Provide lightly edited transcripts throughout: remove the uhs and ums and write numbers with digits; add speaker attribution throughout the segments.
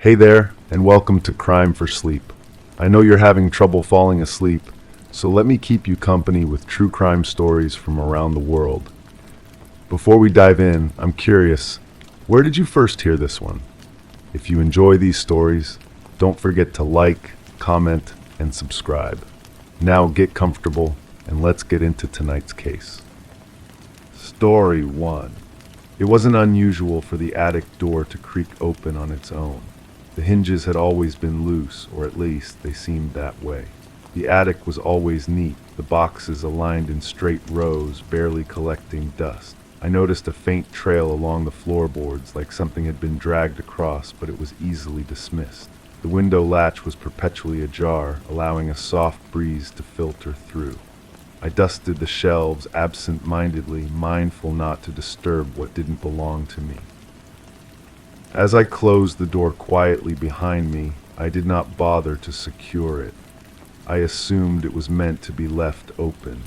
Speaker 1: Hey there, and welcome to Crime for Sleep. I know you're having trouble falling asleep, so let me keep you company with true crime stories from around the world. Before we dive in, I'm curious, where did you first hear this one? If you enjoy these stories, don't forget to like, comment, and subscribe. Now get comfortable, and let's get into tonight's case. Story 1. It wasn't unusual for the attic door to creak open on its own. The hinges had always been loose, or at least they seemed that way. The attic was always neat, the boxes aligned in straight rows, barely collecting dust. I noticed a faint trail along the floorboards, like something had been dragged across, but it was easily dismissed. The window latch was perpetually ajar, allowing a soft breeze to filter through. I dusted the shelves absent-mindedly, mindful not to disturb what didn't belong to me. As I closed the door quietly behind me, I did not bother to secure it. I assumed it was meant to be left open.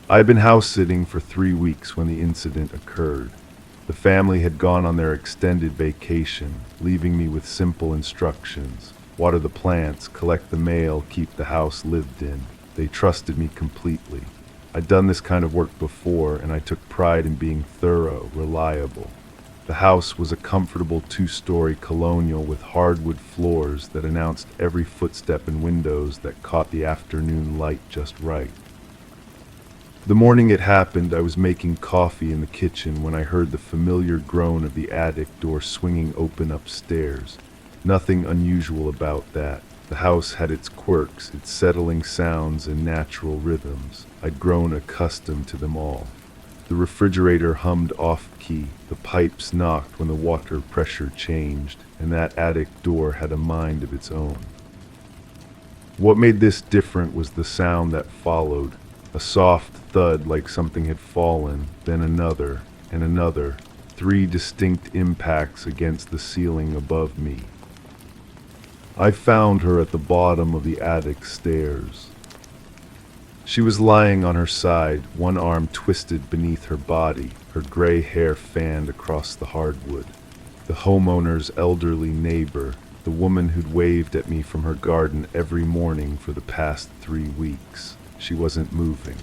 Speaker 1: I had been house-sitting for 3 weeks when the incident occurred. The family had gone on their extended vacation, leaving me with simple instructions: water the plants, collect the mail, keep the house lived in. They trusted me completely. I'd done this kind of work before, and I took pride in being thorough, reliable. The house was a comfortable 2-story colonial with hardwood floors that announced every footstep and windows that caught the afternoon light just right. The morning it happened, I was making coffee in the kitchen when I heard the familiar groan of the attic door swinging open upstairs. Nothing unusual about that. The house had its quirks, its settling sounds and natural rhythms. I'd grown accustomed to them all. The refrigerator hummed off-key, the pipes knocked when the water pressure changed, and that attic door had a mind of its own. What made this different was the sound that followed. A soft thud like something had fallen, then another, and another. 3 distinct impacts against the ceiling above me. I found her at the bottom of the attic stairs. She was lying on her side, one arm twisted beneath her body, her gray hair fanned across the hardwood. The homeowner's elderly neighbor, the woman who'd waved at me from her garden every morning for the past 3 weeks. She wasn't moving.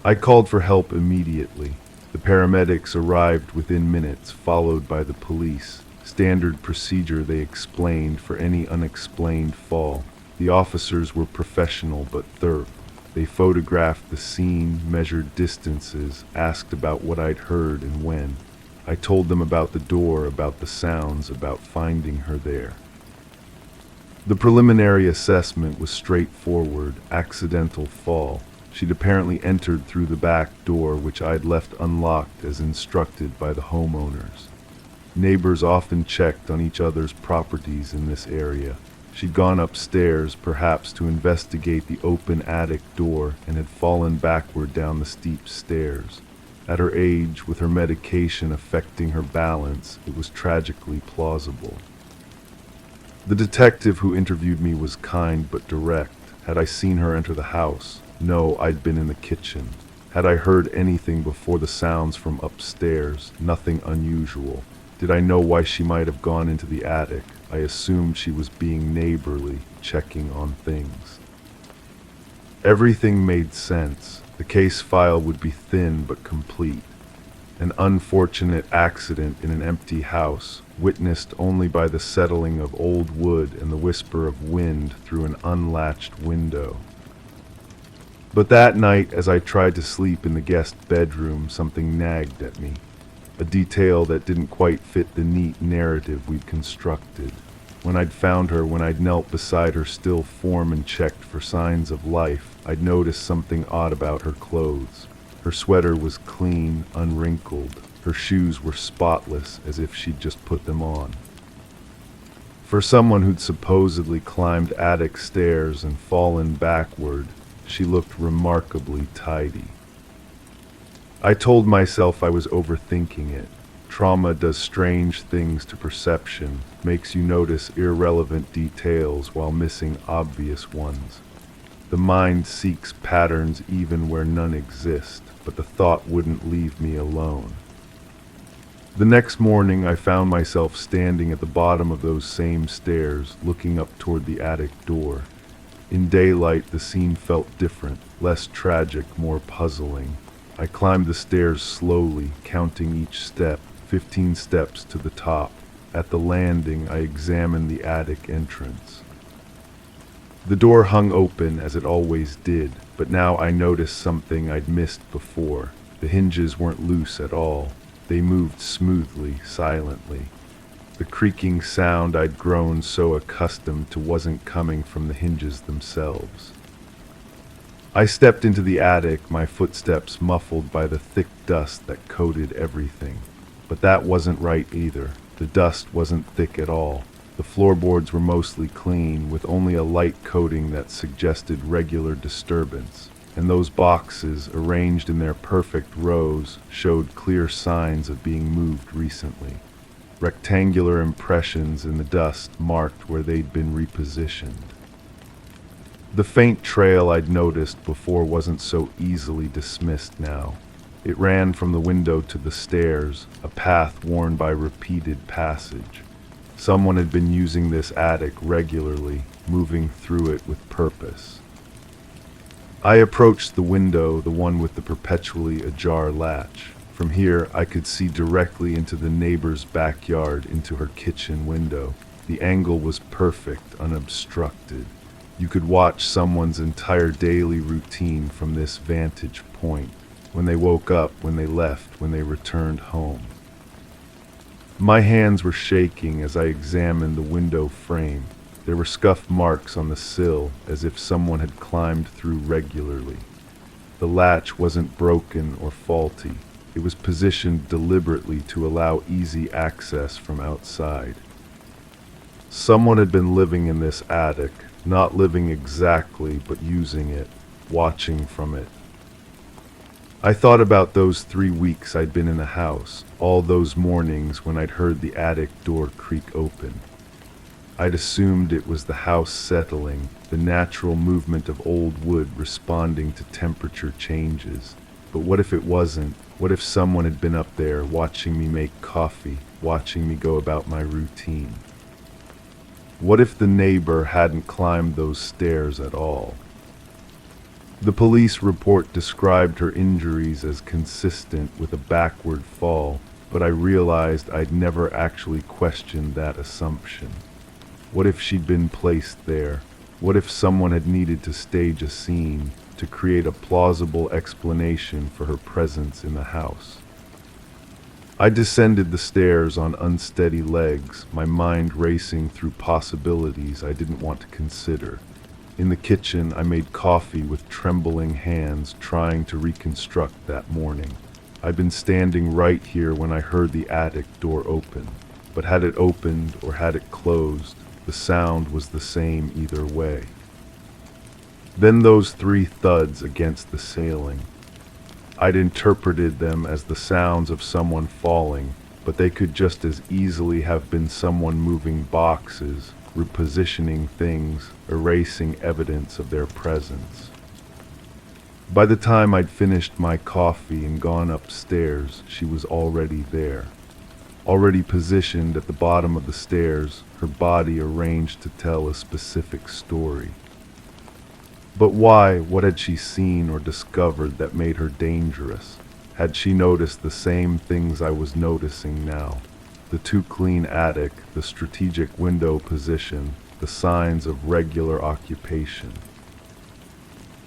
Speaker 1: I called for help immediately. The paramedics arrived within minutes, followed by the police. Standard procedure, they explained, for any unexplained fall. The officers were professional but thorough. They photographed the scene, measured distances, asked about what I'd heard and when. I told them about the door, about the sounds, about finding her there. The preliminary assessment was straightforward: accidental fall. She'd apparently entered through the back door, which I'd left unlocked as instructed by the homeowners. Neighbors often checked on each other's properties in this area. She'd gone upstairs, perhaps to investigate the open attic door, and had fallen backward down the steep stairs. At her age, with her medication affecting her balance, it was tragically plausible. The detective who interviewed me was kind but direct. Had I seen her enter the house? No, I'd been in the kitchen. Had I heard anything before the sounds from upstairs? Nothing unusual. Did I know why she might have gone into the attic? I assumed she was being neighborly, checking on things. Everything made sense. The case file would be thin but complete. An unfortunate accident in an empty house, witnessed only by the settling of old wood and the whisper of wind through an unlatched window. But that night, as I tried to sleep in the guest bedroom, something nagged at me. A detail that didn't quite fit the neat narrative we'd constructed. When I'd found her, when I'd knelt beside her still form and checked for signs of life, I'd noticed something odd about her clothes. Her sweater was clean, unwrinkled. Her shoes were spotless, as if she'd just put them on. For someone who'd supposedly climbed attic stairs and fallen backward, she looked remarkably tidy. I told myself I was overthinking it. Trauma does strange things to perception, makes you notice irrelevant details while missing obvious ones. The mind seeks patterns even where none exist, but the thought wouldn't leave me alone. The next morning, I found myself standing at the bottom of those same stairs, looking up toward the attic door. In daylight, the scene felt different, less tragic, more puzzling. I climbed the stairs slowly, counting each step, 15 steps to the top. At the landing, I examined the attic entrance. The door hung open as it always did, but now I noticed something I'd missed before. The hinges weren't loose at all. They moved smoothly, silently. The creaking sound I'd grown so accustomed to wasn't coming from the hinges themselves. I stepped into the attic, my footsteps muffled by the thick dust that coated everything. But that wasn't right either. The dust wasn't thick at all. The floorboards were mostly clean, with only a light coating that suggested regular disturbance. And those boxes, arranged in their perfect rows, showed clear signs of being moved recently. Rectangular impressions in the dust marked where they'd been repositioned. The faint trail I'd noticed before wasn't so easily dismissed now. It ran from the window to the stairs, a path worn by repeated passage. Someone had been using this attic regularly, moving through it with purpose. I approached the window, the one with the perpetually ajar latch. From here, I could see directly into the neighbor's backyard, into her kitchen window. The angle was perfect, unobstructed. You could watch someone's entire daily routine from this vantage point. When they woke up, when they left, when they returned home. My hands were shaking as I examined the window frame. There were scuff marks on the sill, as if someone had climbed through regularly. The latch wasn't broken or faulty. It was positioned deliberately to allow easy access from outside. Someone had been living in this attic, not living exactly, but using it, watching from it. I thought about those 3 weeks I'd been in the house, all those mornings when I'd heard the attic door creak open. I'd assumed it was the house settling, the natural movement of old wood responding to temperature changes. But what if it wasn't? What if someone had been up there watching me make coffee, watching me go about my routine? What if the neighbor hadn't climbed those stairs at all? The police report described her injuries as consistent with a backward fall, but I realized I'd never actually questioned that assumption. What if she'd been placed there? What if someone had needed to stage a scene to create a plausible explanation for her presence in the house? I descended the stairs on unsteady legs, my mind racing through possibilities I didn't want to consider. In the kitchen, I made coffee with trembling hands, trying to reconstruct that morning. I'd been standing right here when I heard the attic door open. But had it opened or had it closed, the sound was the same either way. Then those 3 thuds against the ceiling. I'd interpreted them as the sounds of someone falling, but they could just as easily have been someone moving boxes, repositioning things, erasing evidence of their presence. By the time I'd finished my coffee and gone upstairs, she was already there. Already positioned at the bottom of the stairs, her body arranged to tell a specific story. But why? What had she seen or discovered that made her dangerous? Had she noticed the same things I was noticing now? The too clean attic, the strategic window position, the signs of regular occupation.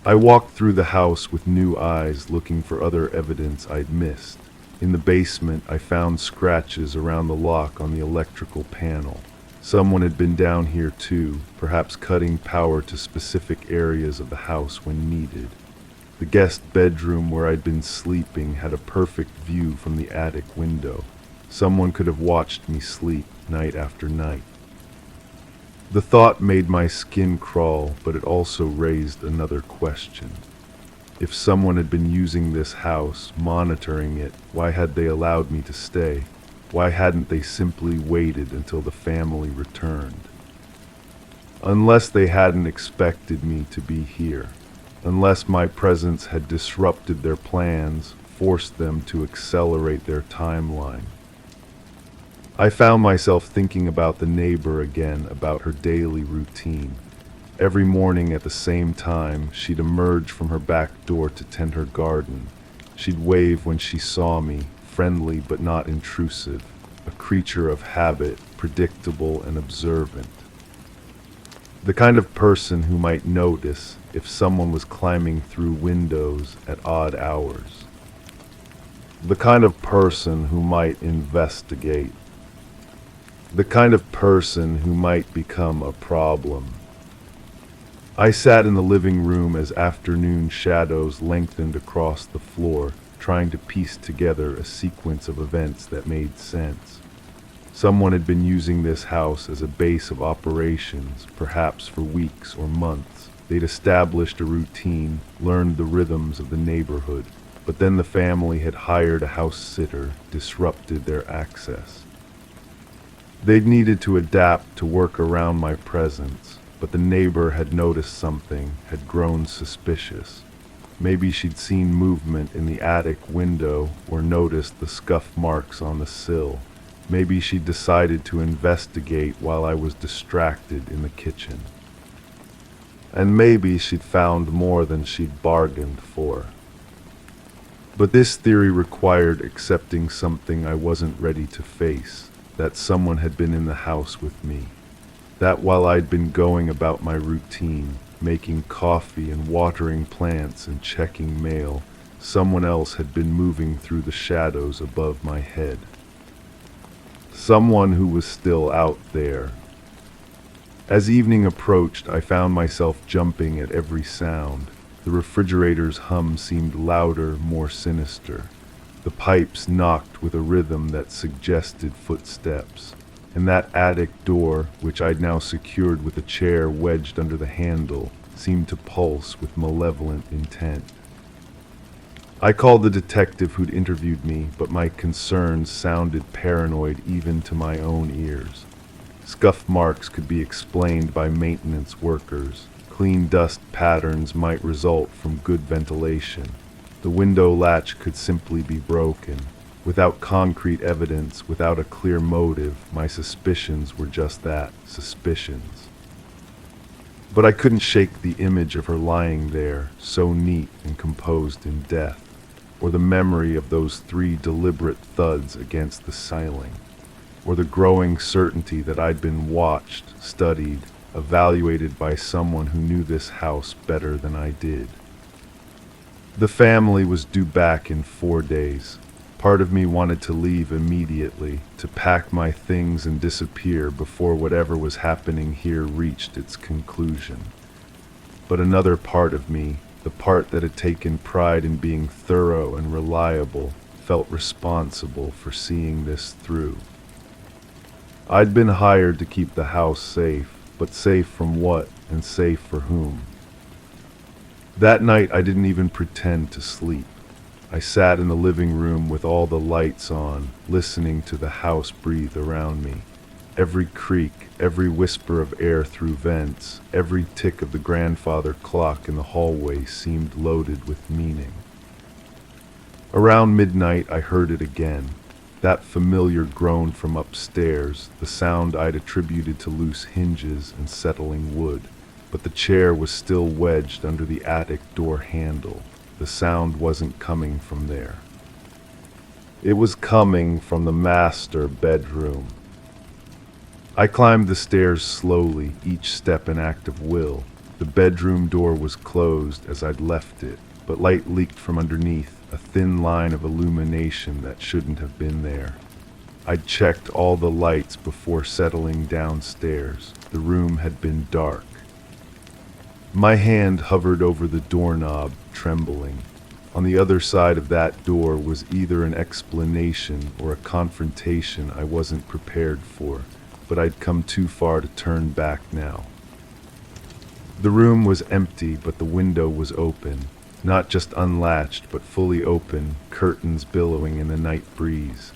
Speaker 1: I walked through the house with new eyes, looking for other evidence I'd missed. In the basement, I found scratches around the lock on the electrical panel. Someone had been down here too, perhaps cutting power to specific areas of the house when needed. The guest bedroom where I'd been sleeping had a perfect view from the attic window. Someone could have watched me sleep night after night. The thought made my skin crawl, but it also raised another question. If someone had been using this house, monitoring it, why had they allowed me to stay? Why hadn't they simply waited until the family returned? Unless they hadn't expected me to be here. Unless my presence had disrupted their plans, forced them to accelerate their timeline. I found myself thinking about the neighbor again, about her daily routine. Every morning at the same time, she'd emerge from her back door to tend her garden. She'd wave when she saw me, friendly but not intrusive, a creature of habit, predictable and observant. The kind of person who might notice if someone was climbing through windows at odd hours. The kind of person who might investigate. The kind of person who might become a problem. I sat in the living room as afternoon shadows lengthened across the floor, trying to piece together a sequence of events that made sense. Someone had been using this house as a base of operations, perhaps for weeks or months. They'd established a routine, learned the rhythms of the neighborhood, but then the family had hired a house sitter, disrupted their access. They'd needed to adapt to work around my presence, but the neighbor had noticed something, had grown suspicious. Maybe she'd seen movement in the attic window or noticed the scuff marks on the sill. Maybe she decided to investigate while I was distracted in the kitchen. And maybe she'd found more than she'd bargained for. But this theory required accepting something I wasn't ready to face, that someone had been in the house with me. That while I'd been going about my routine, making coffee and watering plants and checking mail, someone else had been moving through the shadows above my head. Someone who was still out there. As evening approached, I found myself jumping at every sound. The refrigerator's hum seemed louder, more sinister. The pipes knocked with a rhythm that suggested footsteps. And that attic door, which I'd now secured with a chair wedged under the handle, seemed to pulse with malevolent intent. I called the detective who'd interviewed me, but my concerns sounded paranoid even to my own ears. Scuff marks could be explained by maintenance workers. Clean dust patterns might result from good ventilation. The window latch could simply be broken. Without concrete evidence, without a clear motive, my suspicions were just that, suspicions. But I couldn't shake the image of her lying there, so neat and composed in death, or the memory of those 3 deliberate thuds against the ceiling, or the growing certainty that I'd been watched, studied, evaluated by someone who knew this house better than I did. The family was due back in 4 days. Part of me wanted to leave immediately, to pack my things and disappear before whatever was happening here reached its conclusion. But another part of me, the part that had taken pride in being thorough and reliable, felt responsible for seeing this through. I'd been hired to keep the house safe, but safe from what and safe for whom? That night I didn't even pretend to sleep. I sat in the living room with all the lights on, listening to the house breathe around me. Every creak, every whisper of air through vents, every tick of the grandfather clock in the hallway seemed loaded with meaning. Around midnight I heard it again, that familiar groan from upstairs, the sound I'd attributed to loose hinges and settling wood. But the chair was still wedged under the attic door handle. The sound wasn't coming from there. It was coming from the master bedroom. I climbed the stairs slowly, each step an act of will. The bedroom door was closed as I'd left it, but light leaked from underneath, a thin line of illumination that shouldn't have been there. I'd checked all the lights before settling downstairs. The room had been dark. My hand hovered over the doorknob, trembling. On the other side of that door was either an explanation or a confrontation I wasn't prepared for, but I'd come too far to turn back now. The room was empty, but the window was open. Not just unlatched, but fully open, curtains billowing in the night breeze.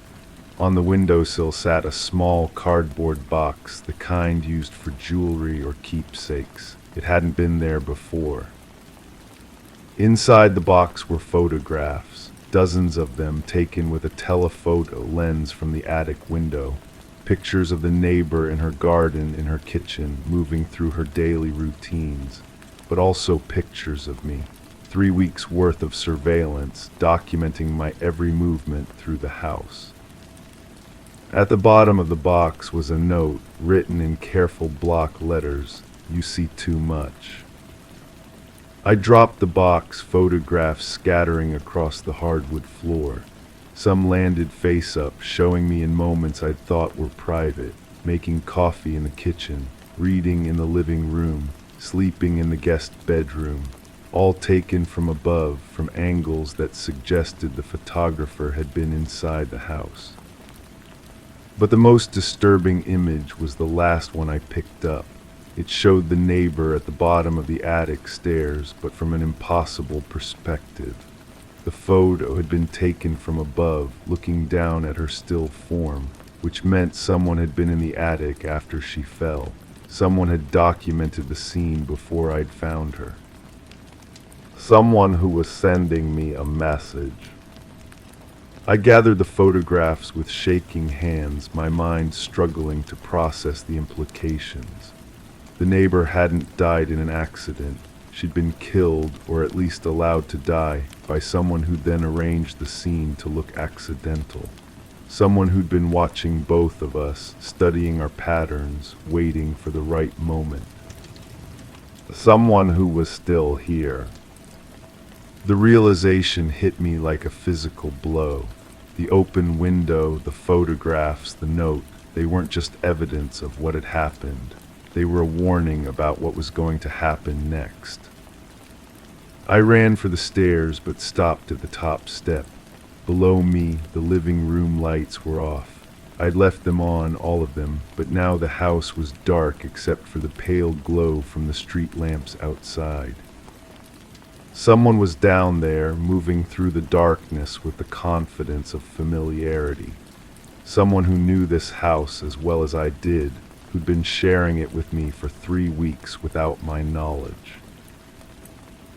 Speaker 1: On the windowsill sat a small cardboard box, the kind used for jewelry or keepsakes. It hadn't been there before. Inside the box were photographs, dozens of them taken with a telephoto lens from the attic window. Pictures of the neighbor in her garden, in her kitchen, moving through her daily routines, but also pictures of me. 3 weeks worth of surveillance, documenting my every movement through the house. At the bottom of the box was a note written in careful block letters, "You see too much." I dropped the box, photographs scattering across the hardwood floor. Some landed face up, showing me in moments I'd thought were private, making coffee in the kitchen, reading in the living room, sleeping in the guest bedroom, all taken from above, from angles that suggested the photographer had been inside the house. But the most disturbing image was the last one I picked up. It showed the neighbor at the bottom of the attic stairs, but from an impossible perspective. The photo had been taken from above, looking down at her still form, which meant someone had been in the attic after she fell. Someone had documented the scene before I'd found her. Someone who was sending me a message. I gathered the photographs with shaking hands, my mind struggling to process the implications. The neighbor hadn't died in an accident. She'd been killed, or at least allowed to die, by someone who then arranged the scene to look accidental. Someone who'd been watching both of us, studying our patterns, waiting for the right moment. Someone who was still here. The realization hit me like a physical blow. The open window, the photographs, the note, they weren't just evidence of what had happened. They were a warning about what was going to happen next. I ran for the stairs, but stopped at the top step. Below me, the living room lights were off. I'd left them on, all of them, but now the house was dark except for the pale glow from the street lamps outside. Someone was down there, moving through the darkness with the confidence of familiarity. Someone who knew this house as well as I did, who'd been sharing it with me for 3 weeks without my knowledge.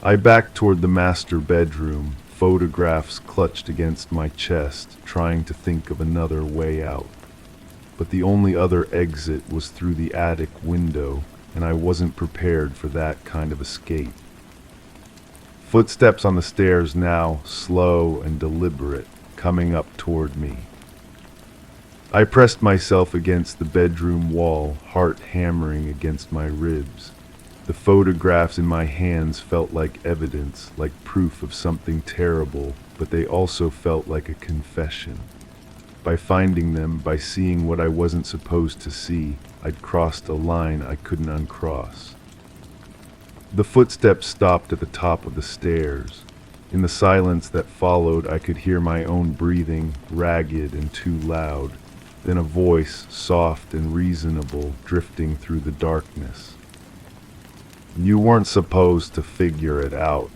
Speaker 1: I backed toward the master bedroom, photographs clutched against my chest, trying to think of another way out. But the only other exit was through the attic window, and I wasn't prepared for that kind of escape. Footsteps on the stairs now, slow and deliberate, coming up toward me. I pressed myself against the bedroom wall, heart hammering against my ribs. The photographs in my hands felt like evidence, like proof of something terrible, but they also felt like a confession. By finding them, by seeing what I wasn't supposed to see, I'd crossed a line I couldn't uncross. The footsteps stopped at the top of the stairs. In the silence that followed, I could hear my own breathing, ragged and too loud. Then a voice, soft and reasonable, drifting through the darkness. "You weren't supposed to figure it out."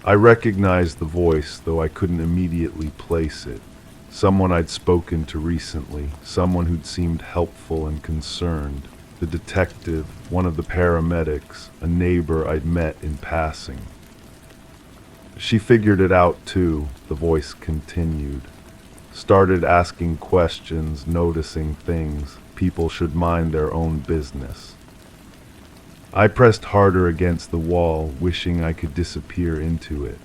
Speaker 1: I recognized the voice, though I couldn't immediately place it. Someone I'd spoken to recently, someone who'd seemed helpful and concerned. The detective, one of the paramedics, a neighbor I'd met in passing. "She figured it out too," the voice continued. "Started asking questions, noticing things. People should mind their own business." I pressed harder against the wall, wishing I could disappear into it.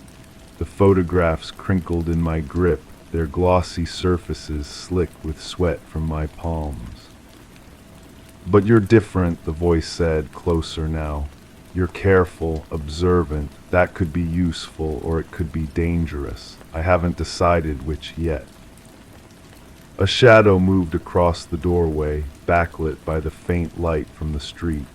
Speaker 1: The photographs crinkled in my grip, their glossy surfaces slick with sweat from my palms. "But you're different," the voice said, closer now. "You're careful, observant. That could be useful, or it could be dangerous. I haven't decided which yet." A shadow moved across the doorway, backlit by the faint light from the street.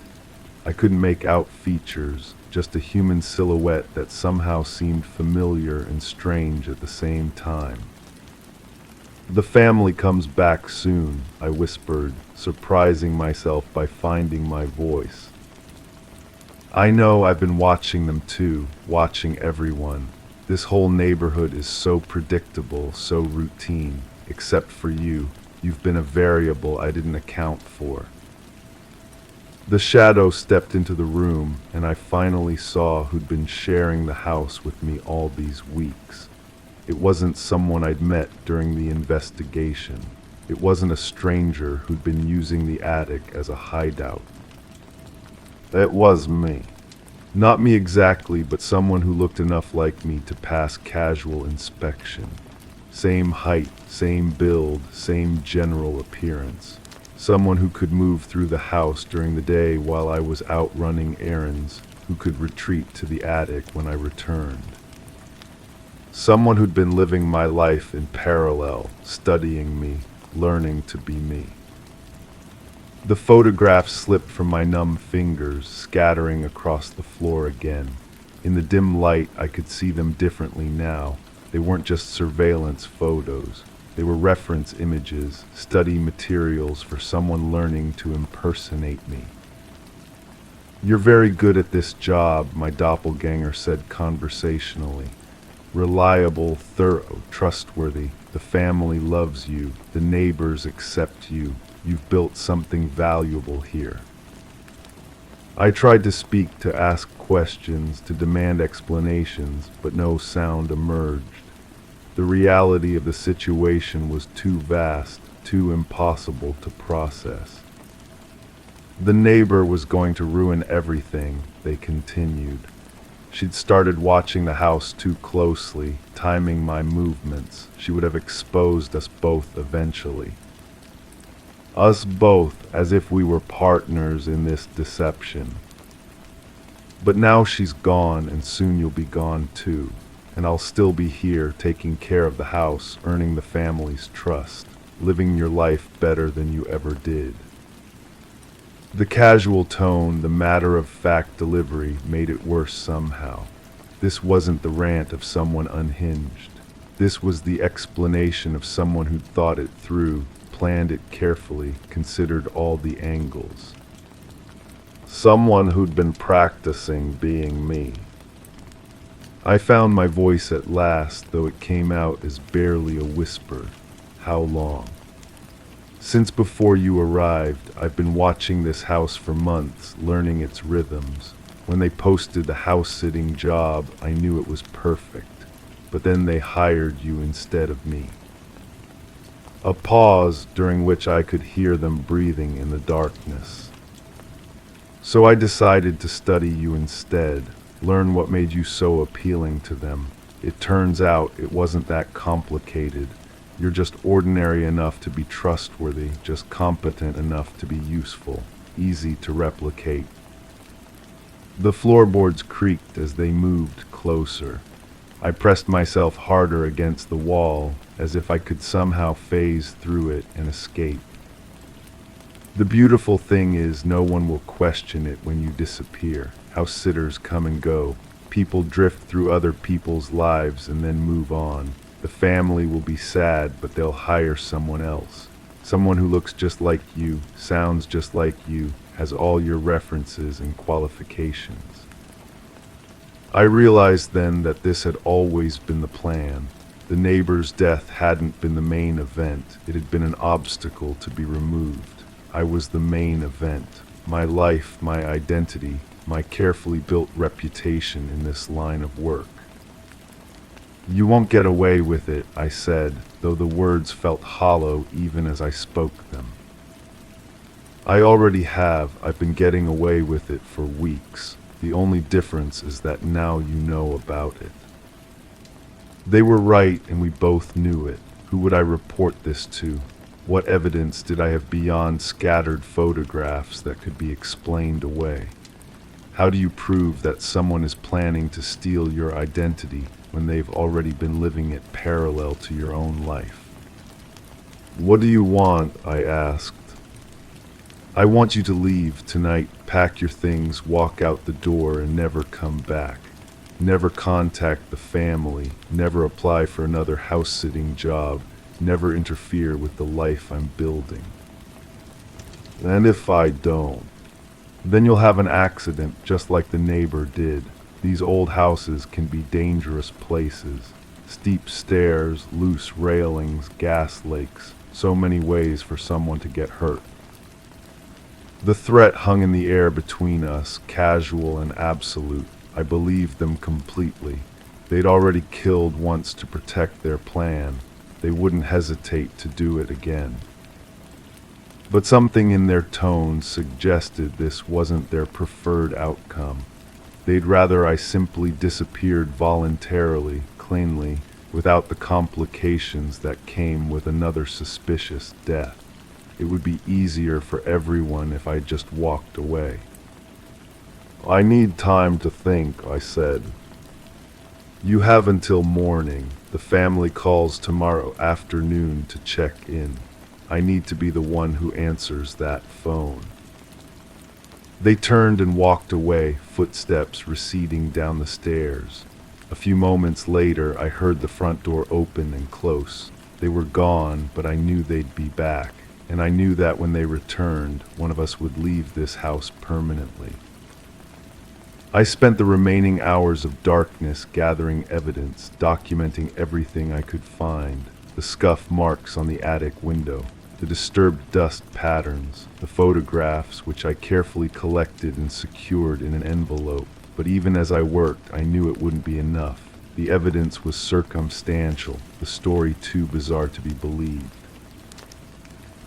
Speaker 1: I couldn't make out features, just a human silhouette that somehow seemed familiar and strange at the same time. "The family comes back soon," I whispered, surprising myself by finding my voice. "I know, I've been watching them too, watching everyone. This whole neighborhood is so predictable, so routine. Except for you. You've been a variable I didn't account for." The shadow stepped into the room, and I finally saw who'd been sharing the house with me all these weeks. It wasn't someone I'd met during the investigation. It wasn't a stranger who'd been using the attic as a hideout. It was me. Not me exactly, but someone who looked enough like me to pass casual inspection. Same height, same build, same general appearance. Someone who could move through the house during the day while I was out running errands, who could retreat to the attic when I returned. Someone who'd been living my life in parallel, studying me, learning to be me. The photographs slipped from my numb fingers, scattering across the floor again. In the dim light, I could see them differently now. They weren't just surveillance photos. They were reference images, study materials for someone learning to impersonate me. "You're very good at this job," my doppelganger said conversationally. "Reliable, thorough, trustworthy. The family loves you. The neighbors accept you. You've built something valuable here." I tried to speak, to ask questions, to demand explanations, but no sound emerged. The reality of the situation was too vast, too impossible to process. The neighbor was going to ruin everything, they continued. She'd started watching the house too closely, timing my movements. She would have exposed us both eventually. Us both, as if we were partners in this deception. But now she's gone, and soon you'll be gone too. And I'll still be here, taking care of the house, earning the family's trust, living your life better than you ever did. The casual tone, the matter-of-fact delivery made it worse somehow. This wasn't the rant of someone unhinged. This was the explanation of someone who'd thought it through, planned it carefully, considered all the angles. Someone who'd been practicing being me. I found my voice at last, though it came out as barely a whisper. "How long?" "Since before you arrived, I've been watching this house for months, learning its rhythms. When they posted the house-sitting job, I knew it was perfect. But then they hired you instead of me." A pause, during which I could hear them breathing in the darkness. "So I decided to study you instead, learn what made you so appealing to them. It turns out it wasn't that complicated. You're just ordinary enough to be trustworthy, just competent enough to be useful, easy to replicate." The floorboards creaked as they moved closer. I pressed myself harder against the wall, as if I could somehow phase through it and escape. The beautiful thing is, no one will question it when you disappear. House sitters come and go. People drift through other people's lives and then move on. The family will be sad, but they'll hire someone else. Someone who looks just like you, sounds just like you, has all your references and qualifications. I realized then that this had always been the plan. The neighbor's death hadn't been the main event. It had been an obstacle to be removed. I was the main event. My life, my identity, my carefully built reputation in this line of work. "You won't get away with it," I said, though the words felt hollow even as I spoke them. "I already have. I've been getting away with it for weeks. The only difference is that now you know about it." They were right, and we both knew it. Who would I report this to? What evidence did I have beyond scattered photographs that could be explained away? How do you prove that someone is planning to steal your identity when they've already been living it parallel to your own life? "What do you want?" I asked. "I want you to leave tonight, pack your things, walk out the door, and never come back. Never contact the family, never apply for another house-sitting job, never interfere with the life I'm building." "And if I don't?" "Then you'll have an accident, just like the neighbor did. These old houses can be dangerous places. Steep stairs, loose railings, gas leaks, so many ways for someone to get hurt." The threat hung in the air between us, casual and absolute. I believed them completely. They'd already killed once to protect their plan. They wouldn't hesitate to do it again. But something in their tone suggested this wasn't their preferred outcome. They'd rather I simply disappeared voluntarily, cleanly, without the complications that came with another suspicious death. It would be easier for everyone if I just walked away. "I need time to think," I said. "You have until morning. The family calls tomorrow afternoon to check in. I need to be the one who answers that phone." They turned and walked away, footsteps receding down the stairs. A few moments later, I heard the front door open and close. They were gone, but I knew they'd be back, and I knew that when they returned, one of us would leave this house permanently. I spent the remaining hours of darkness gathering evidence, documenting everything I could find: the scuff marks on the attic window, the disturbed dust patterns, the photographs which I carefully collected and secured in an envelope. But even as I worked, I knew it wouldn't be enough. The evidence was circumstantial, the story too bizarre to be believed.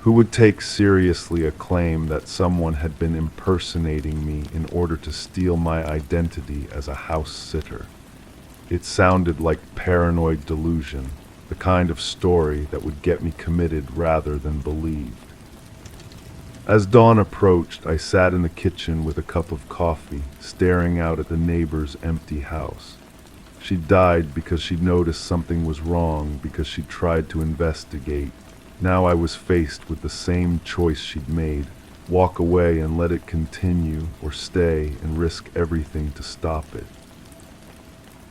Speaker 1: Who would take seriously a claim that someone had been impersonating me in order to steal my identity as a house sitter? It sounded like paranoid delusion, the kind of story that would get me committed rather than believed. As dawn approached, I sat in the kitchen with a cup of coffee, staring out at the neighbor's empty house. She died because she noticed something was wrong, because she tried to investigate. Now I was faced with the same choice she'd made: walk away and let it continue, or stay and risk everything to stop it.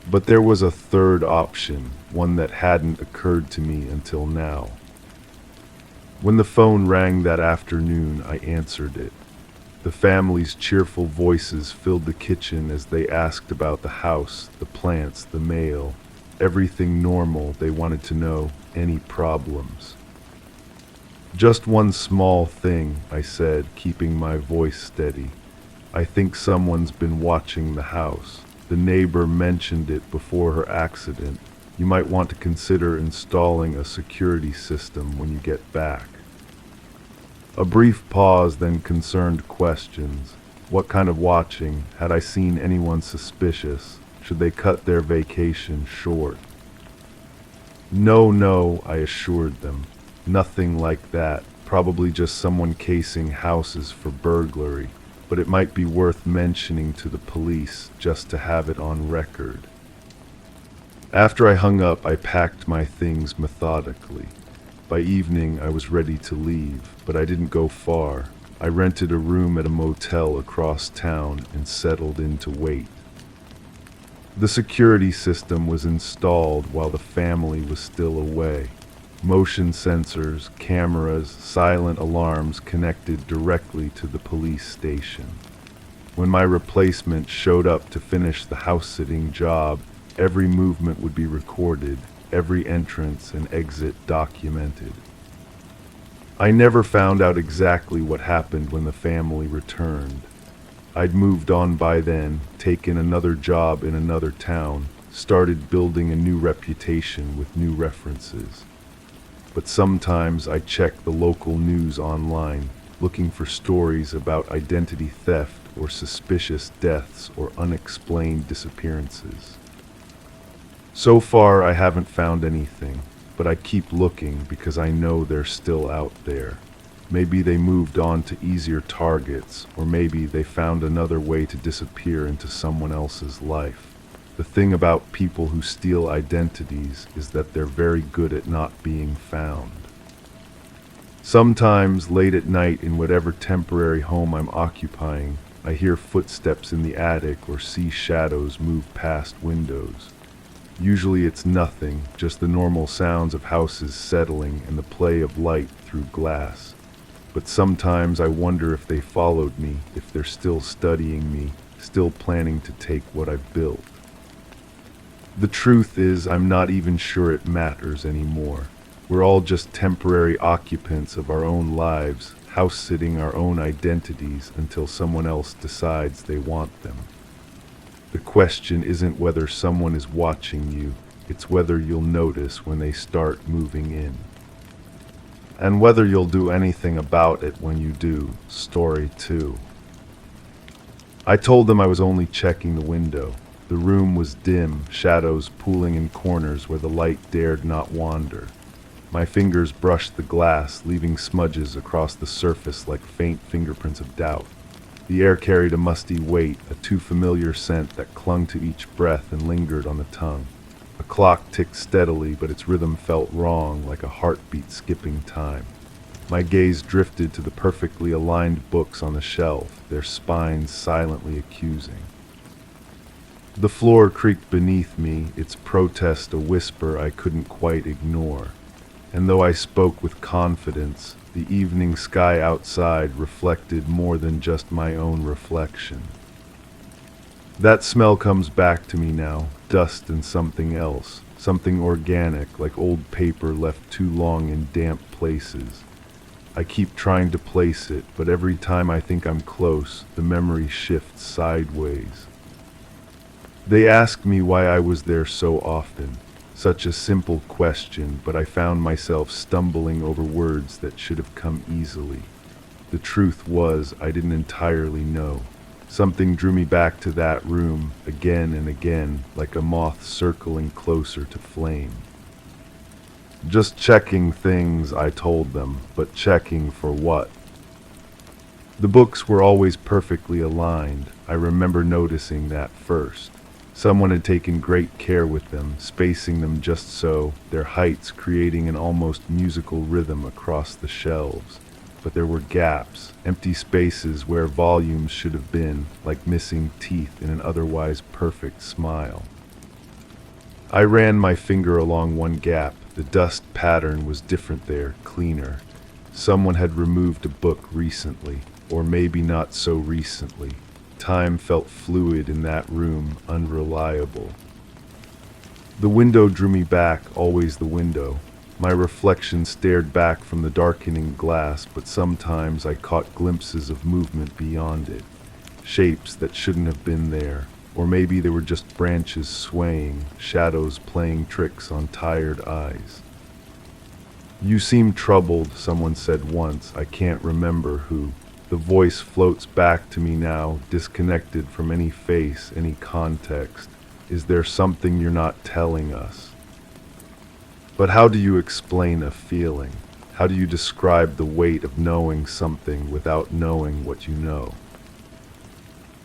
Speaker 1: But there was a third option, one that hadn't occurred to me until now. When the phone rang that afternoon, I answered it. The family's cheerful voices filled the kitchen as they asked about the house, the plants, the mail, everything normal. They wanted to know: any problems? "Just one small thing," I said, keeping my voice steady. "I think someone's been watching the house. The neighbor mentioned it before her accident. You might want to consider installing a security system when you get back." A brief pause, then concerned questions. What kind of watching? Had I seen anyone suspicious? Should they cut their vacation short? No, I assured them. Nothing like that. Probably just someone casing houses for burglary. But it might be worth mentioning to the police just to have it on record. After I hung up, I packed my things methodically. By evening, I was ready to leave, but I didn't go far. I rented a room at a motel across town and settled in to wait. The security system was installed while the family was still away. Motion sensors, cameras, silent alarms connected directly to the police station. When my replacement showed up to finish the house-sitting job, every movement would be recorded, every entrance and exit documented. I never found out exactly what happened when the family returned. I'd moved on by then, taken another job in another town, started building a new reputation with new references. But sometimes I check the local news online, looking for stories about identity theft or suspicious deaths or unexplained disappearances. So far, I haven't found anything, but I keep looking because I know they're still out there. Maybe they moved on to easier targets, or maybe they found another way to disappear into someone else's life. The thing about people who steal identities is that they're very good at not being found. Sometimes, late at night in whatever temporary home I'm occupying, I hear footsteps in the attic or see shadows move past windows. Usually it's nothing, just the normal sounds of houses settling and the play of light through glass. But sometimes I wonder if they followed me, if they're still studying me, still planning to take what I've built. The truth is, I'm not even sure it matters anymore. We're all just temporary occupants of our own lives, house-sitting our own identities until someone else decides they want them. The question isn't whether someone is watching you, it's whether you'll notice when they start moving in. and whether you'll do anything about it when you do. Story 2. I told them I was only checking the window. The room was dim, shadows pooling in corners where the light dared not wander. My fingers brushed the glass, leaving smudges across the surface like faint fingerprints of doubt. The air carried a musty weight, a too familiar scent that clung to each breath and lingered on the tongue. A clock ticked steadily, but its rhythm felt wrong, like a heartbeat skipping time. My gaze drifted to the perfectly aligned books on the shelf, their spines silently accusing. The floor creaked beneath me, its protest a whisper I couldn't quite ignore. And though I spoke with confidence, the evening sky outside reflected more than just my own reflection. That smell comes back to me now, dust and something else, something organic, like old paper left too long in damp places. I keep trying to place it, but every time I think I'm close, the memory shifts sideways. They ask me why I was there so often. Such a simple question, but I found myself stumbling over words that should have come easily. The truth was, I didn't entirely know. Something drew me back to that room, again and again, like a moth circling closer to flame. Just checking things, I told them, but checking for what? The books were always perfectly aligned. I remember noticing that first. Someone had taken great care with them, spacing them just so, their heights creating an almost musical rhythm across the shelves. But there were gaps, empty spaces where volumes should have been, like missing teeth in an otherwise perfect smile. I ran my finger along one gap. The dust pattern was different there, cleaner. Someone had removed a book recently, or maybe not so recently. Time felt fluid in that room, unreliable. The window drew me back, always the window. My reflection stared back from the darkening glass, but sometimes I caught glimpses of movement beyond it. Shapes that shouldn't have been there. Or maybe they were just branches swaying, shadows playing tricks on tired eyes. You seem troubled, someone said once, I can't remember who. The voice floats back to me now, disconnected from any face, any context. Is there something you're not telling us? But how do you explain a feeling? How do you describe the weight of knowing something without knowing what you know?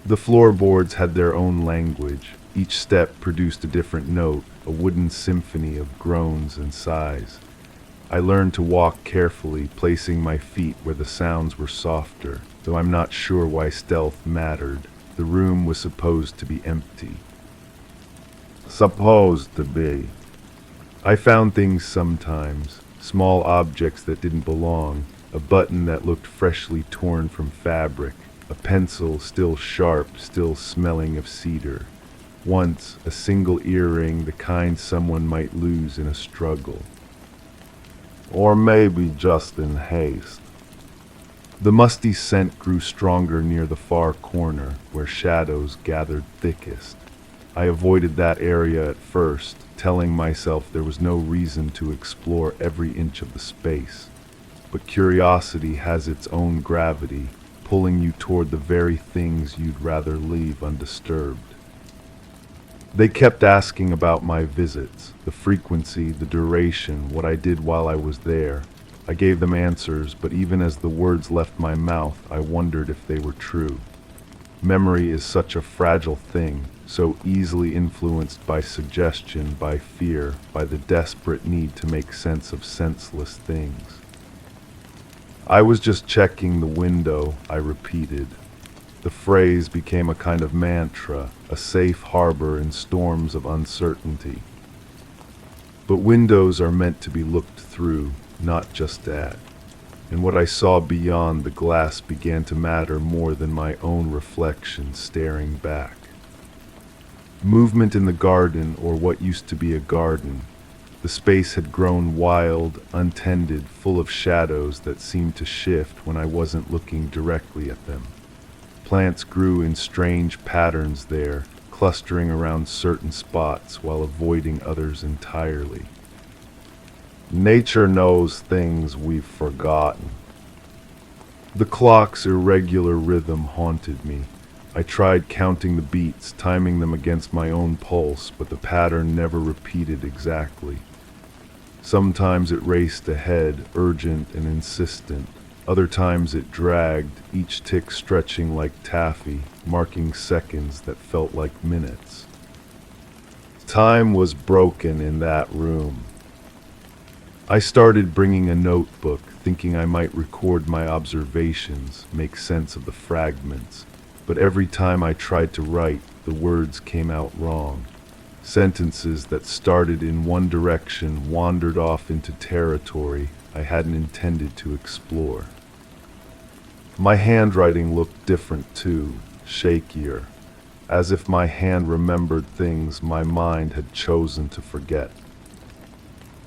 Speaker 1: The floorboards had their own language. Each step produced a different note, a wooden symphony of groans and sighs. I learned to walk carefully, placing my feet where the sounds were softer, though I'm not sure why stealth mattered. The room was supposed to be empty. Supposed to be. I found things sometimes, small objects that didn't belong, a button that looked freshly torn from fabric, a pencil still sharp, still smelling of cedar. Once, a single earring, the kind someone might lose in a struggle. Or maybe just in haste. The musty scent grew stronger near the far corner, where shadows gathered thickest. I avoided that area at first, telling myself there was no reason to explore every inch of the space. But curiosity has its own gravity, pulling you toward the very things you'd rather leave undisturbed. They kept asking about my visits, the frequency, the duration, what I did while I was there. I gave them answers, but even as the words left my mouth, I wondered if they were true. Memory is such a fragile thing, so easily influenced by suggestion, by fear, by the desperate need to make sense of senseless things. I was just checking the window, I repeated. The phrase became a kind of mantra, a safe harbor in storms of uncertainty. But windows are meant to be looked through, not just at. And what I saw beyond the glass began to matter more than my own reflection staring back. Movement in the garden, or what used to be a garden. The space had grown wild, untended, full of shadows that seemed to shift when I wasn't looking directly at them. Plants grew in strange patterns there, clustering around certain spots while avoiding others entirely. Nature knows things we've forgotten. The clock's irregular rhythm haunted me. I tried counting the beats, timing them against my own pulse, but the pattern never repeated exactly. Sometimes it raced ahead, urgent and insistent. Other times it dragged, each tick stretching like taffy, marking seconds that felt like minutes. Time was broken in that room. I started bringing a notebook, thinking I might record my observations, make sense of the fragments. But every time I tried to write, the words came out wrong. Sentences that started in one direction wandered off into territory I hadn't intended to explore. My handwriting looked different too, shakier, as if my hand remembered things my mind had chosen to forget.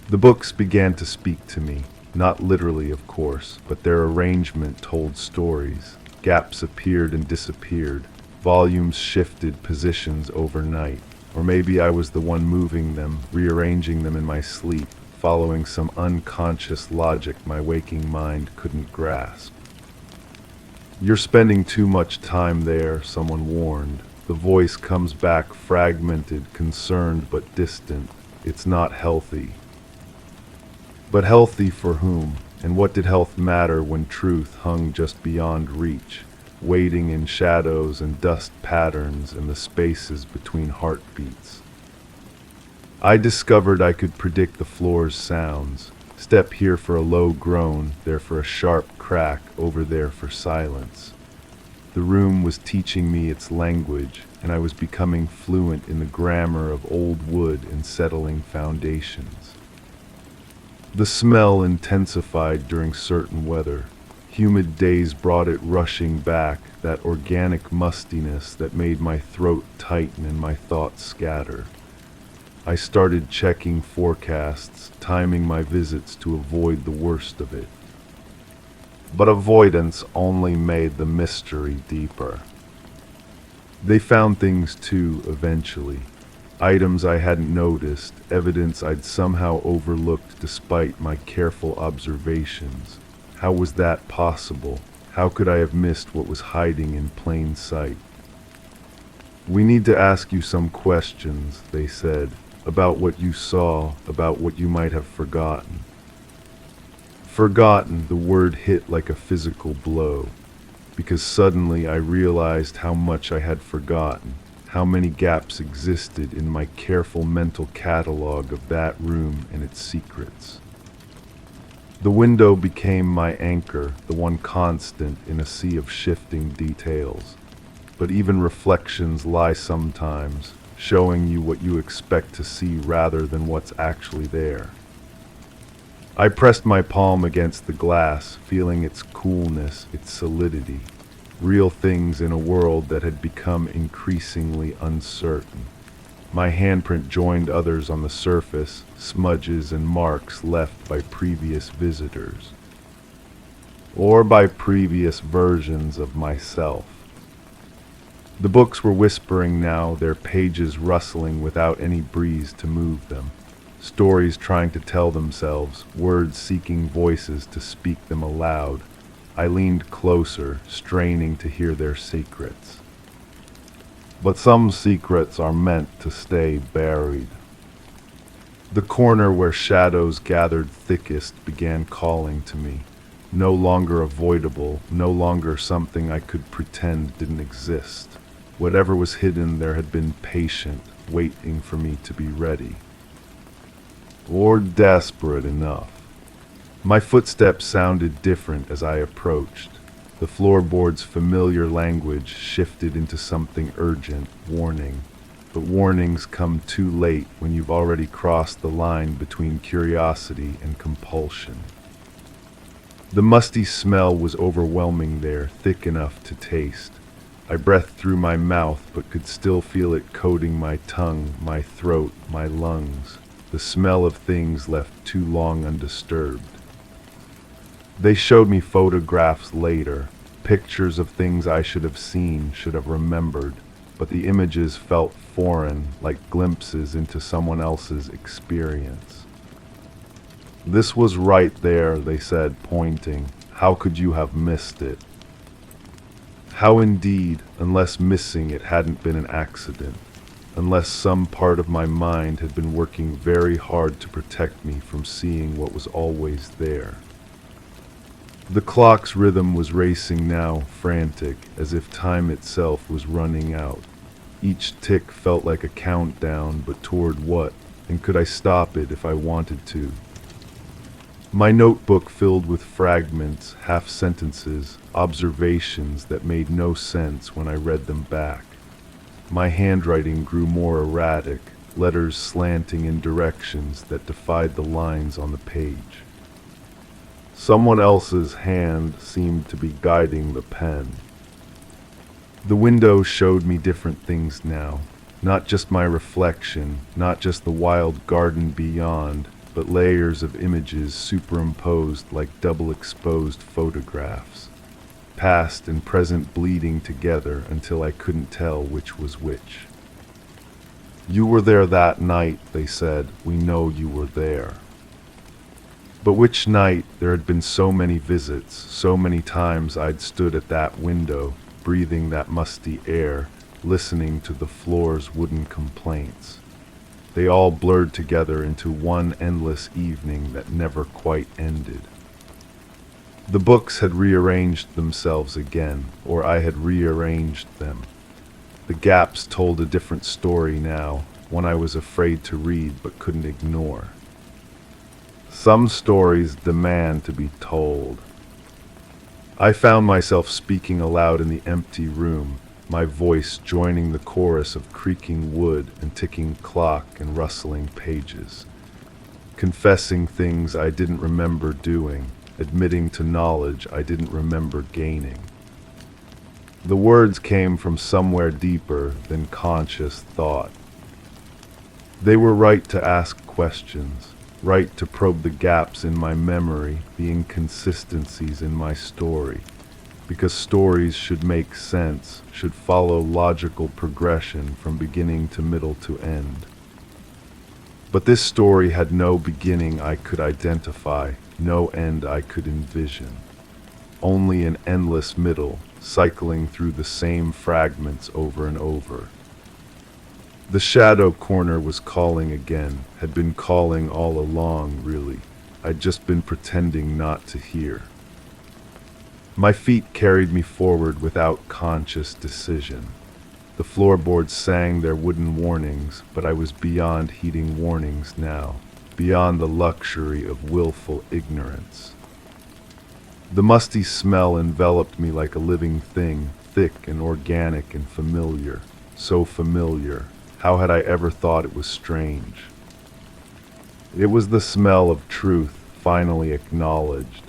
Speaker 1: The books began to speak to me, not literally of course, but their arrangement told stories. Gaps appeared and disappeared, volumes shifted positions overnight, or maybe I was the one moving them, rearranging them in my sleep, following some unconscious logic my waking mind couldn't grasp. "You're spending too much time there," someone warned. The voice comes back fragmented, concerned but distant. "It's not healthy." But healthy for whom? And what did health matter when truth hung just beyond reach, waiting in shadows and dust patterns and the spaces between heartbeats? I discovered I could predict the floor's sounds. Step here for a low groan, there for a sharp crack, over there for silence. The room was teaching me its language, and I was becoming fluent in the grammar of old wood and settling foundations. The smell intensified during certain weather. Humid days brought it rushing back, that organic mustiness that made my throat tighten and my thoughts scatter. I started checking forecasts, timing my visits to avoid the worst of it. But avoidance only made the mystery deeper. They found things too, eventually. Items I hadn't noticed, evidence I'd somehow overlooked despite my careful observations. How was that possible? How could I have missed what was hiding in plain sight? "We need to ask you some questions," they said, "about what you saw, about what you might have forgotten." Forgotten, the word hit like a physical blow, because suddenly I realized how much I had forgotten. How many gaps existed in my careful mental catalog of that room and its secrets. The window became my anchor, the one constant in a sea of shifting details. But even reflections lie sometimes, showing you what you expect to see rather than what's actually there. I pressed my palm against the glass, feeling its coolness, its solidity. Real things in a world that had become increasingly uncertain. My handprint joined others on the surface, smudges and marks left by previous visitors. Or by previous versions of myself. The books were whispering now, their pages rustling without any breeze to move them. Stories trying to tell themselves, words seeking voices to speak them aloud. I leaned closer, straining to hear their secrets. But some secrets are meant to stay buried. The corner where shadows gathered thickest began calling to me. No longer avoidable, no longer something I could pretend didn't exist. Whatever was hidden there had been patient, waiting for me to be ready. Or desperate enough. My footsteps sounded different as I approached. The floorboard's familiar language shifted into something urgent, warning. But warnings come too late when you've already crossed the line between curiosity and compulsion. The musty smell was overwhelming there, thick enough to taste. I breathed through my mouth but could still feel it coating my tongue, my throat, my lungs. The smell of things left too long undisturbed. They showed me photographs later, pictures of things I should have seen, should have remembered, but the images felt foreign, like glimpses into someone else's experience. This was right there, they said, pointing. How could you have missed it? How indeed, unless missing it hadn't been an accident, unless some part of my mind had been working very hard to protect me from seeing what was always there. The clock's rhythm was racing now, frantic, as if time itself was running out. Each tick felt like a countdown, but toward what? And could I stop it if I wanted to? My notebook filled with fragments, half-sentences, observations that made no sense when I read them back. My handwriting grew more erratic, letters slanting in directions that defied the lines on the page. Someone else's hand seemed to be guiding the pen. The window showed me different things now, not just my reflection, not just the wild garden beyond, but layers of images superimposed like double-exposed photographs, past and present bleeding together until I couldn't tell which was which. You were there that night, they said. We know you were there. But which night? There had been so many visits, so many times I'd stood at that window, breathing that musty air, listening to the floor's wooden complaints. They all blurred together into one endless evening that never quite ended. The books had rearranged themselves again, or I had rearranged them. The gaps told a different story now, one I was afraid to read but couldn't ignore. Some stories demand to be told. I found myself speaking aloud in the empty room, my voice joining the chorus of creaking wood and ticking clock and rustling pages, confessing things I didn't remember doing, admitting to knowledge I didn't remember gaining. The words came from somewhere deeper than conscious thought. They were right to ask questions, right to probe the gaps in my memory, the inconsistencies in my story, because stories should make sense, should follow logical progression from beginning to middle to end. But this story had no beginning I could identify, no end I could envision. Only an endless middle, cycling through the same fragments over and over. The shadow corner was calling again, had been calling all along, really. I'd just been pretending not to hear. My feet carried me forward without conscious decision. The floorboards sang their wooden warnings, but I was beyond heeding warnings now, beyond the luxury of willful ignorance. The musty smell enveloped me like a living thing, thick and organic and familiar. So familiar. How had I ever thought it was strange? It was the smell of truth, finally acknowledged.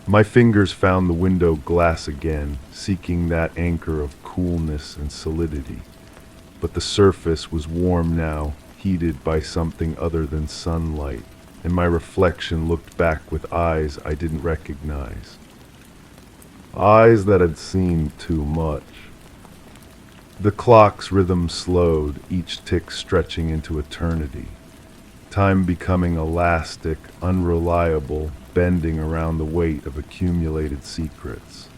Speaker 1: My fingers found the window glass again, seeking that anchor of coolness and solidity. But the surface was warm now, heated by something other than sunlight, and my reflection looked back with eyes I didn't recognize. Eyes that had seen too much. The clock's rhythm slowed, each tick stretching into eternity. Time becoming elastic, unreliable, bending around the weight of accumulated secrets.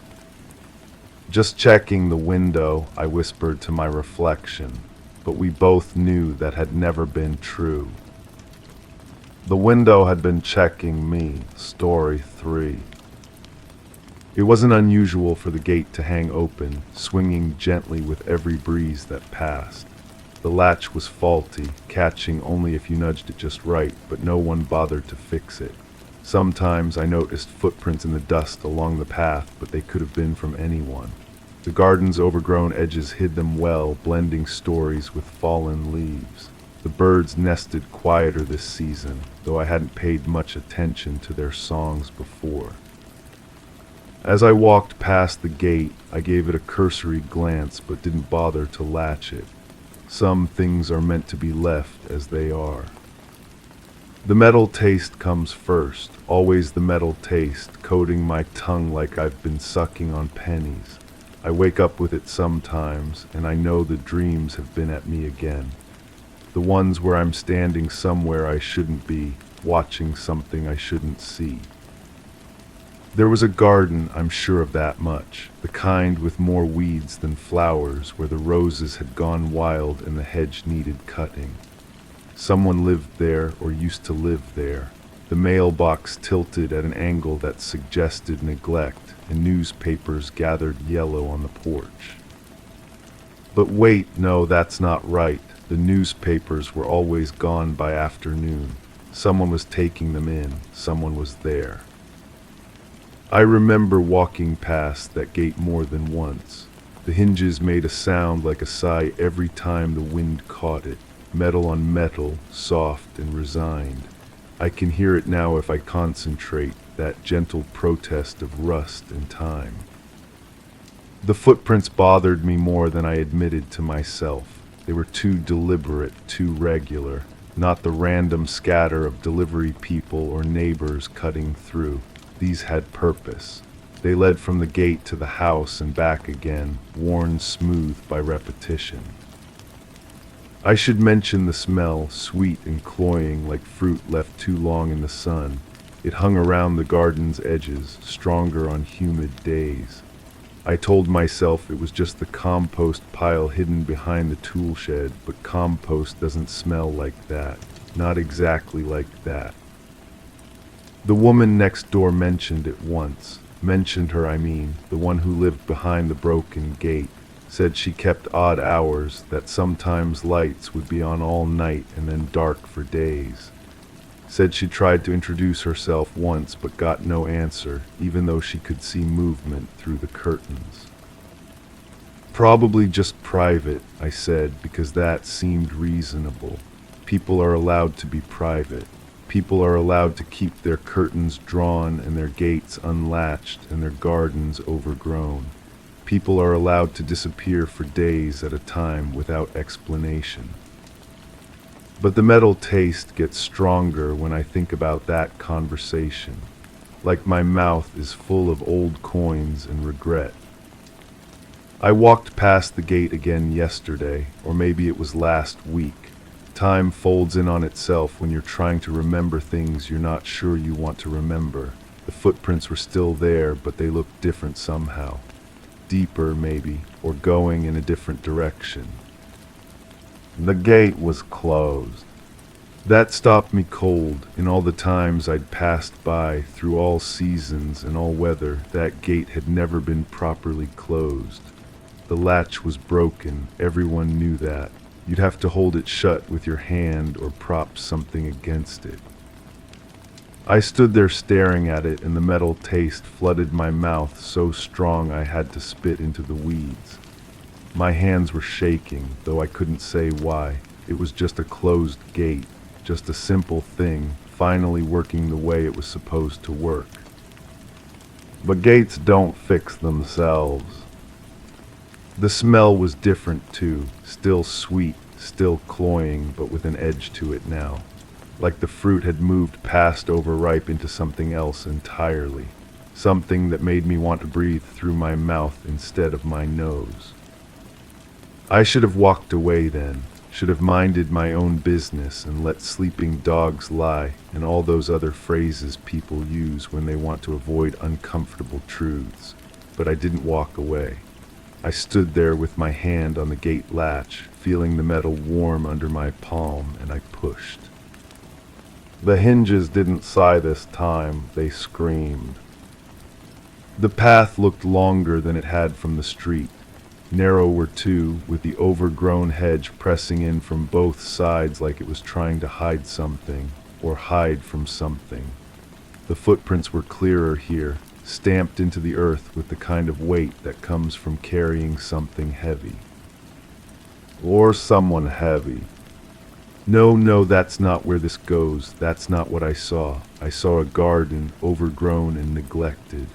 Speaker 1: Just checking the window, I whispered to my reflection, but we both knew that had never been true. The window had been checking me, story 3. It wasn't unusual for the gate to hang open, swinging gently with every breeze that passed. The latch was faulty, catching only if you nudged it just right, but no one bothered to fix it. Sometimes I noticed footprints in the dust along the path, but they could have been from anyone. The garden's overgrown edges hid them well, blending stories with fallen leaves. The birds nested quieter this season, though I hadn't paid much attention to their songs before. As I walked past the gate, I gave it a cursory glance, but didn't bother to latch it. Some things are meant to be left as they are. The metal taste comes first, always the metal taste, coating my tongue like I've been sucking on pennies. I wake up with it sometimes, and I know the dreams have been at me again. The ones where I'm standing somewhere I shouldn't be, watching something I shouldn't see. There was a garden, I'm sure of that much, the kind with more weeds than flowers, where the roses had gone wild and the hedge needed cutting. Someone lived there or used to live there. The mailbox tilted at an angle that suggested neglect, and newspapers gathered yellow on the porch. But wait, no, that's not right. The newspapers were always gone by afternoon. Someone was taking them in. Someone was there. I remember walking past that gate more than once. The hinges made a sound like a sigh every time the wind caught it, metal on metal, soft and resigned. I can hear it now if I concentrate, that gentle protest of rust and time. The footprints bothered me more than I admitted to myself. They were too deliberate, too regular, not the random scatter of delivery people or neighbors cutting through. These had purpose. They led from the gate to the house and back again, worn smooth by repetition. I should mention the smell, sweet and cloying like fruit left too long in the sun. It hung around the garden's edges, stronger on humid days. I told myself it was just the compost pile hidden behind the tool shed, but compost doesn't smell like that. Not exactly like that. The woman next door mentioned it once. Mentioned her, the one who lived behind the broken gate. Said she kept odd hours, that sometimes lights would be on all night and then dark for days. Said she tried to introduce herself once but got no answer, even though she could see movement through the curtains. Probably just private, I said, because that seemed reasonable. People are allowed to be private. People are allowed to keep their curtains drawn and their gates unlatched and their gardens overgrown. People are allowed to disappear for days at a time without explanation. But the metal taste gets stronger when I think about that conversation, like my mouth is full of old coins and regret. I walked past the gate again yesterday, or maybe it was last week. Time folds in on itself when you're trying to remember things you're not sure you want to remember. The footprints were still there, but they looked different somehow. Deeper, maybe, or going in a different direction. The gate was closed. That stopped me cold. In all the times I'd passed by, through all seasons and all weather, that gate had never been properly closed. The latch was broken. Everyone knew that. You'd have to hold it shut with your hand or prop something against it. I stood there staring at it, and the metal taste flooded my mouth so strong I had to spit into the weeds. My hands were shaking, though I couldn't say why. It was just a closed gate, just a simple thing, finally working the way it was supposed to work. But gates don't fix themselves. The smell was different too, still sweet, still cloying, but with an edge to it now. Like the fruit had moved past overripe into something else entirely. Something that made me want to breathe through my mouth instead of my nose. I should have walked away then, should have minded my own business and let sleeping dogs lie and all those other phrases people use when they want to avoid uncomfortable truths. But I didn't walk away. I stood there with my hand on the gate latch, feeling the metal warm under my palm, and I pushed. The hinges didn't sigh this time, they screamed. The path looked longer than it had from the street, narrower too, with the overgrown hedge pressing in from both sides like it was trying to hide something, or hide from something. The footprints were clearer here, stamped into the earth with the kind of weight that comes from carrying something heavy. Or someone heavy. No, that's not where this goes. That's not what I saw. I saw a garden, overgrown and neglected.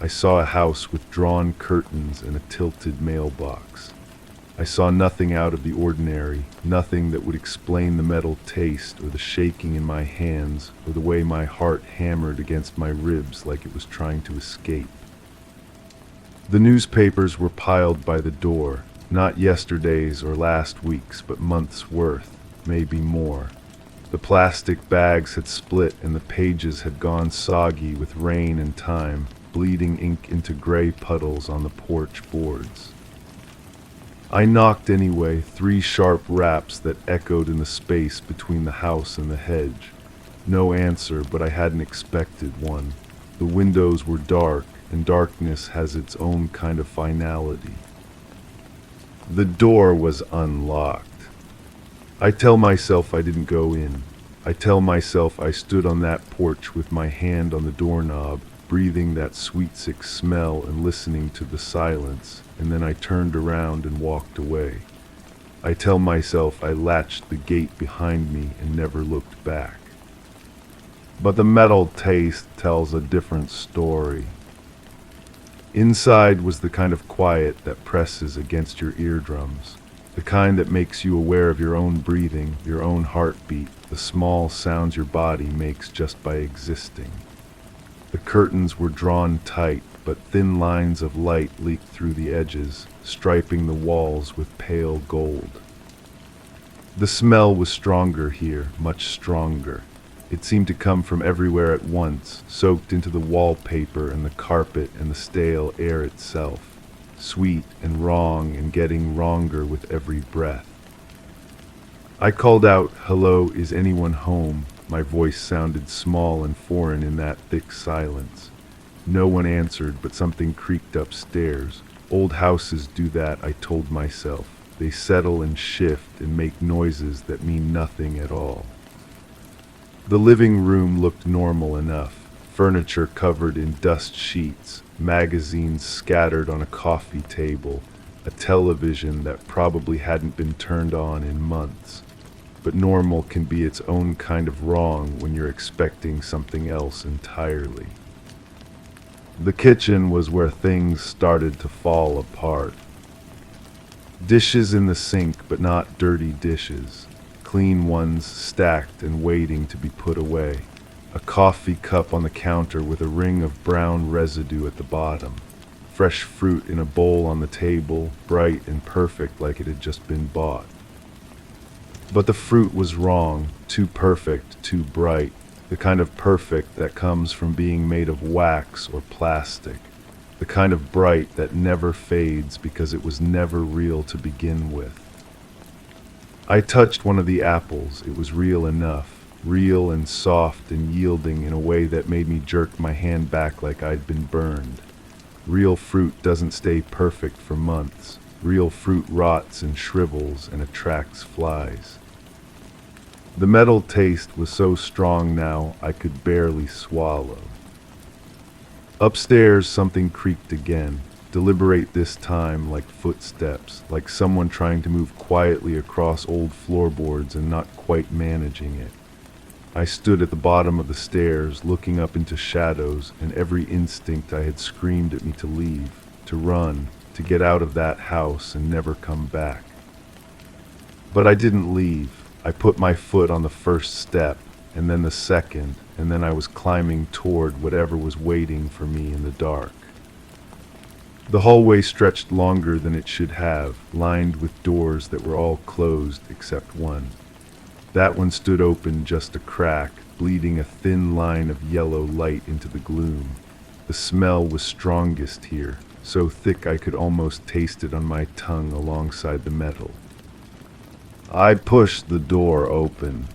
Speaker 1: I saw a house with drawn curtains and a tilted mailbox. I saw nothing out of the ordinary, nothing that would explain the metal taste or the shaking in my hands or the way my heart hammered against my ribs like it was trying to escape. The newspapers were piled by the door, not yesterday's or last week's, but months' worth, maybe more. The plastic bags had split and the pages had gone soggy with rain and time, bleeding ink into gray puddles on the porch boards. I knocked anyway, 3 sharp raps that echoed in the space between the house and the hedge. No answer, but I hadn't expected one. The windows were dark, and darkness has its own kind of finality. The door was unlocked. I tell myself I didn't go in. I tell myself I stood on that porch with my hand on the doorknob, breathing that sweet sick smell and listening to the silence, and then I turned around and walked away. I tell myself I latched the gate behind me and never looked back. But the metal taste tells a different story. Inside was the kind of quiet that presses against your eardrums, the kind that makes you aware of your own breathing, your own heartbeat, the small sounds your body makes just by existing. The curtains were drawn tight, but thin lines of light leaked through the edges, striping the walls with pale gold. The smell was stronger here, much stronger. It seemed to come from everywhere at once, soaked into the wallpaper and the carpet and the stale air itself, sweet and wrong and getting wronger with every breath. I called out, "Hello, is anyone home?" My voice sounded small and foreign in that thick silence. No one answered, but something creaked upstairs. Old houses do that, I told myself. They settle and shift and make noises that mean nothing at all. The living room looked normal enough. Furniture covered in dust sheets, magazines scattered on a coffee table, a television that probably hadn't been turned on in months. But normal can be its own kind of wrong when you're expecting something else entirely. The kitchen was where things started to fall apart. Dishes in the sink, but not dirty dishes. Clean ones stacked and waiting to be put away. A coffee cup on the counter with a ring of brown residue at the bottom. Fresh fruit in a bowl on the table, bright and perfect like it had just been bought. But the fruit was wrong, too perfect, too bright, the kind of perfect that comes from being made of wax or plastic, the kind of bright that never fades because it was never real to begin with. I touched one of the apples. It was real enough, real and soft and yielding in a way that made me jerk my hand back like I'd been burned. Real fruit doesn't stay perfect for months. Real fruit rots and shrivels and attracts flies. The metal taste was so strong now I could barely swallow. Upstairs something creaked again, deliberate this time, like footsteps, like someone trying to move quietly across old floorboards and not quite managing it. I stood at the bottom of the stairs, looking up into shadows, and every instinct I had screamed at me to leave, to run, to get out of that house and never come back. But I didn't leave. I put my foot on the first step, and then the second, and then I was climbing toward whatever was waiting for me in the dark. The hallway stretched longer than it should have, lined with doors that were all closed except one. That one stood open just a crack, bleeding a thin line of yellow light into the gloom. The smell was strongest here, so thick I could almost taste it on my tongue alongside the metal. I pushed the door open.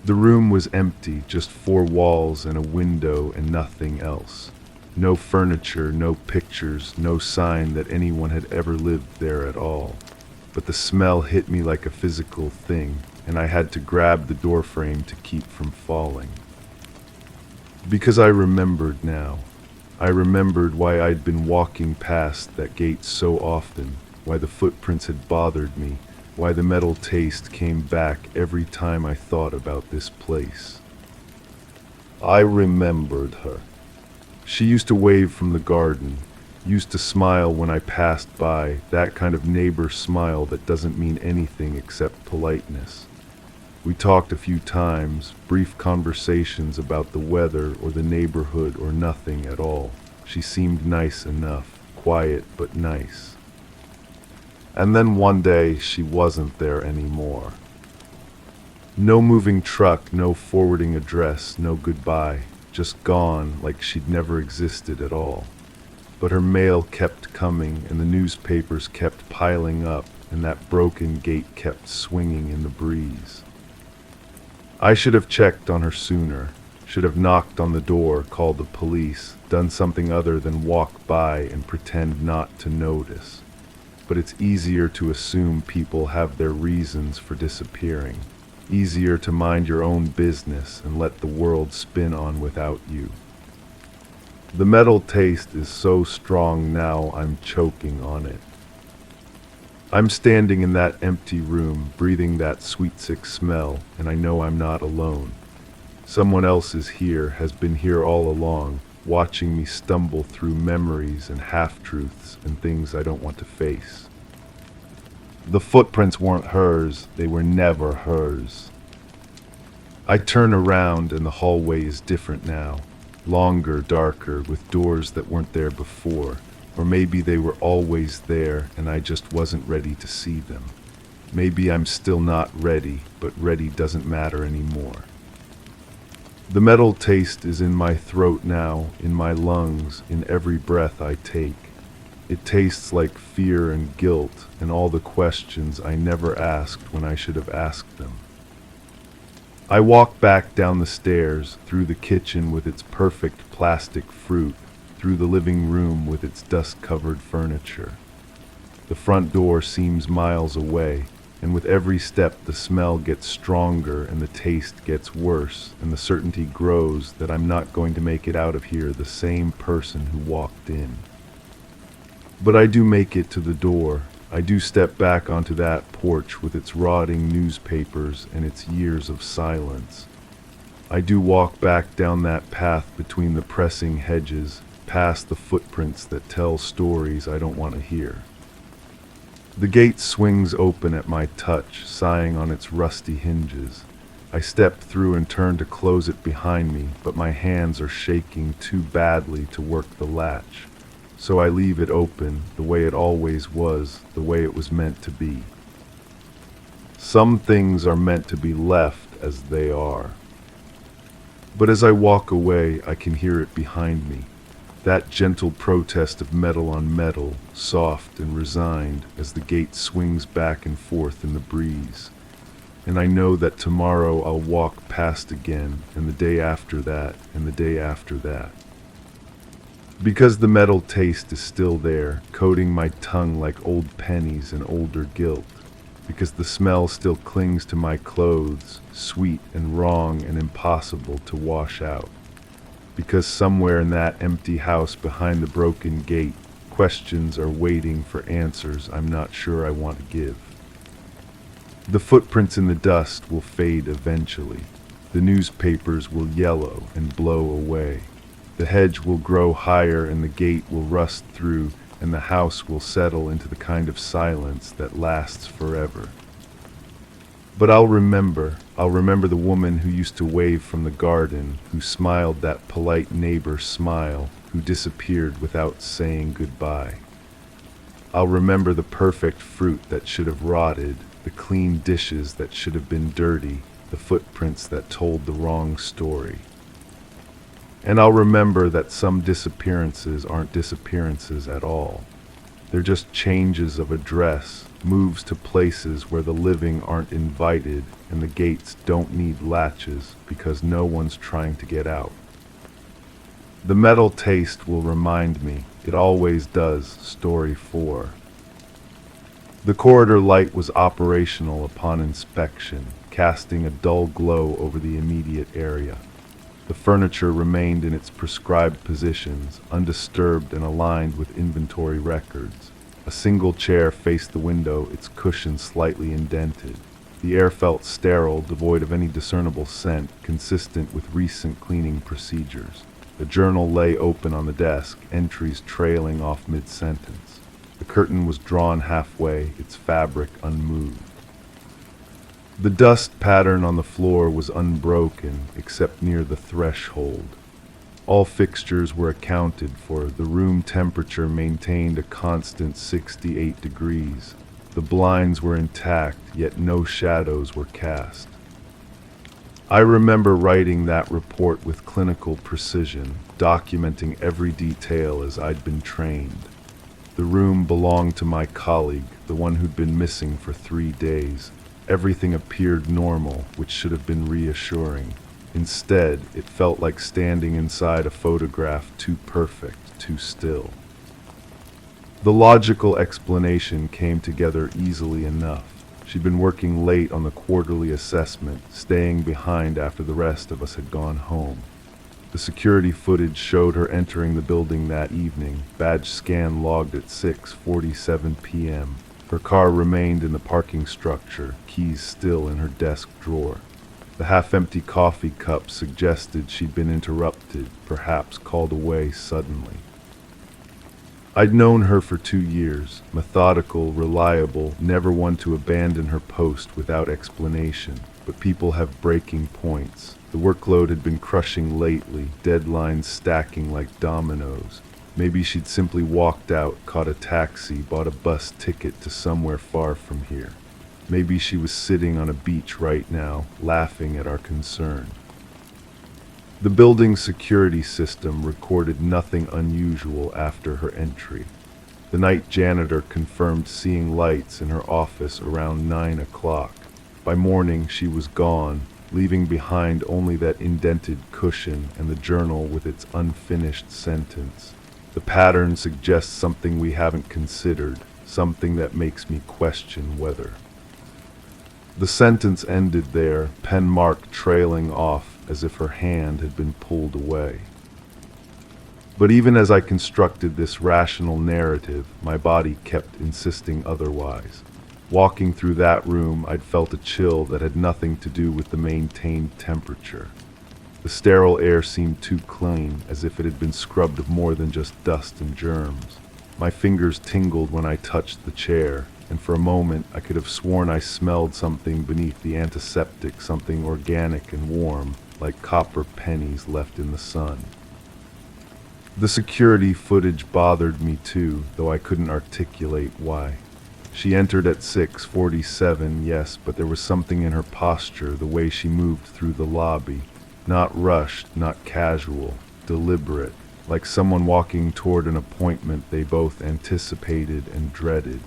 Speaker 1: The room was empty, just 4 walls and a window and nothing else. No furniture, no pictures, no sign that anyone had ever lived there at all. But the smell hit me like a physical thing, and I had to grab the doorframe to keep from falling. Because I remembered now. I remembered why I'd been walking past that gate so often, why the footprints had bothered me, why the metal taste came back every time I thought about this place. I remembered her. She used to wave from the garden, used to smile when I passed by, that kind of neighbor smile that doesn't mean anything except politeness. We talked a few times, brief conversations about the weather or the neighborhood or nothing at all. She seemed nice enough, quiet but nice. And then one day she wasn't there anymore. No moving truck, no forwarding address, no goodbye, just gone like she'd never existed at all. But her mail kept coming, and the newspapers kept piling up, and that broken gate kept swinging in the breeze. I should have checked on her sooner, should have knocked on the door, called the police, done something other than walk by and pretend not to notice. But it's easier to assume people have their reasons for disappearing. Easier to mind your own business and let the world spin on without you. The metal taste is so strong now I'm choking on it. I'm standing in that empty room, breathing that sweet sick smell, and I know I'm not alone. Someone else is here, has been here all along, watching me stumble through memories and half-truths and things I don't want to face. The footprints weren't hers, they were never hers. I turn around and the hallway is different now. Longer, darker, with doors that weren't there before. Or maybe they were always there and I just wasn't ready to see them. Maybe I'm still not ready, but ready doesn't matter anymore. The metal taste is in my throat now, in my lungs, in every breath I take. It tastes like fear and guilt and all the questions I never asked when I should have asked them. I walk back down the stairs, through the kitchen with its perfect plastic fruit, through the living room with its dust-covered furniture. The front door seems miles away, and with every step the smell gets stronger and the taste gets worse, and the certainty grows that I'm not going to make it out of here the same person who walked in. But I do make it to the door. I do step back onto that porch with its rotting newspapers and its years of silence. I do walk back down that path between the pressing hedges, past the footprints that tell stories I don't want to hear. The gate swings open at my touch, sighing on its rusty hinges. I step through and turn to close it behind me, but my hands are shaking too badly to work the latch. So I leave it open, the way it always was, the way it was meant to be. Some things are meant to be left as they are. But as I walk away, I can hear it behind me. That gentle protest of metal on metal, soft and resigned, as the gate swings back and forth in the breeze. And I know that tomorrow I'll walk past again, and the day after that, and the day after that. Because the metal taste is still there, coating my tongue like old pennies and older guilt. Because the smell still clings to my clothes, sweet and wrong and impossible to wash out. Because somewhere in that empty house behind the broken gate, questions are waiting for answers I'm not sure I want to give. The footprints in the dust will fade eventually. The newspapers will yellow and blow away. The hedge will grow higher and the gate will rust through, and the house will settle into the kind of silence that lasts forever. But I'll remember the woman who used to wave from the garden, who smiled that polite neighbor smile, who disappeared without saying goodbye. I'll remember the perfect fruit that should have rotted, the clean dishes that should have been dirty, the footprints that told the wrong story. And I'll remember that some disappearances aren't disappearances at all. They're just changes of address, moves to places where the living aren't invited and the gates don't need latches because no one's trying to get out. The metal taste will remind me, it always does, story 4. The corridor light was operational upon inspection, casting a dull glow over the immediate area. The furniture remained in its prescribed positions, undisturbed and aligned with inventory records. A single chair faced the window, its cushion slightly indented. The air felt sterile, devoid of any discernible scent, consistent with recent cleaning procedures. The journal lay open on the desk, entries trailing off mid-sentence. The curtain was drawn halfway, its fabric unmoved. The dust pattern on the floor was unbroken, except near the threshold. All fixtures were accounted for. The room temperature maintained a constant 68 degrees. The blinds were intact, yet no shadows were cast. I remember writing that report with clinical precision, documenting every detail as I'd been trained. The room belonged to my colleague, the one who'd been missing for 3 days. Everything appeared normal, which should have been reassuring. Instead, it felt like standing inside a photograph too perfect, too still. The logical explanation came together easily enough. She'd been working late on the quarterly assessment, staying behind after the rest of us had gone home. The security footage showed her entering the building that evening, badge scan logged at 6:47 p.m. Her car remained in the parking structure, keys still in her desk drawer. The half-empty coffee cup suggested she'd been interrupted, perhaps called away suddenly. I'd known her for 2 years, methodical, reliable, never one to abandon her post without explanation. But people have breaking points. The workload had been crushing lately, deadlines stacking like dominoes. Maybe she'd simply walked out, caught a taxi, bought a bus ticket to somewhere far from here. Maybe she was sitting on a beach right now, laughing at our concern. The building's security system recorded nothing unusual after her entry. The night janitor confirmed seeing lights in her office around 9 o'clock. By morning, she was gone, leaving behind only that indented cushion and the journal with its unfinished sentence. The pattern suggests something we haven't considered, something that makes me question whether. The sentence ended there, pen mark trailing off as if her hand had been pulled away. But even as I constructed this rational narrative, my body kept insisting otherwise. Walking through that room, I'd felt a chill that had nothing to do with the maintained temperature. The sterile air seemed too clean, as if it had been scrubbed of more than just dust and germs. My fingers tingled when I touched the chair, and for a moment I could have sworn I smelled something beneath the antiseptic, something organic and warm, like copper pennies left in the sun. The security footage bothered me too, though I couldn't articulate why. She entered at 6:47, yes, but there was something in her posture, the way she moved through the lobby. Not rushed, not casual, deliberate, like someone walking toward an appointment they both anticipated and dreaded.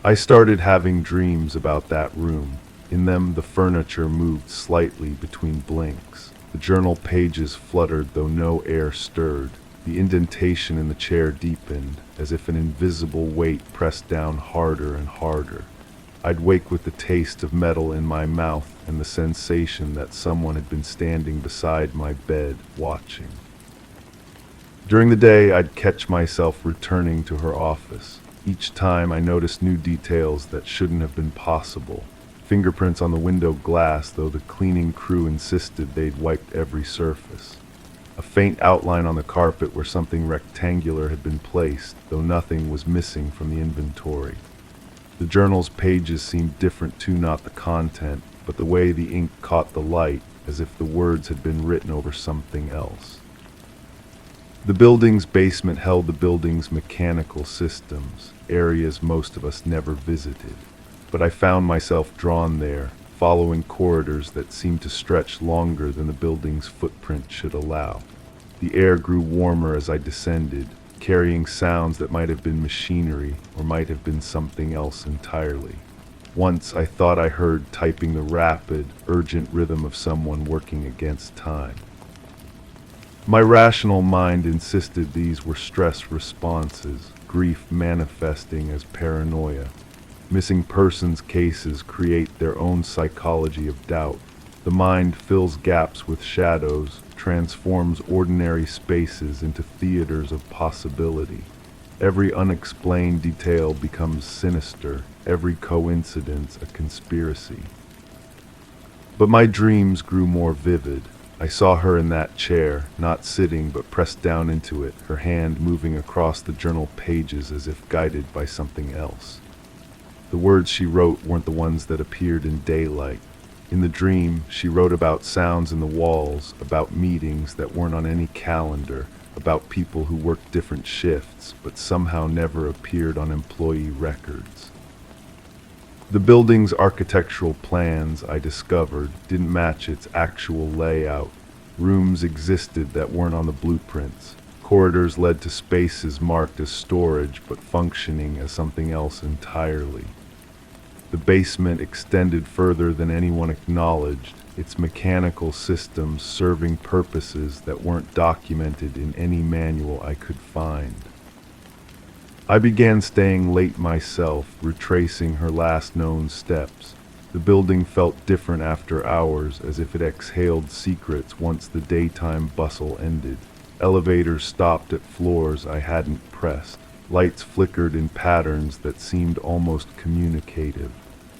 Speaker 1: I started having dreams about that room. In them, the furniture moved slightly between blinks. The journal pages fluttered, though no air stirred. The indentation in the chair deepened, as if an invisible weight pressed down harder and harder. I'd wake with the taste of metal in my mouth and the sensation that someone had been standing beside my bed, watching. During the day, I'd catch myself returning to her office. Each time I noticed new details that shouldn't have been possible. Fingerprints on the window glass, though the cleaning crew insisted they'd wiped every surface. A faint outline on the carpet where something rectangular had been placed, though nothing was missing from the inventory. The journal's pages seemed different too, not the content, but the way the ink caught the light, as if the words had been written over something else. The building's basement held the building's mechanical systems, areas most of us never visited. But I found myself drawn there, following corridors that seemed to stretch longer than the building's footprint should allow. The air grew warmer as I descended, carrying sounds that might have been machinery or might have been something else entirely. Once I thought I heard typing the rapid, urgent rhythm of someone working against time. My rational mind insisted these were stress responses, grief manifesting as paranoia. Missing persons cases create their own psychology of doubt. The mind fills gaps with shadows, transforms ordinary spaces into theaters of possibility. Every unexplained detail becomes sinister, every coincidence a conspiracy. But my dreams grew more vivid. I saw her in that chair, not sitting but pressed down into it, her hand moving across the journal pages as if guided by something else. The words she wrote weren't the ones that appeared in daylight. In the dream, she wrote about sounds in the walls, about meetings that weren't on any calendar, about people who worked different shifts but somehow never appeared on employee records. The building's architectural plans, I discovered, didn't match its actual layout. Rooms existed that weren't on the blueprints. Corridors led to spaces marked as storage but functioning as something else entirely. The basement extended further than anyone acknowledged, its mechanical systems serving purposes that weren't documented in any manual I could find. I began staying late myself, retracing her last known steps. The building felt different after hours, as if it exhaled secrets once the daytime bustle ended. Elevators stopped at floors I hadn't pressed. Lights flickered in patterns that seemed almost communicative.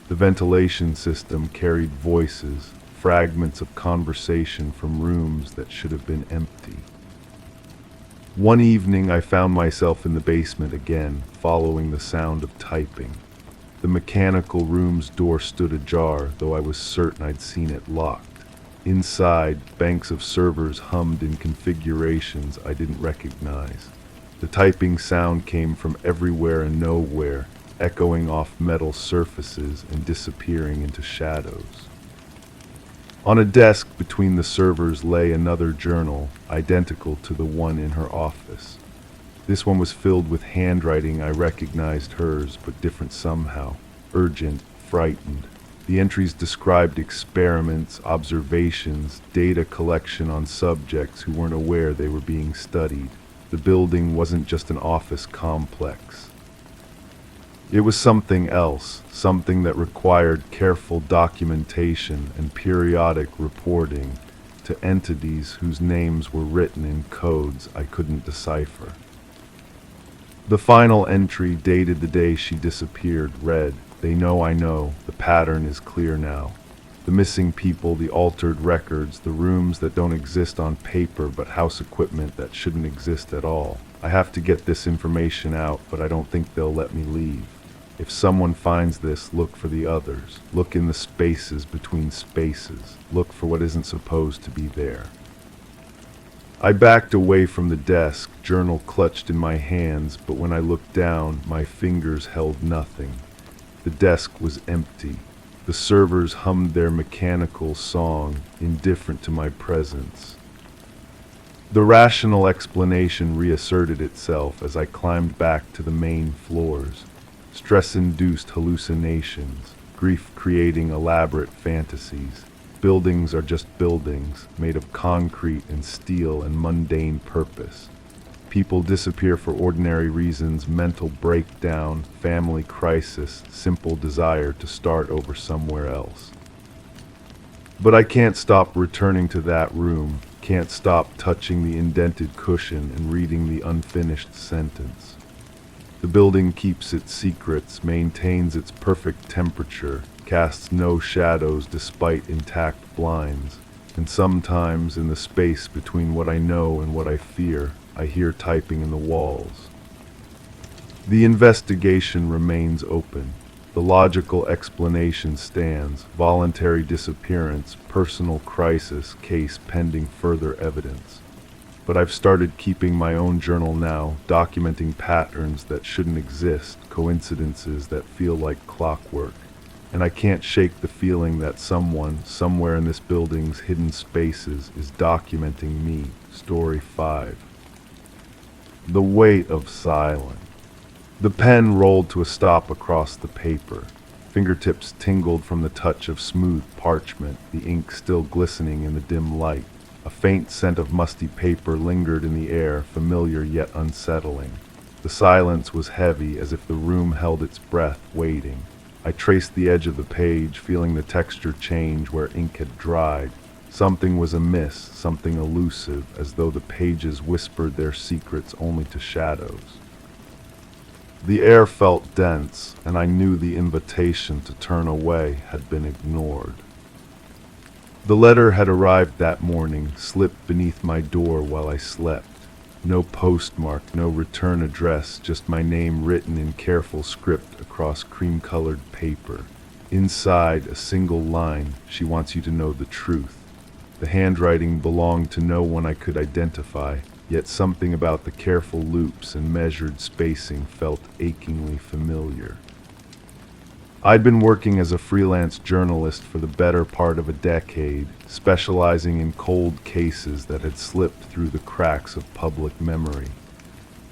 Speaker 1: The ventilation system carried voices, fragments of conversation from rooms that should have been empty. One evening I found myself in the basement again, following the sound of typing. The mechanical room's door stood ajar, though I was certain I'd seen it locked. Inside, banks of servers hummed in configurations I didn't recognize. The typing sound came from everywhere and nowhere, echoing off metal surfaces and disappearing into shadows. On a desk between the servers lay another journal, identical to the one in her office. This one was filled with handwriting I recognized hers, but different somehow, urgent, frightened. The entries described experiments, observations, data collection on subjects who weren't aware they were being studied. The building wasn't just an office complex. It was something else, something that required careful documentation and periodic reporting to entities whose names were written in codes I couldn't decipher. The final entry, dated the day she disappeared, read, "They know I know, the pattern is clear now. The missing people, the altered records, the rooms that don't exist on paper but house equipment that shouldn't exist at all. I have to get this information out, but I don't think they'll let me leave. If someone finds this, look for the others. Look in the spaces between spaces. Look for what isn't supposed to be there." I backed away from the desk, journal clutched in my hands, but when I looked down, my fingers held nothing. The desk was empty. The servers hummed their mechanical song, indifferent to my presence. The rational explanation reasserted itself as I climbed back to the main floors. Stress-induced hallucinations, grief creating elaborate fantasies. Buildings are just buildings, made of concrete and steel and mundane purpose. People disappear for ordinary reasons: mental breakdown, family crisis, simple desire to start over somewhere else. But I can't stop returning to that room, can't stop touching the indented cushion and reading the unfinished sentence. The building keeps its secrets, maintains its perfect temperature, casts no shadows despite intact blinds, and sometimes in the space between what I know and what I fear, I hear typing in the walls. The investigation remains open. The logical explanation stands: voluntary disappearance, personal crisis, case pending further evidence. But I've started keeping my own journal now, documenting patterns that shouldn't exist, coincidences that feel like clockwork. And I can't shake the feeling that someone, somewhere in this building's hidden spaces, is documenting me. Story 5. The weight of silence. The pen rolled to a stop across the paper. Fingertips tingled from the touch of smooth parchment, the ink still glistening in the dim light. A faint scent of musty paper lingered in the air, familiar yet unsettling. The silence was heavy, as if the room held its breath, waiting. I traced the edge of the page, feeling the texture change where ink had dried. Something was amiss, something elusive, as though the pages whispered their secrets only to shadows. The air felt dense, and I knew the invitation to turn away had been ignored. The letter had arrived that morning, slipped beneath my door while I slept. No postmark, no return address, just my name written in careful script across cream-colored paper. Inside, a single line: "She wants you to know the truth." The handwriting belonged to no one I could identify, yet something about the careful loops and measured spacing felt achingly familiar. I'd been working as a freelance journalist for the better part of a decade, specializing in cold cases that had slipped through the cracks of public memory.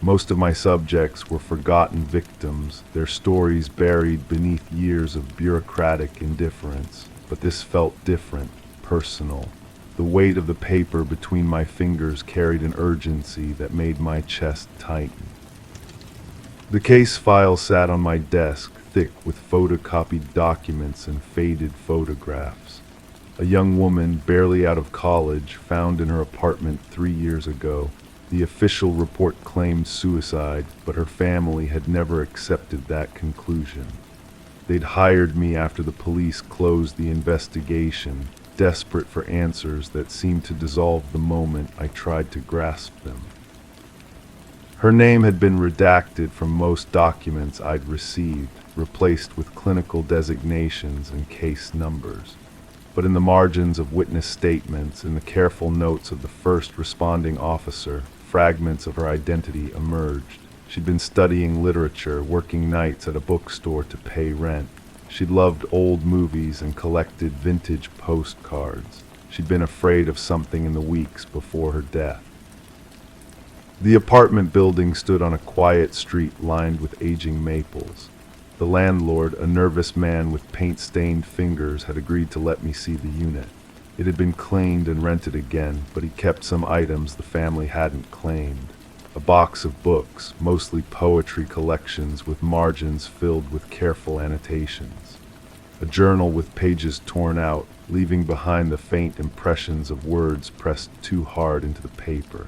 Speaker 1: Most of my subjects were forgotten victims, their stories buried beneath years of bureaucratic indifference. But this felt different, personal. The weight of the paper between my fingers carried an urgency that made my chest tighten. The case file sat on my desk, thick with photocopied documents and faded photographs. A young woman, barely out of college, found in her apartment 3 years ago. The official report claimed suicide, but her family had never accepted that conclusion. They'd hired me after the police closed the investigation, desperate for answers that seemed to dissolve the moment I tried to grasp them. Her name had been redacted from most documents I'd received, replaced with clinical designations and case numbers. But in the margins of witness statements and the careful notes of the first responding officer, fragments of her identity emerged. She'd been studying literature, working nights at a bookstore to pay rent. She'd loved old movies and collected vintage postcards. She'd been afraid of something in the weeks before her death. The apartment building stood on a quiet street lined with aging maples. The landlord, a nervous man with paint-stained fingers, had agreed to let me see the unit. It had been cleaned and rented again, but he kept some items the family hadn't claimed. A box of books, mostly poetry collections with margins filled with careful annotations. A journal with pages torn out, leaving behind the faint impressions of words pressed too hard into the paper.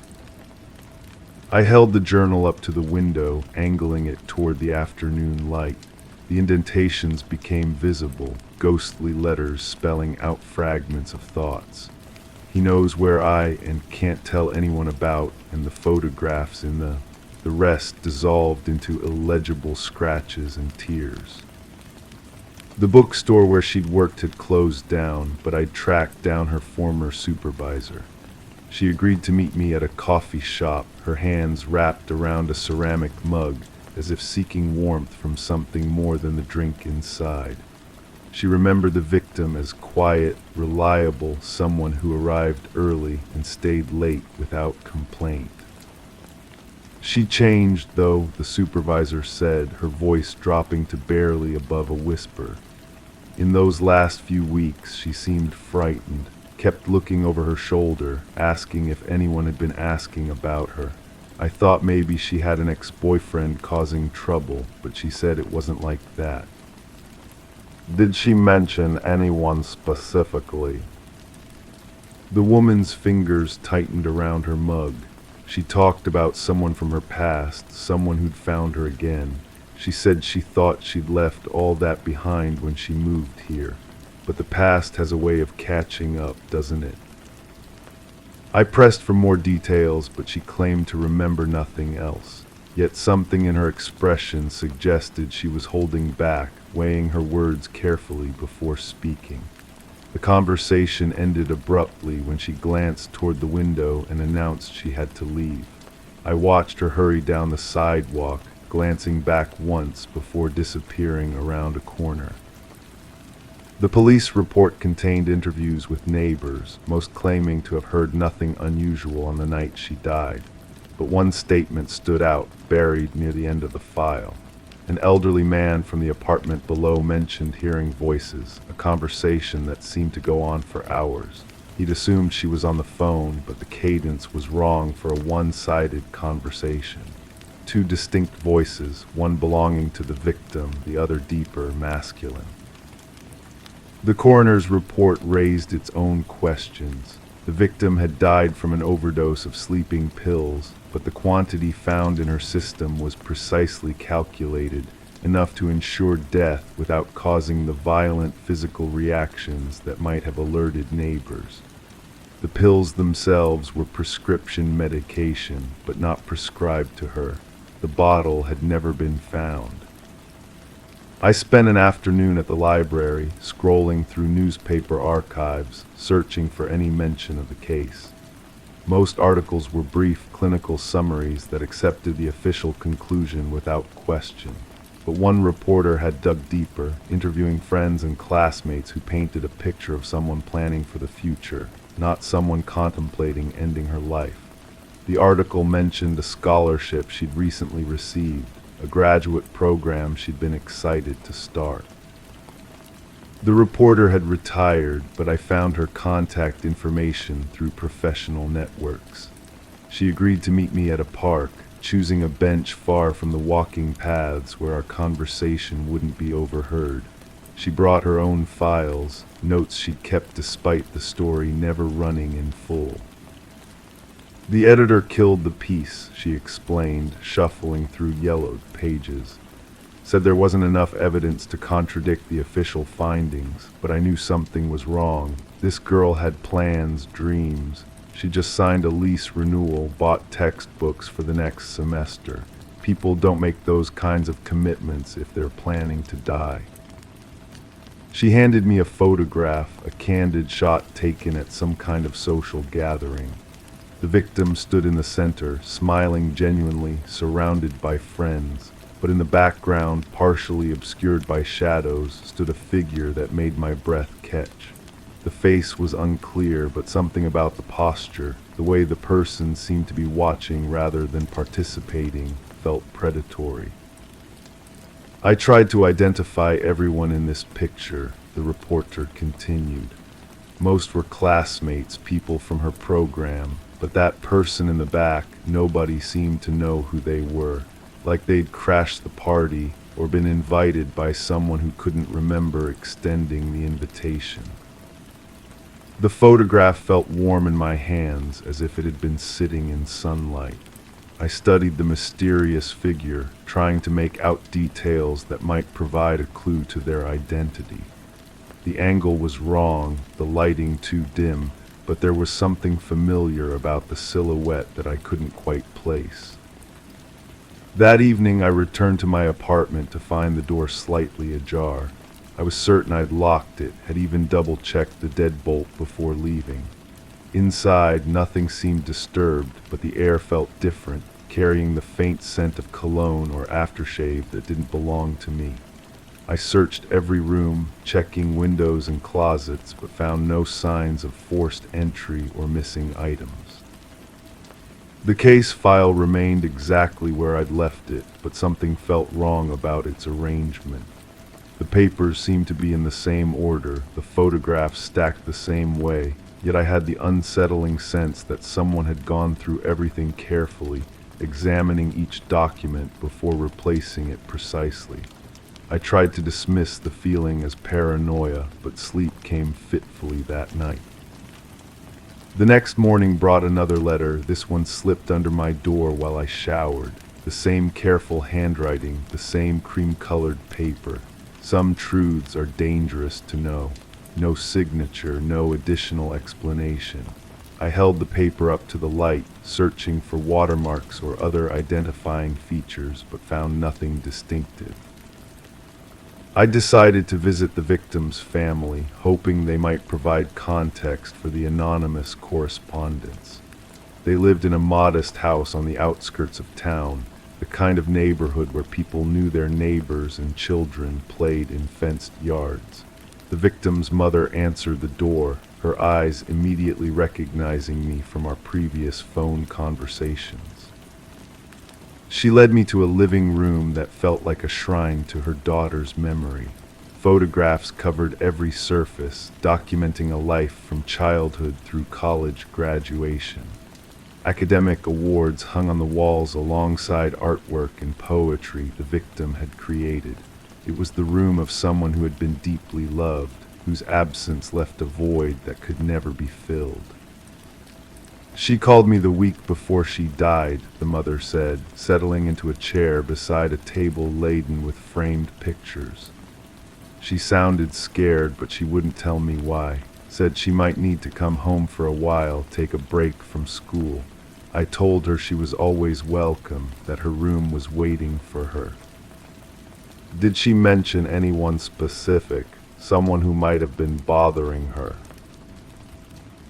Speaker 1: I held the journal up to the window, angling it toward the afternoon light. The indentations became visible, ghostly letters spelling out fragments of thoughts. He knows where I and can't tell anyone about, and the photographs in the rest dissolved into illegible scratches and tears. The bookstore where she'd worked had closed down, but I'd tracked down her former supervisor. She agreed to meet me at a coffee shop, her hands wrapped around a ceramic mug, as if seeking warmth from something more than the drink inside. She remembered the victim as quiet, reliable, someone who arrived early and stayed late without complaint. She changed, though, the supervisor said, her voice dropping to barely above a whisper. In those last few weeks, she seemed frightened, kept looking over her shoulder, asking if anyone had been asking about her. I thought maybe she had an ex-boyfriend causing trouble, but she said it wasn't like that.
Speaker 2: Did she mention anyone specifically?
Speaker 1: The woman's fingers tightened around her mug. She talked about someone from her past, someone who'd found her again. She said she thought she'd left all that behind when she moved here. But the past has a way of catching up, doesn't it? I pressed for more details, but she claimed to remember nothing else. Yet something in her expression suggested she was holding back, weighing her words carefully before speaking. The conversation ended abruptly when she glanced toward the window and announced she had to leave. I watched her hurry down the sidewalk, glancing back once before disappearing around a corner. The police report contained interviews with neighbors, most claiming to have heard nothing unusual on the night she died. But one statement stood out, buried near the end of the file. An elderly man from the apartment below mentioned hearing voices, a conversation that seemed to go on for hours. He'd assumed she was on the phone, but the cadence was wrong for a one-sided conversation. Two distinct voices, one belonging to the victim, the other deeper, masculine. The coroner's report raised its own questions. The victim had died from an overdose of sleeping pills, but the quantity found in her system was precisely calculated, enough to ensure death without causing the violent physical reactions that might have alerted neighbors. The pills themselves were prescription medication, but not prescribed to her. The bottle had never been found. I spent an afternoon at the library, scrolling through newspaper archives, searching for any mention of the case. Most articles were brief clinical summaries that accepted the official conclusion without question. But one reporter had dug deeper, interviewing friends and classmates who painted a picture of someone planning for the future, not someone contemplating ending her life. The article mentioned a scholarship she'd recently received, a graduate program she'd been excited to start. The reporter had retired, but I found her contact information through professional networks. She agreed to meet me at a park, choosing a bench far from the walking paths where our conversation wouldn't be overheard. She brought her own files, notes she'd kept despite the story never running in full. The editor killed the piece, she explained, shuffling through yellowed pages. Said there wasn't enough evidence to contradict the official findings, but I knew something was wrong. This girl had plans, dreams. She just signed a lease renewal, bought textbooks for the next semester. People don't make those kinds of commitments if they're planning to die. She handed me a photograph, a candid shot taken at some kind of social gathering. The victim stood in the center, smiling genuinely, surrounded by friends. But in the background, partially obscured by shadows, stood a figure that made my breath catch. The face was unclear, but something about the posture, the way the person seemed to be watching rather than participating, felt predatory. I tried to identify everyone in this picture, the reporter continued. Most were classmates, people from her program, but that person in the back, nobody seemed to know who they were. Like they'd crashed the party or been invited by someone who couldn't remember extending the invitation. The photograph felt warm in my hands, as if it had been sitting in sunlight. I studied the mysterious figure, trying to make out details that might provide a clue to their identity. The angle was wrong, the lighting too dim, but there was something familiar about the silhouette that I couldn't quite place. That evening I returned to my apartment to find the door slightly ajar. I was certain I'd locked it, had even double-checked the deadbolt before leaving. Inside, nothing seemed disturbed, but the air felt different, carrying the faint scent of cologne or aftershave that didn't belong to me. I searched every room, checking windows and closets, but found no signs of forced entry or missing items. The case file remained exactly where I'd left it, but something felt wrong about its arrangement. The papers seemed to be in the same order, the photographs stacked the same way, yet I had the unsettling sense that someone had gone through everything carefully, examining each document before replacing it precisely. I tried to dismiss the feeling as paranoia, but sleep came fitfully that night. The next morning brought another letter. This one slipped under my door while I showered. The same careful handwriting, the same cream-colored paper. Some truths are dangerous to know. No signature, no additional explanation. I held the paper up to the light, searching for watermarks or other identifying features, but found nothing distinctive. I decided to visit the victim's family, hoping they might provide context for the anonymous correspondence. They lived in a modest house on the outskirts of town, the kind of neighborhood where people knew their neighbors and children played in fenced yards. The victim's mother answered the door, her eyes immediately recognizing me from our previous phone conversations. She led me to a living room that felt like a shrine to her daughter's memory. Photographs covered every surface, documenting a life from childhood through college graduation. Academic awards hung on the walls alongside artwork and poetry the victim had created. It was the room of someone who had been deeply loved, whose absence left a void that could never be filled. She called me the week before she died, the mother said, settling into a chair beside a table laden with framed pictures. She sounded scared, but she wouldn't tell me why. Said she might need to come home for a while, take a break from school. I told her she was always welcome, that her room was waiting for her. Did she mention anyone specific, someone who might have been bothering her?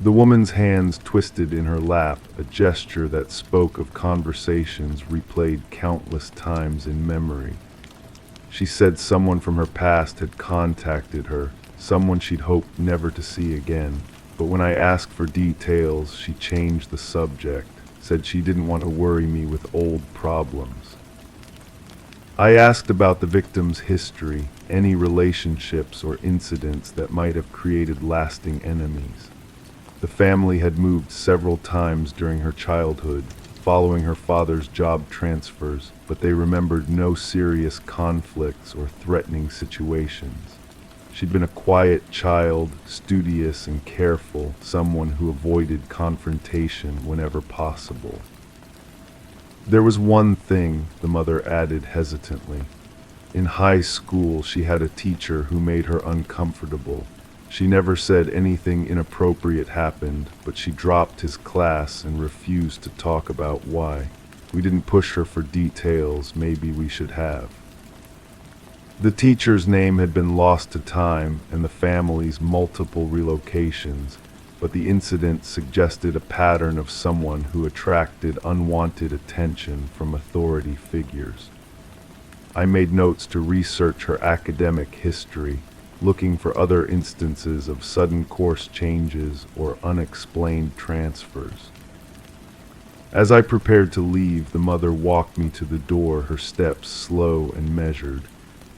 Speaker 1: The woman's hands twisted in her lap, a gesture that spoke of conversations replayed countless times in memory. She said someone from her past had contacted her, someone she'd hoped never to see again. But when I asked for details, she changed the subject, said she didn't want to worry me with old problems. I asked about the victim's history, any relationships or incidents that might have created lasting enemies. The family had moved several times during her childhood, following her father's job transfers, but they remembered no serious conflicts or threatening situations. She'd been a quiet child, studious and careful, someone who avoided confrontation whenever possible. There was one thing, the mother added hesitantly. In high school, she had a teacher who made her uncomfortable. She never said anything inappropriate happened, but she dropped his class and refused to talk about why. We didn't push her for details maybe we should have. The teacher's name had been lost to time and the family's multiple relocations, but the incident suggested a pattern of someone who attracted unwanted attention from authority figures. I made notes to research her academic history, looking for other instances of sudden course changes or unexplained transfers. As I prepared to leave, the mother walked me to the door, her steps slow and measured.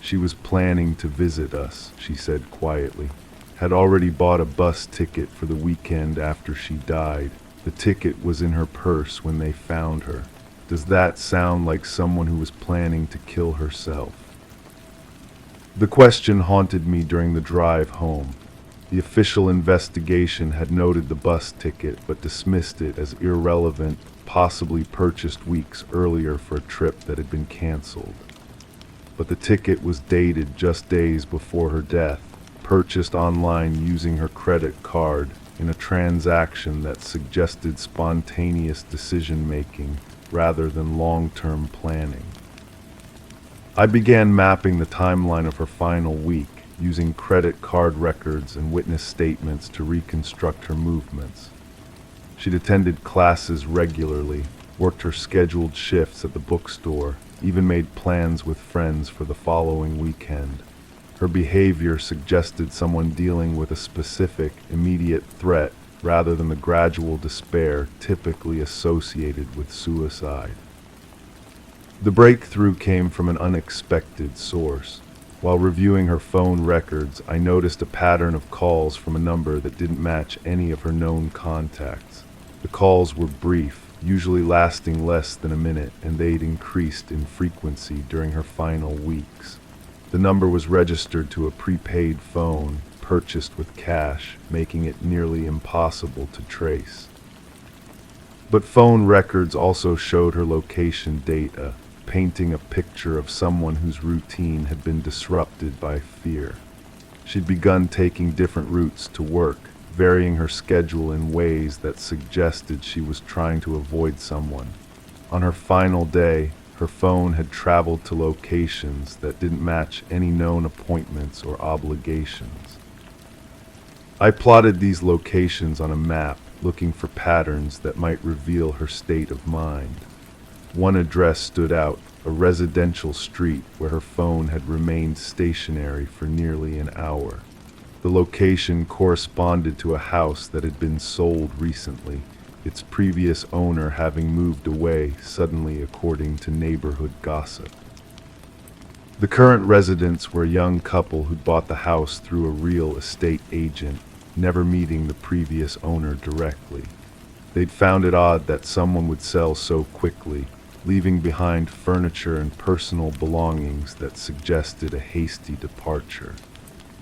Speaker 1: She was planning to visit us, she said quietly. Had already bought a bus ticket for the weekend after she died. The ticket was in her purse when they found her. Does that sound like someone who was planning to kill herself? The question haunted me during the drive home. The official investigation had noted the bus ticket but dismissed it as irrelevant, possibly purchased weeks earlier for a trip that had been canceled. But the ticket was dated just days before her death, purchased online using her credit card in a transaction that suggested spontaneous decision-making rather than long-term planning. I began mapping the timeline of her final week, using credit card records and witness statements to reconstruct her movements. She'd attended classes regularly, worked her scheduled shifts at the bookstore, even made plans with friends for the following weekend. Her behavior suggested someone dealing with a specific, immediate threat rather than the gradual despair typically associated with suicide. The breakthrough came from an unexpected source. While reviewing her phone records, I noticed a pattern of calls from a number that didn't match any of her known contacts. The calls were brief, usually lasting less than a minute, and they'd increased in frequency during her final weeks. The number was registered to a prepaid phone, purchased with cash, making it nearly impossible to trace. But phone records also showed her location data, painting a picture of someone whose routine had been disrupted by fear. She'd begun taking different routes to work, varying her schedule in ways that suggested she was trying to avoid someone. On her final day, her phone had traveled to locations that didn't match any known appointments or obligations. I plotted these locations on a map, looking for patterns that might reveal her state of mind. One address stood out, a residential street where her phone had remained stationary for nearly an hour. The location corresponded to a house that had been sold recently, its previous owner having moved away suddenly according to neighborhood gossip. The current residents were a young couple who'd bought the house through a real estate agent, never meeting the previous owner directly. They'd found it odd that someone would sell so quickly, leaving behind furniture and personal belongings that suggested a hasty departure.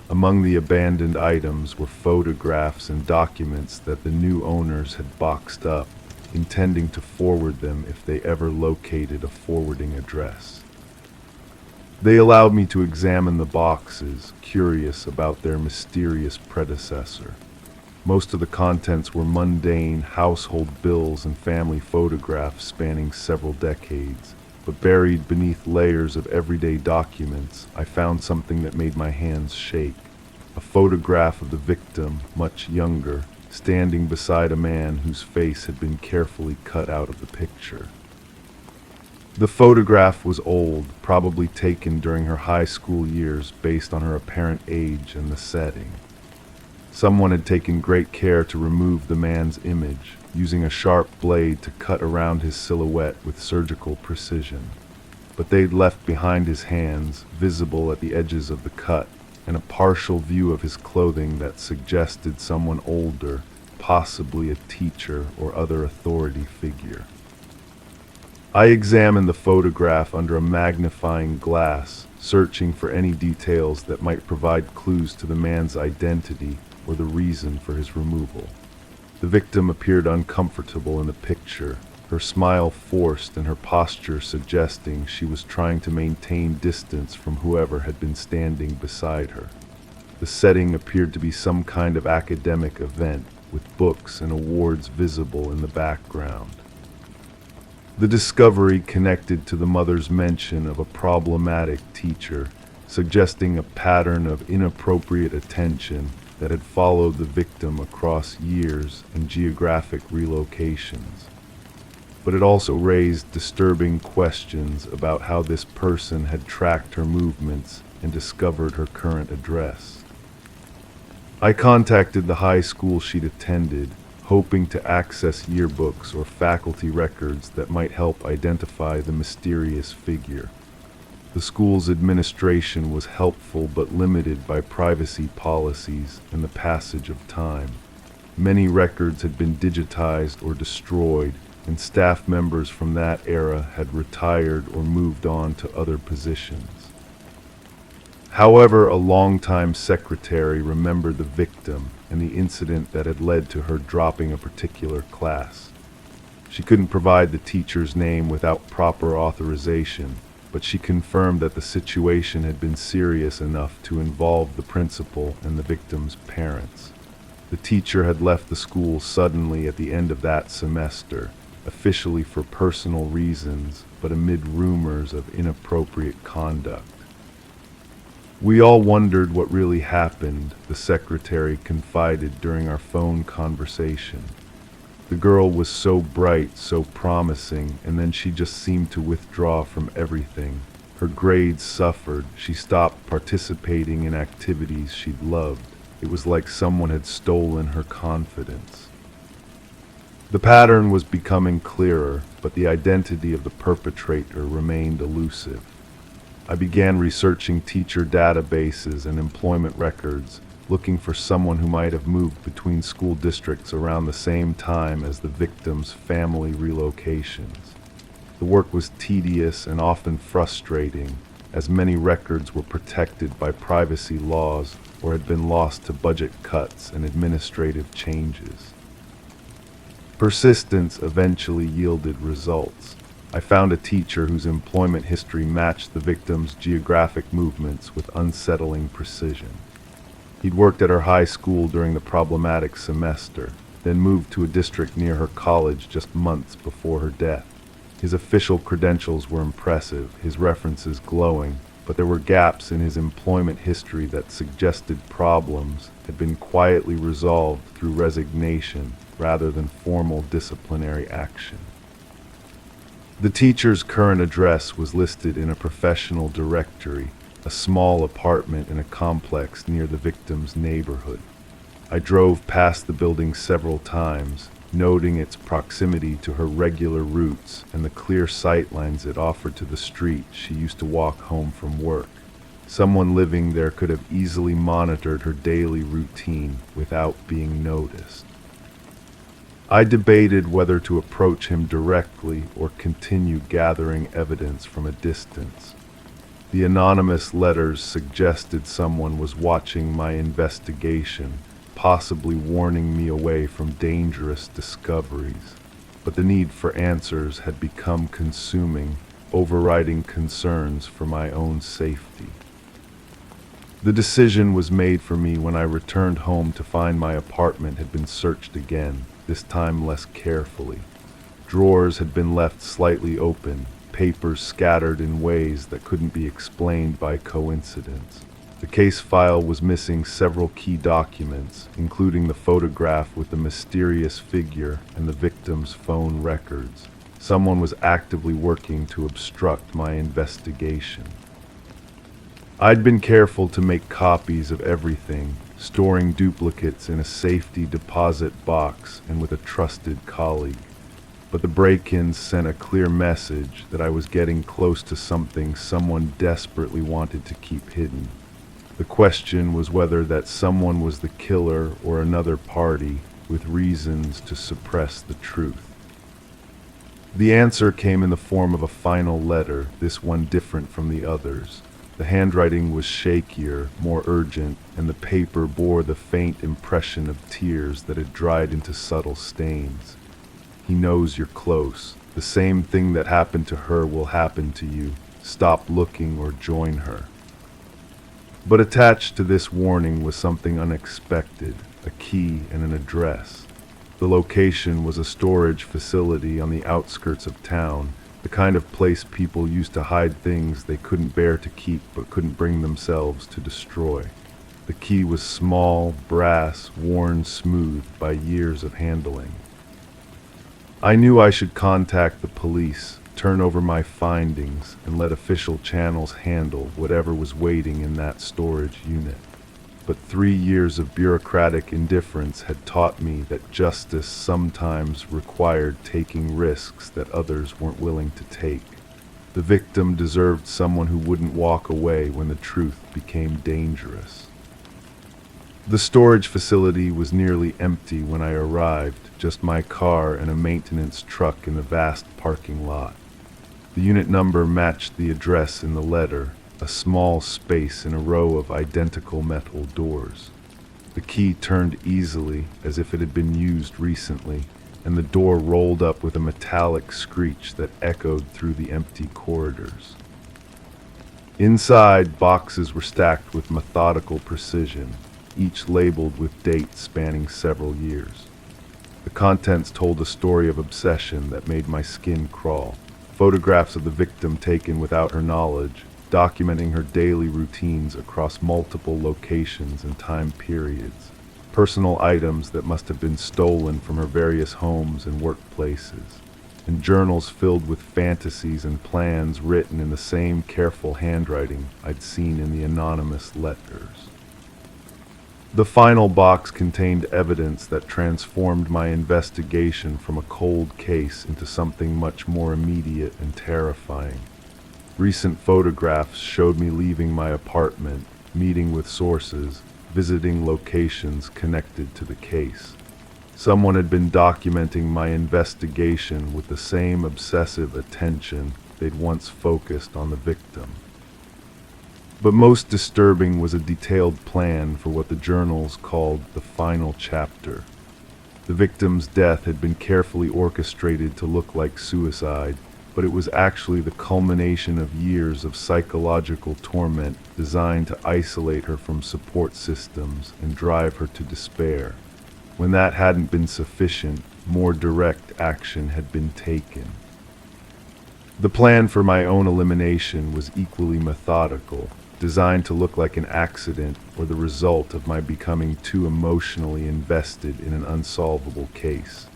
Speaker 1: Among the abandoned items were photographs and documents that the new owners had boxed up, intending to forward them if they ever located a forwarding address. They allowed me to examine the boxes, curious about their mysterious predecessor. Most of the contents were mundane household bills and family photographs spanning several decades. But buried beneath layers of everyday documents, I found something that made my hands shake. A photograph of the victim, much younger, standing beside a man whose face had been carefully cut out of the picture. The photograph was old, probably taken during her high school years based on her apparent age and the setting. Someone had taken great care to remove the man's image, using a sharp blade to cut around his silhouette with surgical precision. But they'd left behind his hands, visible at the edges of the cut, and a partial view of his clothing that suggested someone older, possibly a teacher or other authority figure. I examined the photograph under a magnifying glass, searching for any details that might provide clues to the man's identity or the reason for his removal. The victim appeared uncomfortable in the picture, her smile forced and her posture suggesting she was trying to maintain distance from whoever had been standing beside her. The setting appeared to be some kind of academic event, with books and awards visible in the background. The discovery connected to the mother's mention of a problematic teacher, suggesting a pattern of inappropriate attention that had followed the victim across years and geographic relocations. But it also raised disturbing questions about how this person had tracked her movements and discovered her current address. I contacted the high school she'd attended, hoping to access yearbooks or faculty records that might help identify the mysterious figure. The school's administration was helpful but limited by privacy policies and the passage of time. Many records had been digitized or destroyed, and staff members from that era had retired or moved on to other positions. However, a longtime secretary remembered the victim and the incident that had led to her dropping a particular class. She couldn't provide the teacher's name without proper authorization, but she confirmed that the situation had been serious enough to involve the principal and the victim's parents. The teacher had left the school suddenly at the end of that semester, officially for personal reasons, but amid rumors of inappropriate conduct. We all wondered what really happened, the secretary confided during our phone conversation. The girl was so bright, so promising, and then she just seemed to withdraw from everything. Her grades suffered, she stopped participating in activities she'd loved. It was like someone had stolen her confidence. The pattern was becoming clearer, but the identity of the perpetrator remained elusive. I began researching teacher databases and employment records, looking for someone who might have moved between school districts around the same time as the victim's family relocations. The work was tedious and often frustrating, as many records were protected by privacy laws or had been lost to budget cuts and administrative changes. Persistence eventually yielded results. I found a teacher whose employment history matched the victim's geographic movements with unsettling precision. He'd worked at her high school during the problematic semester, then moved to a district near her college just months before her death. His official credentials were impressive, his references glowing, but there were gaps in his employment history that suggested problems had been quietly resolved through resignation rather than formal disciplinary action. The teacher's current address was listed in a professional directory, a small apartment in a complex near the victim's neighborhood. I drove past the building several times, noting its proximity to her regular routes and the clear sightlines it offered to the street she used to walk home from work. Someone living there could have easily monitored her daily routine without being noticed. I debated whether to approach him directly or continue gathering evidence from a distance. The anonymous letters suggested someone was watching my investigation, possibly warning me away from dangerous discoveries. But the need for answers had become consuming, overriding concerns for my own safety. The decision was made for me when I returned home to find my apartment had been searched again, this time less carefully. Drawers had been left slightly open, papers scattered in ways that couldn't be explained by coincidence. The case file was missing several key documents, including the photograph with the mysterious figure and the victim's phone records.
Speaker 2: Someone was actively working to obstruct my investigation. I'd been careful to make copies of everything, storing duplicates in a safety deposit box and with a trusted colleague. But the break-ins sent a clear message that I was getting close to something someone desperately wanted to keep hidden. The question was whether that someone was the killer or another party with reasons to suppress the truth. The answer came in the form of a final letter, this one different from the others. The handwriting was shakier, more urgent, and the paper bore the faint impression of tears that had dried into subtle stains. He knows you're close. The same thing that happened to her will happen to you. Stop looking or join her. But attached to this warning was something unexpected, a key and an address. The location was a storage facility on the outskirts of town, the kind of place people used to hide things they couldn't bear to keep but couldn't bring themselves to destroy. The key was small, brass, worn smooth by years of handling. I knew I should contact the police, turn over my findings, and let official channels handle whatever was waiting in that storage unit. But 3 years of bureaucratic indifference had taught me that justice sometimes required taking risks that others weren't willing to take. The victim deserved someone who wouldn't walk away when the truth became dangerous. The storage facility was nearly empty when I arrived, just my car and a maintenance truck in the vast parking lot. The unit number matched the address in the letter, a small space in a row of identical metal doors. The key turned easily, as if it had been used recently, and the door rolled up with a metallic screech that echoed through the empty corridors. Inside, boxes were stacked with methodical precision, each labeled with dates spanning several years. The contents told a story of obsession that made my skin crawl. Photographs of the victim taken without her knowledge, documenting her daily routines across multiple locations and time periods. Personal items that must have been stolen from her various homes and workplaces. And journals filled with fantasies and plans written in the same careful handwriting I'd seen in the anonymous letters. The final box contained evidence that transformed my investigation from a cold case into something much more immediate and terrifying. Recent photographs showed me leaving my apartment, meeting with sources, visiting locations connected to the case. Someone had been documenting my investigation with the same obsessive attention they'd once focused on the victim. But most disturbing was a detailed plan for what the journals called the final chapter. The victim's death had been carefully orchestrated to look like suicide, but it was actually the culmination of years of psychological torment designed to isolate her from support systems and drive her to despair. When that hadn't been sufficient, more direct action had been taken. The plan for my own elimination was equally methodical, designed to look like an accident or the result of my becoming too emotionally invested in an unsolvable case.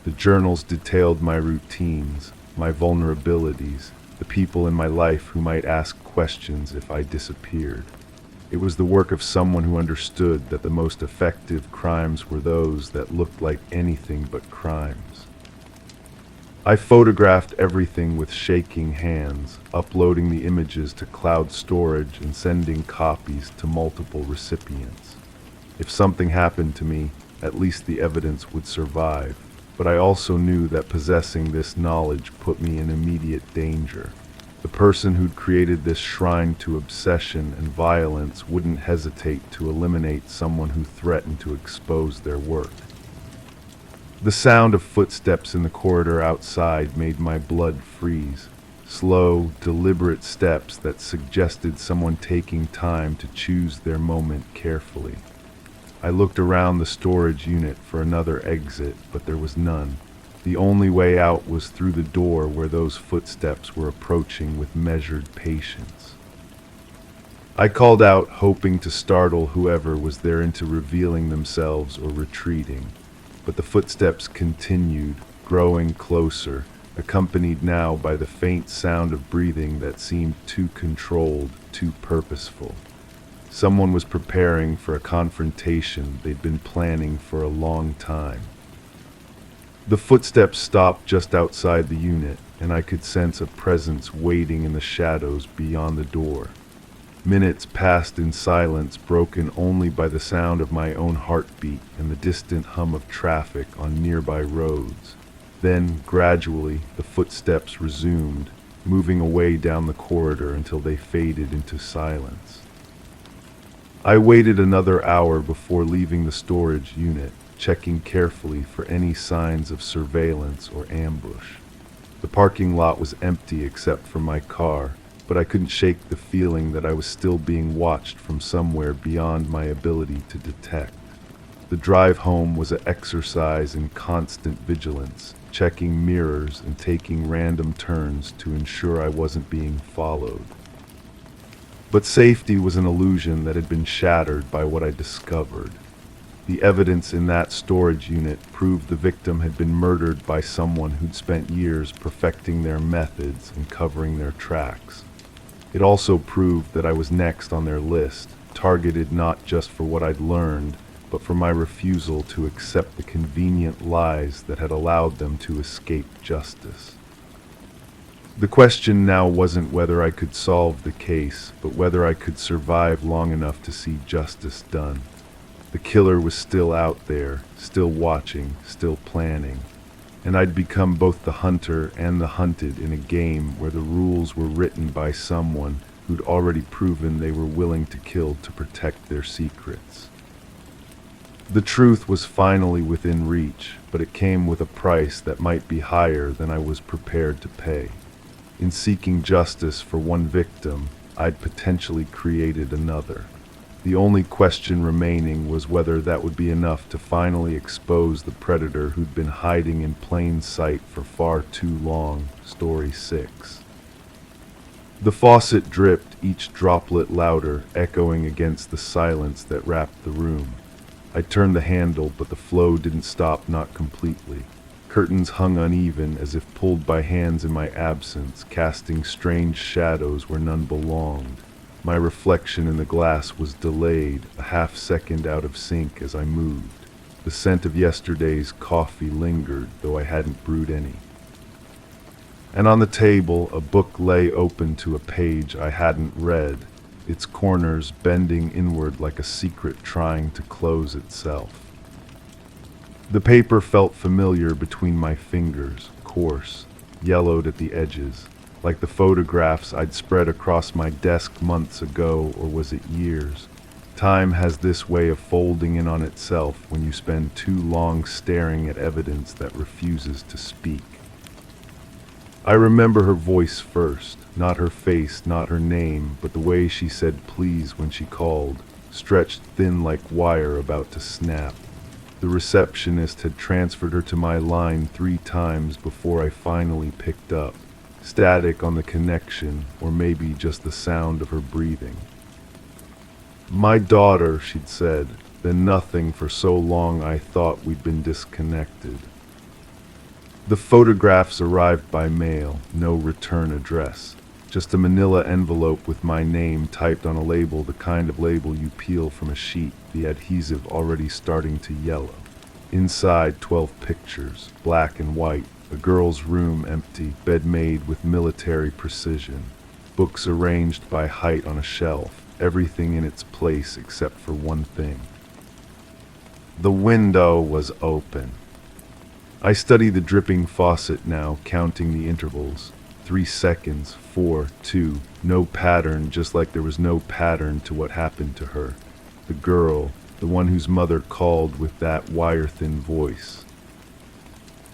Speaker 2: The journals detailed my routines, my vulnerabilities, the people in my life who might ask questions if I disappeared. It was the work of someone who understood that the most effective crimes were those that looked like anything but crimes. I photographed everything with shaking hands, uploading the images to cloud storage and sending copies to multiple recipients. If something happened to me, at least the evidence would survive. But I also knew that possessing this knowledge put me in immediate danger. The person who'd created this shrine to obsession and violence wouldn't hesitate to eliminate someone who threatened to expose their work. The sound of footsteps in the corridor outside made my blood freeze. Slow, deliberate steps that suggested someone taking time to choose their moment carefully. I looked around the storage unit for another exit, but there was none. The only way out was through the door where those footsteps were approaching with measured patience. I called out, hoping to startle whoever was there into revealing themselves or retreating. But the footsteps continued, growing closer, accompanied now by the faint sound of breathing that seemed too controlled, too purposeful. Someone was preparing for a confrontation they'd been planning for a long time. The footsteps stopped just outside the unit, and I could sense a presence waiting in the shadows beyond the door. Minutes passed in silence, broken only by the sound of my own heartbeat and the distant hum of traffic on nearby roads. Then, gradually, the footsteps resumed, moving away down the corridor until they faded into silence. I waited another hour before leaving the storage unit, checking carefully for any signs of surveillance or ambush. The parking lot was empty except for my car, but I couldn't shake the feeling that I was still being watched from somewhere beyond my ability to detect. The drive home was an exercise in constant vigilance, checking mirrors and taking random turns to ensure I wasn't being followed. But safety was an illusion that had been shattered by what I discovered. The evidence in that storage unit proved the victim had been murdered by someone who'd spent years perfecting their methods and covering their tracks. It also proved that I was next on their list, targeted not just for what I'd learned, but for my refusal to accept the convenient lies that had allowed them to escape justice. The question now wasn't whether I could solve the case, but whether I could survive long enough to see justice done. The killer was still out there, still watching, still planning, and I'd become both the hunter and the hunted in a game where the rules were written by someone who'd already proven they were willing to kill to protect their secrets. The truth was finally within reach, but it came with a price that might be higher than I was prepared to pay. In seeking justice for one victim, I'd potentially created another. The only question remaining was whether that would be enough to finally expose the predator who'd been hiding in plain sight for far too long. Story 6. The faucet dripped, each droplet louder, echoing against the silence that wrapped the room. I turned the handle, but the flow didn't stop, not completely. Curtains hung uneven, as if pulled by hands in my absence, casting strange shadows where none belonged. My reflection in the glass was delayed, a half-second out of sync as I moved. The scent of yesterday's coffee lingered, though I hadn't brewed any. And on the table, a book lay open to a page I hadn't read, its corners bending inward like a secret trying to close itself. The paper felt familiar between my fingers, coarse, yellowed at the edges, like the photographs I'd spread across my desk months ago, or was it years? Time has this way of folding in on itself when you spend too long staring at evidence that refuses to speak. I remember her voice first, not her face, not her name, but the way she said please when she called, stretched thin like wire about to snap. The receptionist had transferred her to my line 3 times before I finally picked up. Static on the connection, or maybe just the sound of her breathing. My daughter, she'd said, then nothing for so long I thought we'd been disconnected. The photographs arrived by mail, no return address. Just a manila envelope with my name typed on a label, the kind of label you peel from a sheet, the adhesive already starting to yellow. Inside, 12 pictures, black and white, a girl's room empty, bed made with military precision, books arranged by height on a shelf, everything in its place except for one thing. The window was open. I study the dripping faucet now, counting the intervals. 3 seconds, 4, 2, no pattern, just like there was no pattern to what happened to her. The girl, the one whose mother called with that wire-thin voice.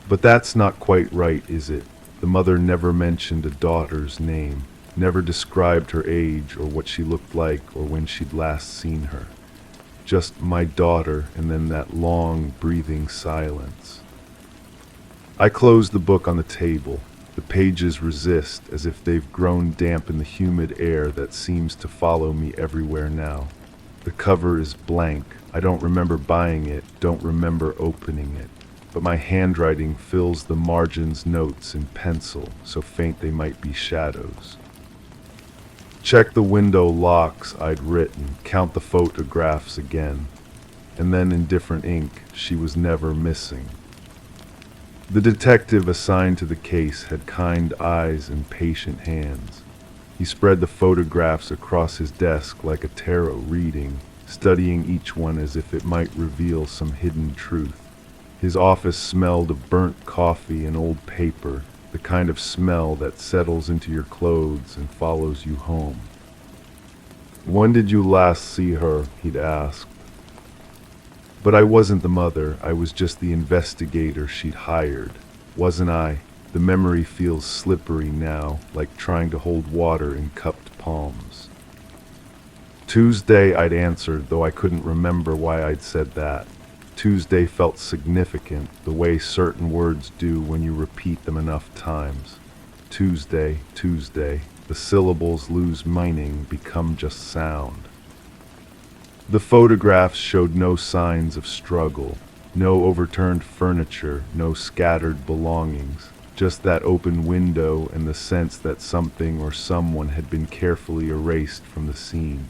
Speaker 2: But that's not quite right, is it? The mother never mentioned a daughter's name, never described her age or what she looked like or when she'd last seen her. Just my daughter, and then that long, breathing silence. I close the book on the table. The pages resist, as if they've grown damp in the humid air that seems to follow me everywhere now. The cover is blank. I don't remember buying it, don't remember opening it. but my handwriting fills the margins notes in pencil, so faint they might be shadows. Check the window locks, I'd written, count the photographs again, and then in different ink, she was never missing. The detective assigned to the case had kind eyes and patient hands. He spread the photographs across his desk like a tarot reading, studying each one as if it might reveal some hidden truth. His office smelled of burnt coffee and old paper, the kind of smell that settles into your clothes and follows you home. "When did you last see her?" he'd asked. But I wasn't the mother, I was just the investigator she'd hired. Wasn't I? The memory feels slippery now, like trying to hold water in cupped palms. Tuesday, I'd answered, though I couldn't remember why I'd said that. Tuesday felt significant, the way certain words do when you repeat them enough times. Tuesday, Tuesday, the syllables lose meaning, become just sound. The photographs showed no signs of struggle, no overturned furniture, no scattered belongings, just that open window and the sense that something or someone had been carefully erased from the scene.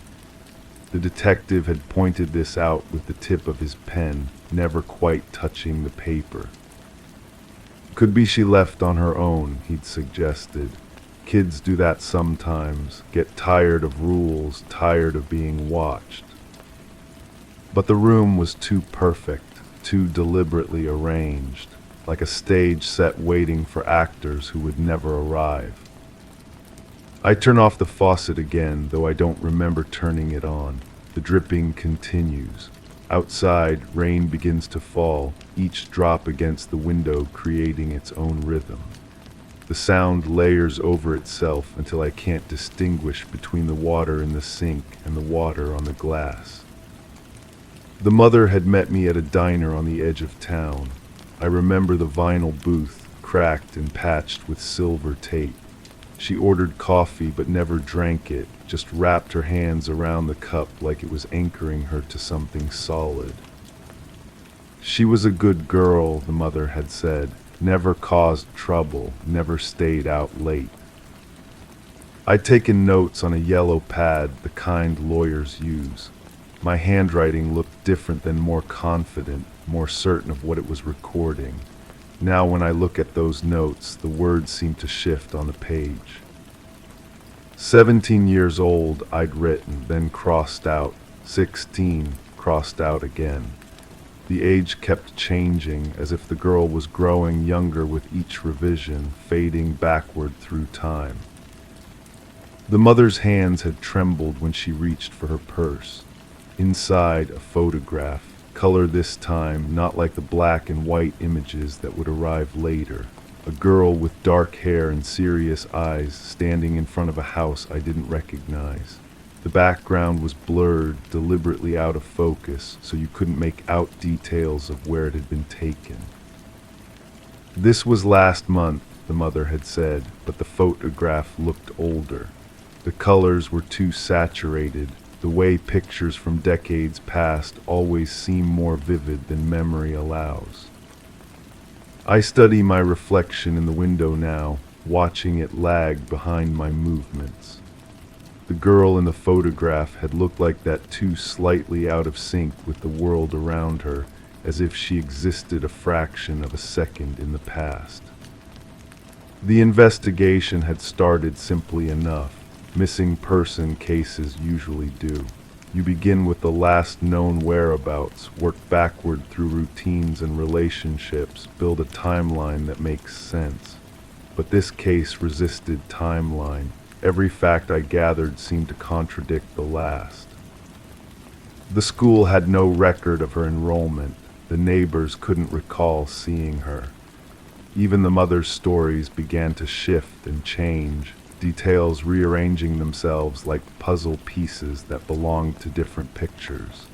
Speaker 2: The detective had pointed this out with the tip of his pen, never quite touching the paper. Could be she left on her own, he'd suggested. Kids do that sometimes, get tired of rules, tired of being watched. But the room was too perfect, too deliberately arranged, like a stage set waiting for actors who would never arrive. I turn off the faucet again, though I don't remember turning it on. The dripping continues. Outside, rain begins to fall, each drop against the window creating its own rhythm. The sound layers over itself until I can't distinguish between the water in the sink and the water on the glass. The mother had met me at a diner on the edge of town. I remember the vinyl booth, cracked and patched with silver tape. She ordered coffee but never drank it, just wrapped her hands around the cup like it was anchoring her to something solid. She was a good girl, the mother had said, never caused trouble, never stayed out late. I'd taken notes on a yellow pad, the kind lawyers use. My handwriting looked different then, more confident, more certain of what it was recording. Now when I look at those notes, the words seem to shift on the page. 17 years old, I'd written, then crossed out. 16, crossed out again. The age kept changing, as if the girl was growing younger with each revision, fading backward through time. The mother's hands had trembled when she reached for her purse. Inside, a photograph, color this time, not like the black and white images that would arrive later. A girl with dark hair and serious eyes standing in front of a house I didn't recognize. The background was blurred, deliberately out of focus, so you couldn't make out details of where it had been taken. This was last month, the mother had said, but the photograph looked older. The colors were too saturated. The way pictures from decades past always seem more vivid than memory allows. I study my reflection in the window now, watching it lag behind my movements. The girl in the photograph had looked like that, too slightly out of sync with the world around her, as if she existed a fraction of a second in the past. The investigation had started simply enough. Missing person cases usually do. You begin with the last known whereabouts, work backward through routines and relationships, build a timeline that makes sense. But this case resisted timeline. Every fact I gathered seemed to contradict the last. The school had no record of her enrollment. The neighbors couldn't recall seeing her. Even the mother's stories began to shift and change, details rearranging themselves like puzzle pieces that belonged to different pictures.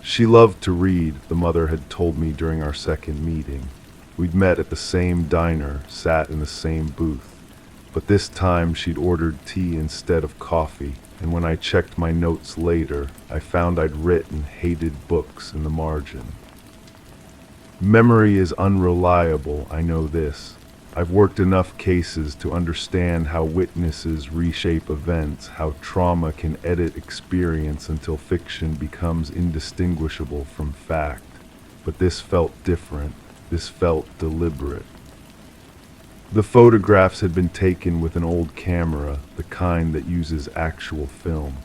Speaker 2: She loved to read, the mother had told me during our second meeting. We'd met at the same diner, sat in the same booth. But this time she'd ordered tea instead of coffee, and when I checked my notes later, I found I'd written hated books in the margin. Memory is unreliable, I know this. I've worked enough cases to understand how witnesses reshape events, how trauma can edit experience until fiction becomes indistinguishable from fact. But this felt different. This felt deliberate. The photographs had been taken with an old camera, the kind that uses actual film.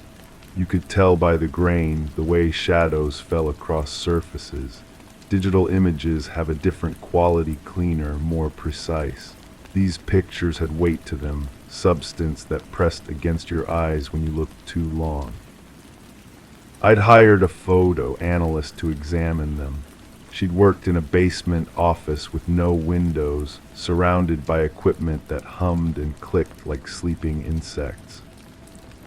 Speaker 2: You could tell by the grain, the way shadows fell across surfaces. Digital images have a different quality, cleaner, more precise. These pictures had weight to them, substance that pressed against your eyes when you looked too long. I'd hired a photo analyst to examine them. She'd worked in a basement office with no windows, surrounded by equipment that hummed and clicked like sleeping insects.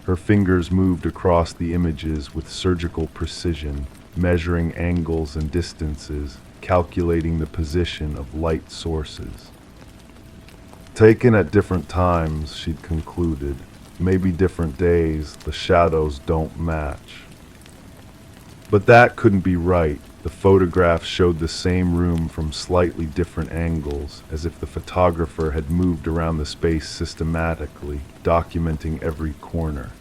Speaker 2: Her fingers moved across the images with surgical precision, measuring angles and distances, calculating the position of light sources. Taken at different times, she'd concluded, maybe different days, the shadows don't match. But that couldn't be right. The photographs showed the same room from slightly different angles, as if the photographer had moved around the space systematically, documenting every corner.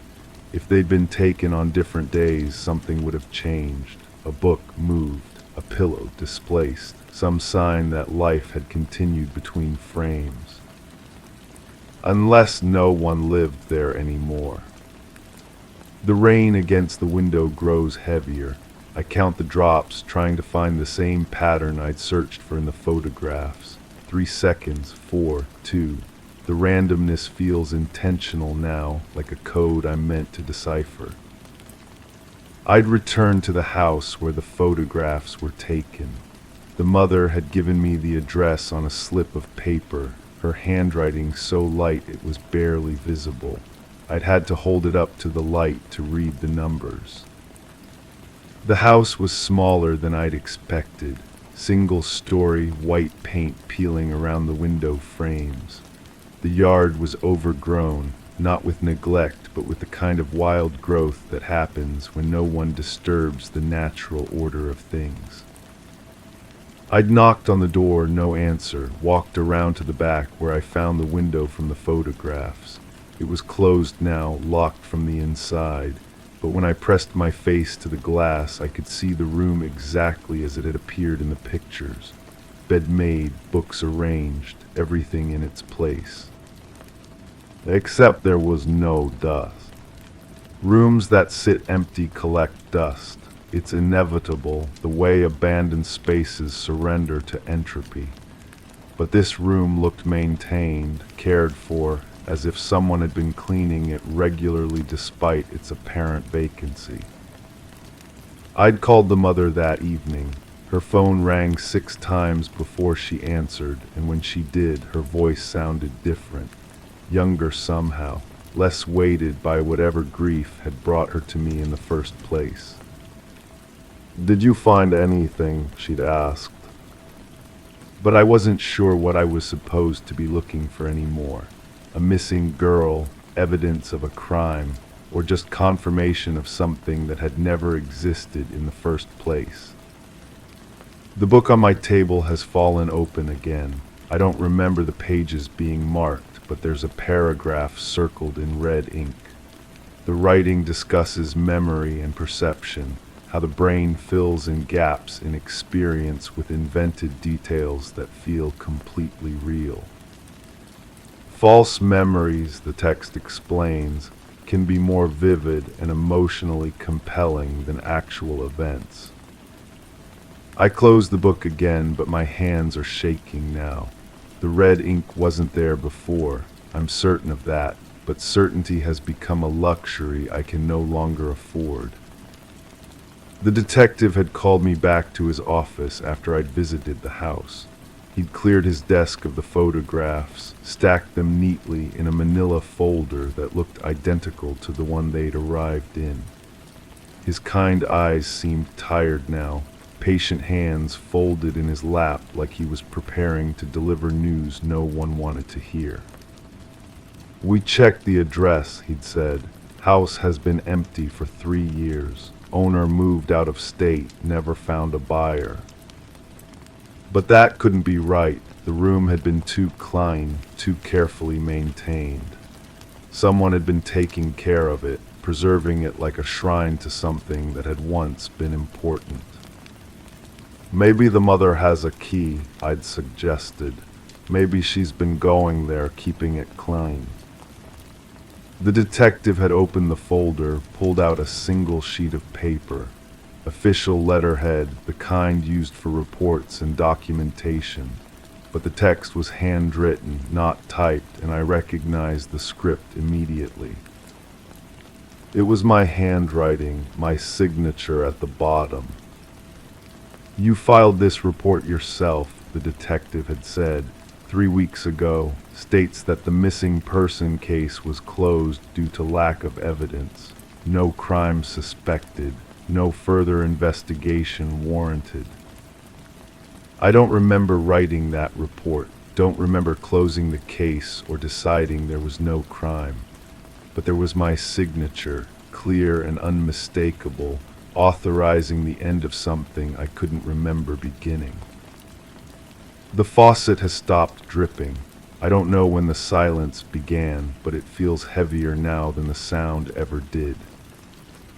Speaker 2: If they'd been taken on different days, something would have changed. A book moved, a pillow displaced, some sign that life had continued between frames. Unless no one lived there anymore. The rain against the window grows heavier. I count the drops, trying to find the same pattern I'd searched for in the photographs. 3 seconds, 4, 2. The randomness feels intentional now, like a code I'm meant to decipher. I'd returned to the house where the photographs were taken. The mother had given me the address on a slip of paper, her handwriting so light it was barely visible. I'd had to hold it up to the light to read the numbers. The house was smaller than I'd expected, single-story, white paint peeling around the window frames. The yard was overgrown, not with neglect, but with the kind of wild growth that happens when no one disturbs the natural order of things. I'd knocked on the door, no answer, walked around to the back where I found the window from the photographs. It was closed now, locked from the inside. But when I pressed my face to the glass, I could see the room exactly as it had appeared in the pictures. Bed made, books arranged, everything in its place. Except there was no dust. Rooms that sit empty collect dust. It's inevitable, the way abandoned spaces surrender to entropy. But this room looked maintained, cared for, as if someone had been cleaning it regularly despite its apparent vacancy. I'd called the mother that evening. Her phone rang 6 times before she answered, and when she did, her voice sounded different, younger somehow, less weighted by whatever grief had brought her to me in the first place. "Did you find anything?" she'd asked. But I wasn't sure what I was supposed to be looking for anymore. A missing girl, evidence of a crime, or just confirmation of something that had never existed in the first place. The book on my table has fallen open again. I don't remember the pages being marked, but there's a paragraph circled in red ink. The writing discusses memory and perception, how the brain fills in gaps in experience with invented details that feel completely real. False memories, the text explains, can be more vivid and emotionally compelling than actual events. I closed the book again, but my hands are shaking now. The red ink wasn't there before, I'm certain of that, but certainty has become a luxury I can no longer afford. The detective had called me back to his office after I'd visited the house. He'd cleared his desk of the photographs, stacked them neatly in a manila folder that looked identical to the one they'd arrived in. His kind eyes seemed tired now, patient hands folded in his lap like he was preparing to deliver news no one wanted to hear. "We checked the address," he'd said. "House has been empty for 3 years. Owner moved out of state, never found a buyer." But that couldn't be right. The room had been too clean, too carefully maintained. Someone had been taking care of it, preserving it like a shrine to something that had once been important. Maybe the mother has a key, I'd suggested. Maybe she's been going there, keeping it clean. The detective had opened the folder, pulled out a single sheet of paper. Official letterhead, the kind used for reports and documentation. But the text was handwritten, not typed, and I recognized the script immediately. It was my handwriting, my signature at the bottom. "You filed this report yourself," the detective had said, 3 weeks ago. States that the missing person case was closed due to lack of evidence. No crime suspected. No further investigation warranted. I don't remember writing that report, don't remember closing the case or deciding there was no crime. But there was my signature, clear and unmistakable, authorizing the end of something I couldn't remember beginning. The faucet has stopped dripping. I don't know when the silence began, but it feels heavier now than the sound ever did.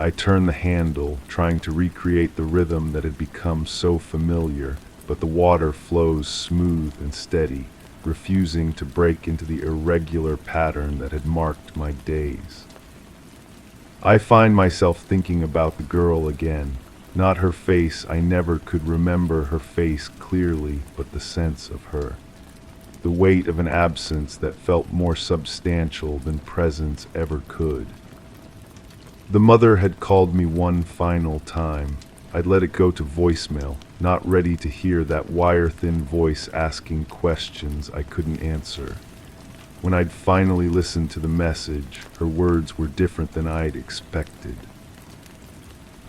Speaker 2: I turn the handle, trying to recreate the rhythm that had become so familiar, but the water flows smooth and steady, refusing to break into the irregular pattern that had marked my days. I find myself thinking about the girl again. Not her face, I never could remember her face clearly, but the sense of her. The weight of an absence that felt more substantial than presence ever could. The mother had called me one final time. I'd let it go to voicemail, not ready to hear that wire-thin voice asking questions I couldn't answer. When I'd finally listened to the message, her words were different than I'd expected.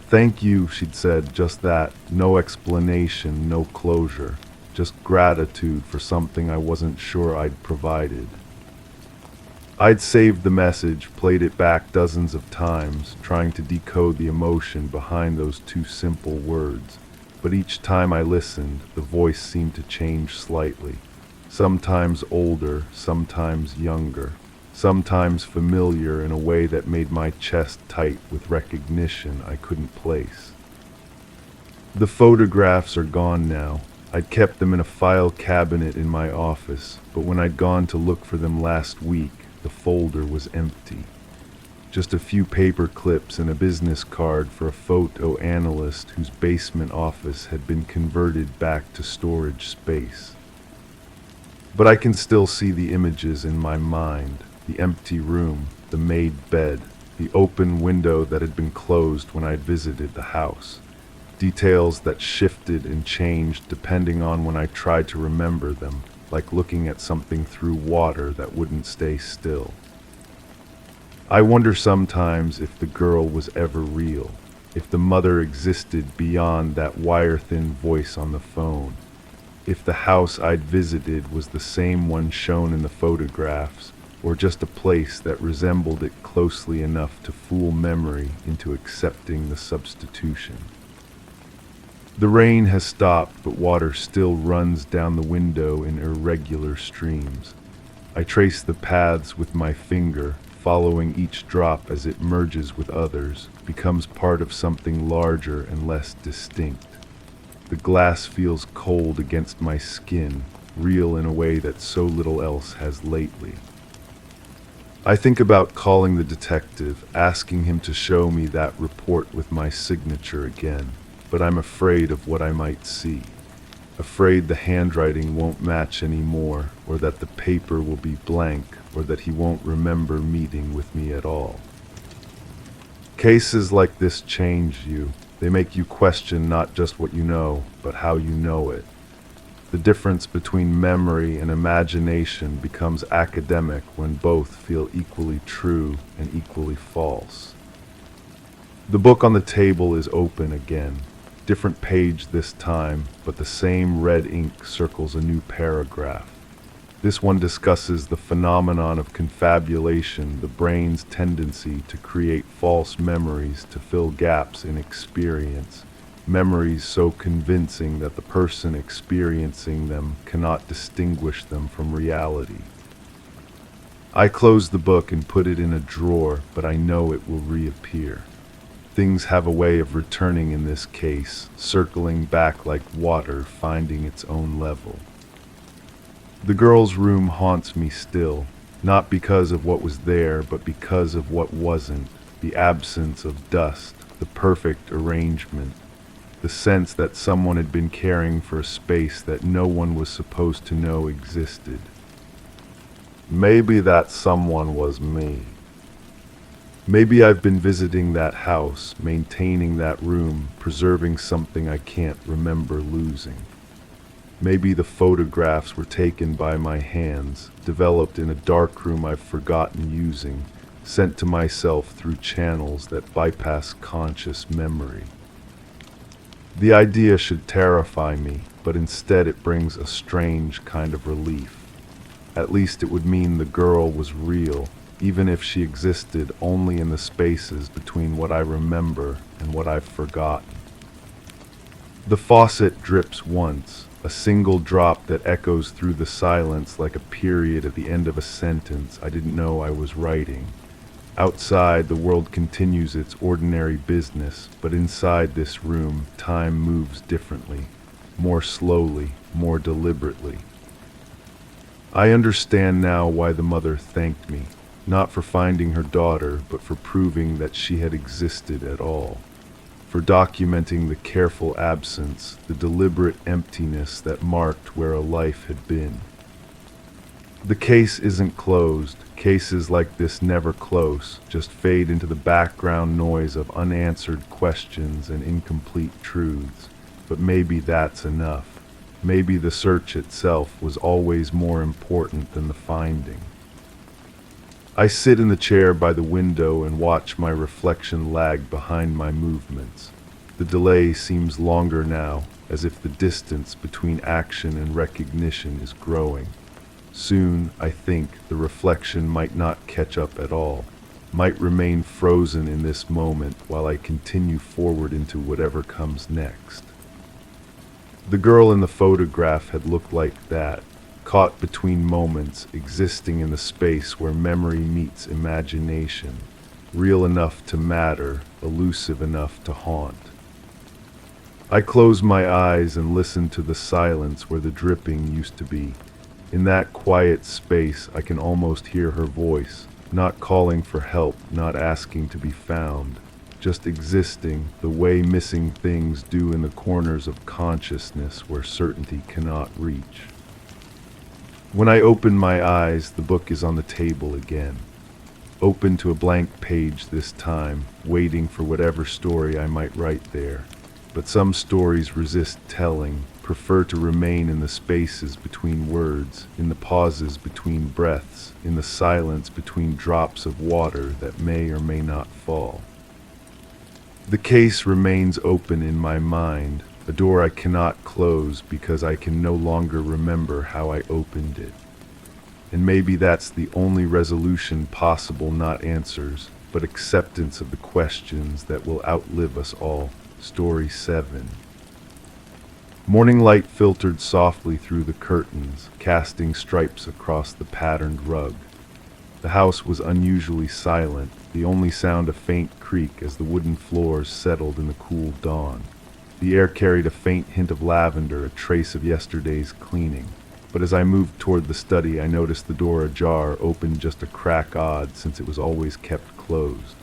Speaker 2: "Thank you," she'd said, just that. No explanation, no closure. Just gratitude for something I wasn't sure I'd provided. I'd saved the message, played it back dozens of times, trying to decode the emotion behind those two simple words. But each time I listened, the voice seemed to change slightly. Sometimes older, sometimes younger, sometimes familiar in a way that made my chest tight with recognition I couldn't place. The photographs are gone now. I'd kept them in a file cabinet in my office, but when I'd gone to look for them last week, the folder was empty. Just a few paper clips and a business card for a photo analyst whose basement office had been converted back to storage space. But I can still see the images in my mind, the empty room, the made bed, the open window that had been closed when I'd visited the house. Details that shifted and changed depending on when I tried to remember them, like looking at something through water that wouldn't stay still. I wonder sometimes if the girl was ever real, if the mother existed beyond that wire-thin voice on the phone, if the house I'd visited was the same one shown in the photographs, or just a place that resembled it closely enough to fool memory into accepting the substitution. The rain has stopped, but water still runs down the window in irregular streams. I trace the paths with my finger, following each drop as it merges with others, becomes part of something larger and less distinct. The glass feels cold against my skin, real in a way that so little else has lately. I think about calling the detective, asking him to show me that report with my signature again. But I'm afraid of what I might see. Afraid the handwriting won't match anymore, or that the paper will be blank, or that he won't remember meeting with me at all. Cases like this change you. They make you question not just what you know, but how you know it. The difference between memory and imagination becomes academic when both feel equally true and equally false. The book on the table is open again. Different page this time, but the same red ink circles a new paragraph. This one discusses the phenomenon of confabulation, the brain's tendency to create false memories to fill gaps in experience, memories so convincing that the person experiencing them cannot distinguish them from reality. I close the book and put it in a drawer, but I know it will reappear. Things have a way of returning in this case, circling back like water finding its own level. The girl's room haunts me still, not because of what was there, but because of what wasn't, the absence of dust, the perfect arrangement, the sense that someone had been caring for a space that no one was supposed to know existed. Maybe that someone was me. Maybe I've been visiting that house, maintaining that room, preserving something I can't remember losing. Maybe the photographs were taken by my hands, developed in a darkroom I've forgotten using, sent to myself through channels that bypass conscious memory. The idea should terrify me, but instead it brings a strange kind of relief. At least it would mean the girl was real, even if she existed only in the spaces between what I remember and what I've forgotten. The faucet drips once, a single drop that echoes through the silence like a period at the end of a sentence I didn't know I was writing. Outside, the world continues its ordinary business, but inside this room, time moves differently, more slowly, more deliberately. I understand now why the mother thanked me, not for finding her daughter, but for proving that she had existed at all, for documenting the careful absence, the deliberate emptiness that marked where a life had been. The case isn't closed. Cases like this never close, just fade into the background noise of unanswered questions and incomplete truths. But maybe that's enough. Maybe the search itself was always more important than the finding. I sit in the chair by the window and watch my reflection lag behind my movements. The delay seems longer now, as if the distance between action and recognition is growing. Soon, I think, the reflection might not catch up at all, might remain frozen in this moment while I continue forward into whatever comes next. The girl in the photograph had looked like that, caught between moments, existing in the space where memory meets imagination, real enough to matter, elusive enough to haunt. I close my eyes and listen to the silence where the dripping used to be. In that quiet space, I can almost hear her voice, not calling for help, not asking to be found, just existing the way missing things do in the corners of consciousness where certainty cannot reach. When I open my eyes, the book is on the table again, open to a blank page this time, waiting for whatever story I might write there. But some stories resist telling, prefer to remain in the spaces between words, in the pauses between breaths, in the silence between drops of water that may or may not fall. The case remains open in my mind, a door I cannot close because I can no longer remember how I opened it. And maybe that's the only resolution possible, not answers, but acceptance of the questions that will outlive us all. Story 7. Morning light filtered softly through the curtains, casting stripes across the patterned rug. The house was unusually silent, the only sound a faint creak as the wooden floors settled in the cool dawn. The air carried a faint hint of lavender, a trace of yesterday's cleaning. But as I moved toward the study, I noticed the door ajar, open just a crack odd since it was always kept closed.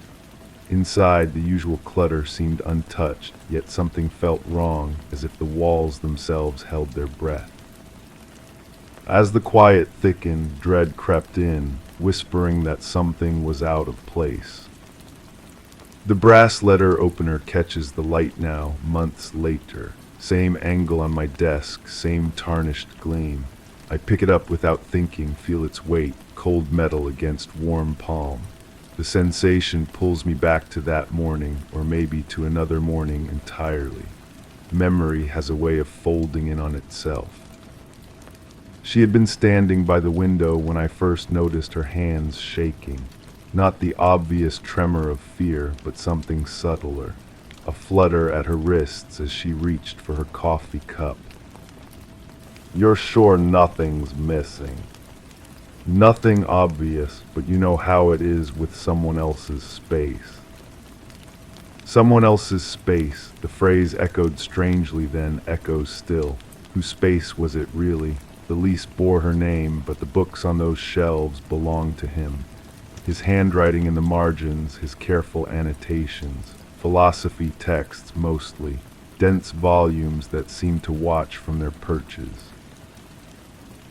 Speaker 2: Inside, the usual clutter seemed untouched, yet something felt wrong, as if the walls themselves held their breath. As the quiet thickened, dread crept in, whispering that something was out of place. The brass letter opener catches the light now, months later. Same angle on my desk, same tarnished gleam. I pick it up without thinking, feel its weight, cold metal against warm palm. The sensation pulls me back to that morning, or maybe to another morning entirely. Memory has a way of folding in on itself. She had been standing by the window when I first noticed her hands shaking. Not the obvious tremor of fear, but something subtler. a flutter at her wrists as she reached for her coffee cup. "You're sure nothing's missing?" "Nothing obvious, but you know how it is with someone else's space." Someone else's space, the phrase echoed strangely, then echoes still. Whose space was it really? The lease bore her name, but the books on those shelves belonged to him. His handwriting in the margins, his careful annotations, philosophy texts mostly, dense volumes that seemed to watch from their perches.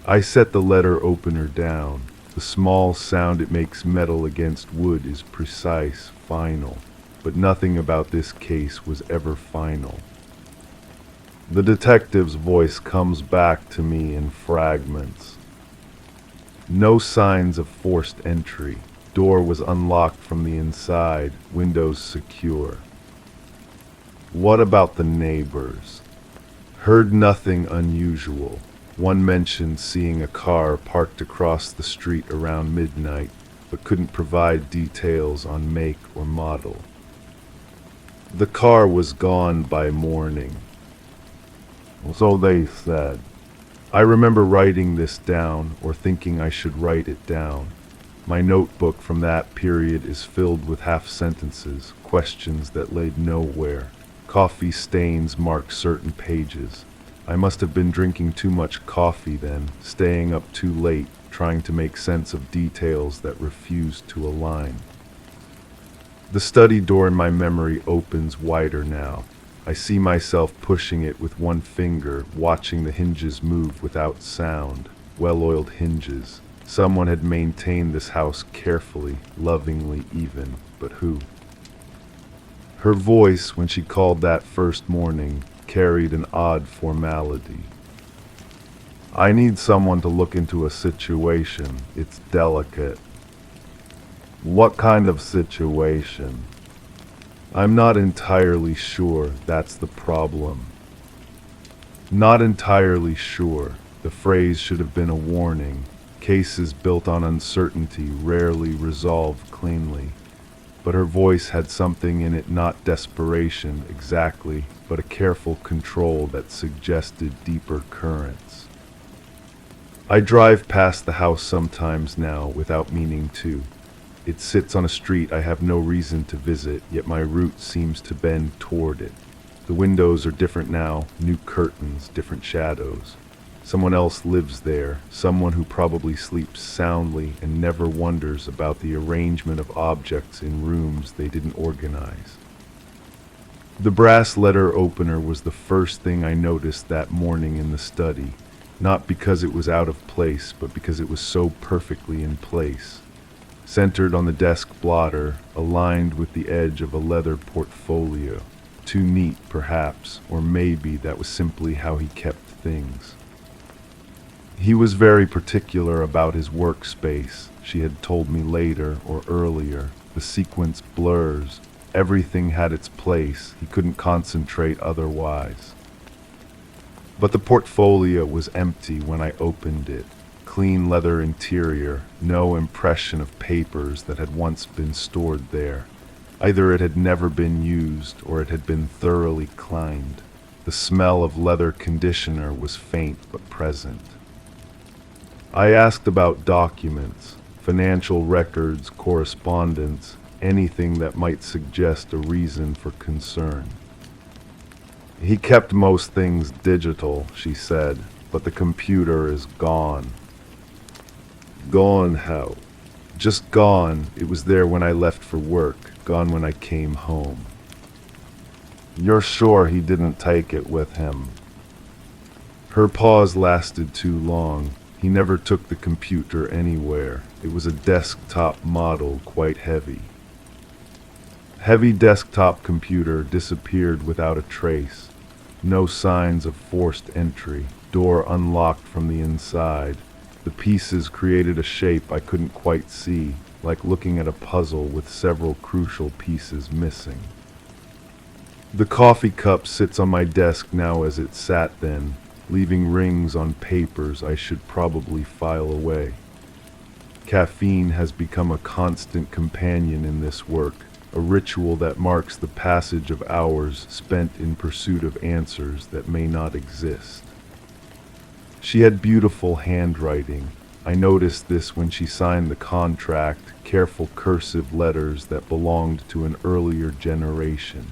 Speaker 2: I set the letter opener down. The small sound it makes metal against wood is precise, final, but nothing about this case was ever final. The detective's voice comes back to me in fragments. No signs of forced entry. Door was unlocked from the inside, windows secure. What about the neighbors? Heard nothing unusual. One mentioned seeing a car parked across the street around midnight, but couldn't provide details on make or model. The car was gone by morning. So they said. I remember writing this down, or thinking I should write it down. My notebook from that period is filled with half sentences, questions that led nowhere. Coffee stains mark certain pages. I must have been drinking too much coffee then, staying up too late, trying to make sense of details that refused to align. The study door in my memory opens wider now. I see myself pushing it with one finger, watching the hinges move without sound. Well-oiled hinges. Someone had maintained this house carefully, lovingly even, but who? Her voice, when she called that first morning, carried an odd formality. "I need someone to look into a situation. It's delicate." "What kind of situation?" "I'm not entirely sure, that's the problem." Not entirely sure. The phrase should have been a warning. Cases built on uncertainty rarely resolve cleanly. But her voice had something in it, not desperation exactly, but a careful control that suggested deeper currents. I drive past the house sometimes now without meaning to. It sits on a street I have no reason to visit, yet my route seems to bend toward it. The windows are different now, new curtains, different shadows. Someone else lives there, someone who probably sleeps soundly and never wonders about the arrangement of objects in rooms they didn't organize. The brass letter opener was the first thing I noticed that morning in the study, not because it was out of place, but because it was so perfectly in place. Centered on the desk blotter, aligned with the edge of a leather portfolio. Too neat, perhaps, or maybe that was simply how he kept things. He was very particular about his workspace, she had told me later or earlier. The sequence blurs. Everything had its place. He couldn't concentrate otherwise. But the portfolio was empty when I opened it. Clean leather interior, no impression of papers that had once been stored there. Either it had never been used or it had been thoroughly cleaned. The smell of leather conditioner was faint but present. I asked about documents, financial records, correspondence, anything that might suggest a reason for concern. He kept most things digital, she said, but the computer is gone. Gone how? Just gone. It was there when I left for work, gone when I came home. You're sure he didn't take it with him? Her pause lasted too long. He never took the computer anywhere. It was a desktop model, quite heavy. Heavy desktop computer disappeared without a trace. No signs of forced entry. Door unlocked from the inside. The pieces created a shape I couldn't quite see, like looking at a puzzle with several crucial pieces missing. The coffee cup sits on my desk now as it sat then, leaving rings on papers I should probably file away. Caffeine has become a constant companion in this work, a ritual that marks the passage of hours spent in pursuit of answers that may not exist. She had beautiful handwriting. I noticed this when she signed the contract, careful cursive letters that belonged to an earlier generation.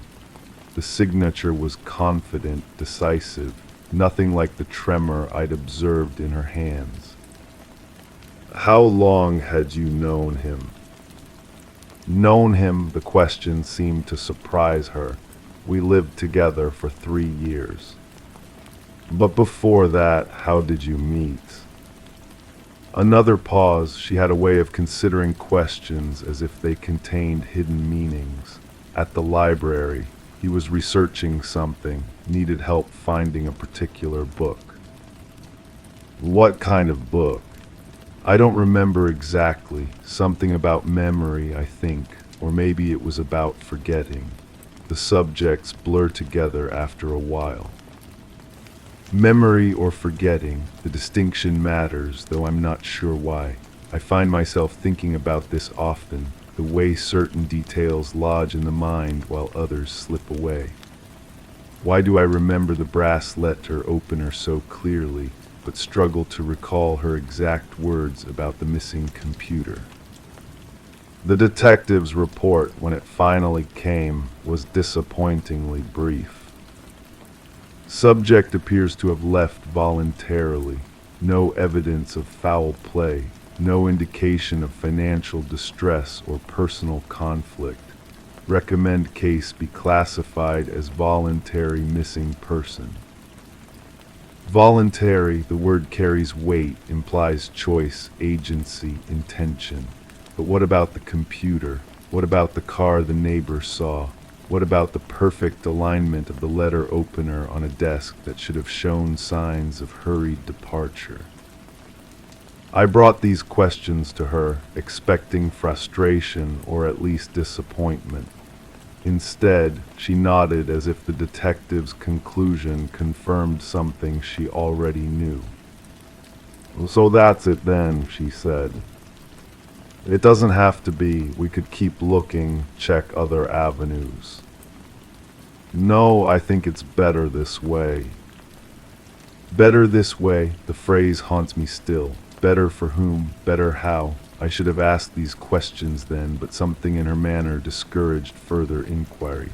Speaker 2: The signature was confident, decisive, nothing like the tremor I'd observed in her hands. "How long had you known him?" Known him, the question seemed to surprise her. We lived together for 3 years. But before that, how did you meet? Another pause. She had a way of considering questions as if they contained hidden meanings. At the library, he was researching something, needed help finding a particular book. What kind of book? I don't remember exactly. Something about memory, I think, or maybe it was about forgetting. The subjects blur together after a while. Memory or forgetting, the distinction matters, though I'm not sure why. I find myself thinking about this often, the way certain details lodge in the mind while others slip away. Why do I remember the brass letter opener so clearly, but struggle to recall her exact words about the missing computer? The detective's report, when it finally came, was disappointingly brief. Subject appears to have left voluntarily. No evidence of foul play. No indication of financial distress or personal conflict. Recommend case be classified as voluntary missing person. Voluntary, the word carries weight, implies choice, agency, intention. But what about the computer? What about the car the neighbor saw? What about the perfect alignment of the letter opener on a desk that should have shown signs of hurried departure? I brought these questions to her, expecting frustration or at least disappointment. Instead, she nodded as if the detective's conclusion confirmed something she already knew. "So that's it then," she said. "It doesn't have to be. We could keep looking, check other avenues." "No, I think it's better this way." Better this way, the phrase haunts me still. Better for whom? Better how? I should have asked these questions then, but something in her manner discouraged further inquiry.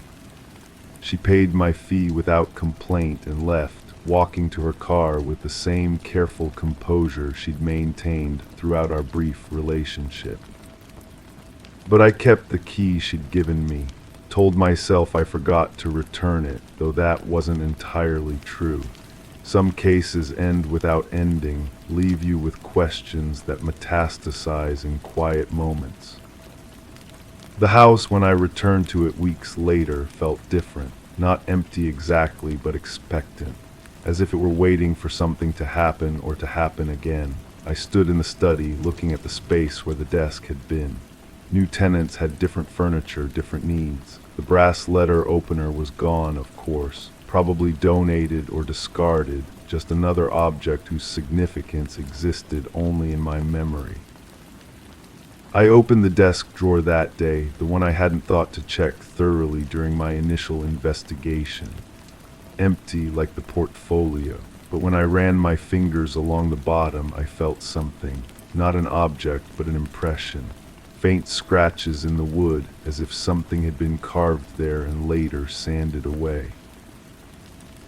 Speaker 2: She paid my fee without complaint and left, walking to her car with the same careful composure she'd maintained throughout our brief relationship. But I kept the key she'd given me, told myself I forgot to return it, though that wasn't entirely true. Some cases end without ending, leave you with questions that metastasize in quiet moments. The house, when I returned to it weeks later, felt different, not empty exactly, but expectant, as if it were waiting for something to happen or to happen again. I stood in the study, looking at the space where the desk had been. New tenants had different furniture, different needs. The brass letter opener was gone, of course, probably donated or discarded, just another object whose significance existed only in my memory. I opened the desk drawer that day, the one I hadn't thought to check thoroughly during my initial investigation. Empty like the portfolio, but when I ran my fingers along the bottom, I felt something, not an object, but an impression. Faint scratches in the wood, as if something had been carved there and later sanded away.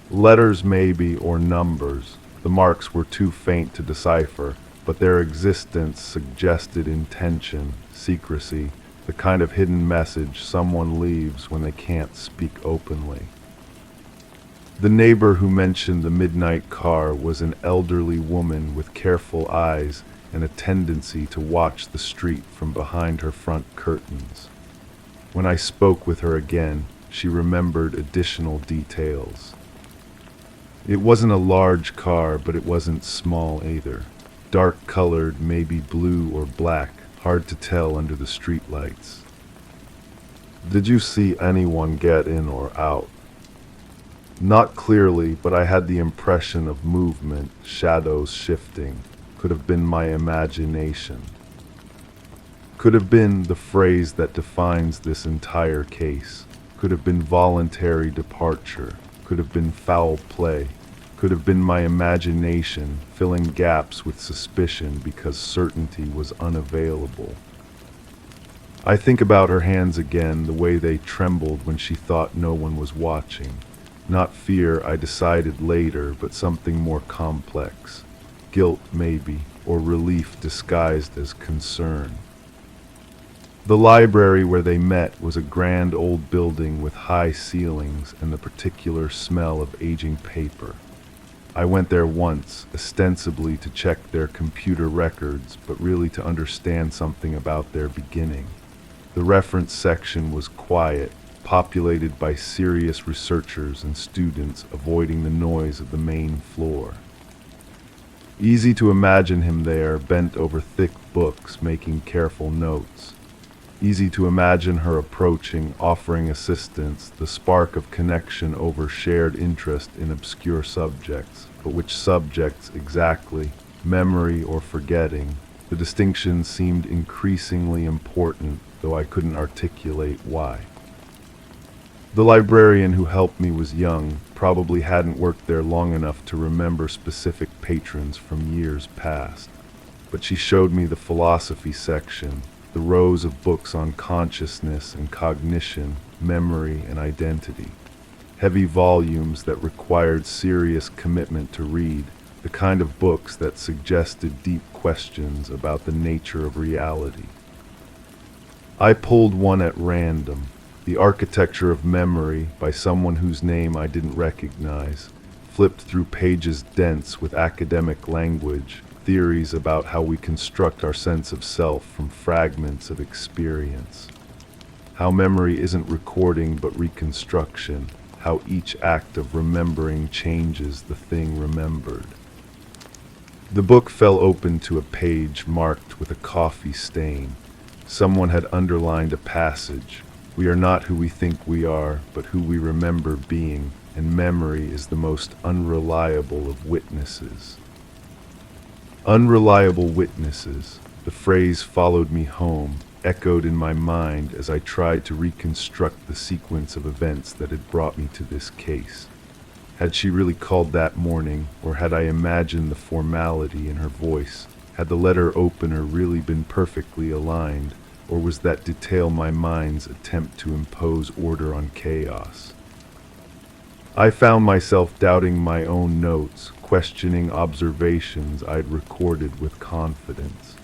Speaker 2: Letters maybe, or numbers. The marks were too faint to decipher, but their existence suggested intention, secrecy, the kind of hidden message someone leaves when they can't speak openly. The neighbor who mentioned the midnight car was an elderly woman with careful eyes and a tendency to watch the street from behind her front curtains. When I spoke with her again, she remembered additional details. It wasn't a large car, but it wasn't small either. Dark-colored, maybe blue or black, hard to tell under the streetlights. "Did you see anyone get in or out?" Not clearly, but I had the impression of movement, shadows shifting. Could have been my imagination. Could have been the phrase that defines this entire case. Could have been voluntary departure. Could have been foul play. Could have been my imagination filling gaps with suspicion because certainty was unavailable. I think about her hands again, the way they trembled when she thought no one was watching. Not fear, I decided later, but something more complex. Guilt, maybe, or relief disguised as concern. The library where they met was a grand old building with high ceilings and the particular smell of aging paper. I went there once, ostensibly to check their computer records, but really to understand something about their beginning. The reference section was quiet, populated by serious researchers and students avoiding the noise of the main floor. Easy to imagine him there, bent over thick books, making careful notes. Easy to imagine her approaching, offering assistance, the spark of connection over shared interest in obscure subjects. But which subjects exactly? Memory or forgetting? The distinction seemed increasingly important, though I couldn't articulate why. The librarian who helped me was young, probably hadn't worked there long enough to remember specific patrons from years past. But she showed me the philosophy section, the rows of books on consciousness and cognition, memory and identity. Heavy volumes that required serious commitment to read, the kind of books that suggested deep questions about the nature of reality. I pulled one at random, The Architecture of Memory by someone whose name I didn't recognize, flipped through pages dense with academic language, theories about how we construct our sense of self from fragments of experience. How memory isn't recording but reconstruction, how each act of remembering changes the thing remembered. The book fell open to a page marked with a coffee stain. Someone had underlined a passage. We are not who we think we are, but who we remember being, and memory is the most unreliable of witnesses. Unreliable witnesses. The phrase followed me home, echoed in my mind as I tried to reconstruct the sequence of events that had brought me to this case. Had she really called that morning, or had I imagined the formality in her voice? Had the letter opener really been perfectly aligned, or was that detail my mind's attempt to impose order on chaos? I found myself doubting my own notes, questioning observations I'd recorded with confidence.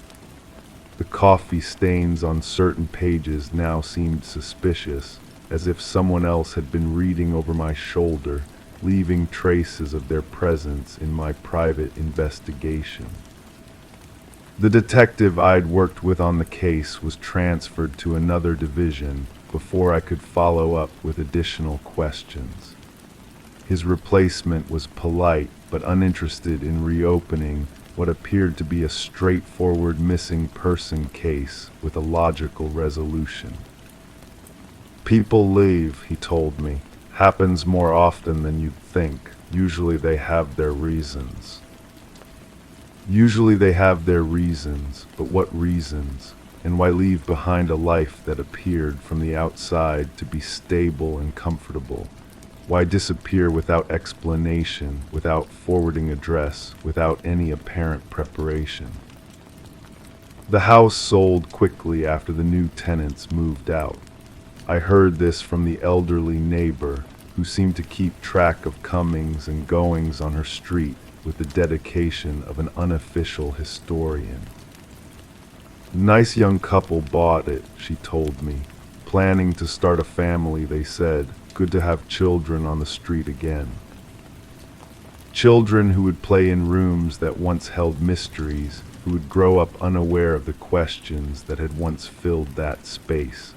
Speaker 2: The coffee stains on certain pages now seemed suspicious, as if someone else had been reading over my shoulder, leaving traces of their presence in my private investigation. The detective I'd worked with on the case was transferred to another division before I could follow up with additional questions. His replacement was polite but uninterested in reopening what appeared to be a straightforward missing person case with a logical resolution. People leave, he told me. Happens more often than you'd think. Usually they have their reasons. Usually they have their reasons, but what reasons? And why leave behind a life that appeared from the outside to be stable and comfortable? Why disappear without explanation, without forwarding address, without any apparent preparation? The house sold quickly after the new tenants moved out. I heard this from the elderly neighbor, who seemed to keep track of comings and goings on her street with the dedication of an unofficial historian. Nice young couple bought it, she told me. Planning to start a family, they said. Good to have children on the street again. Children who would play in rooms that once held mysteries, who would grow up unaware of the questions that had once filled that space.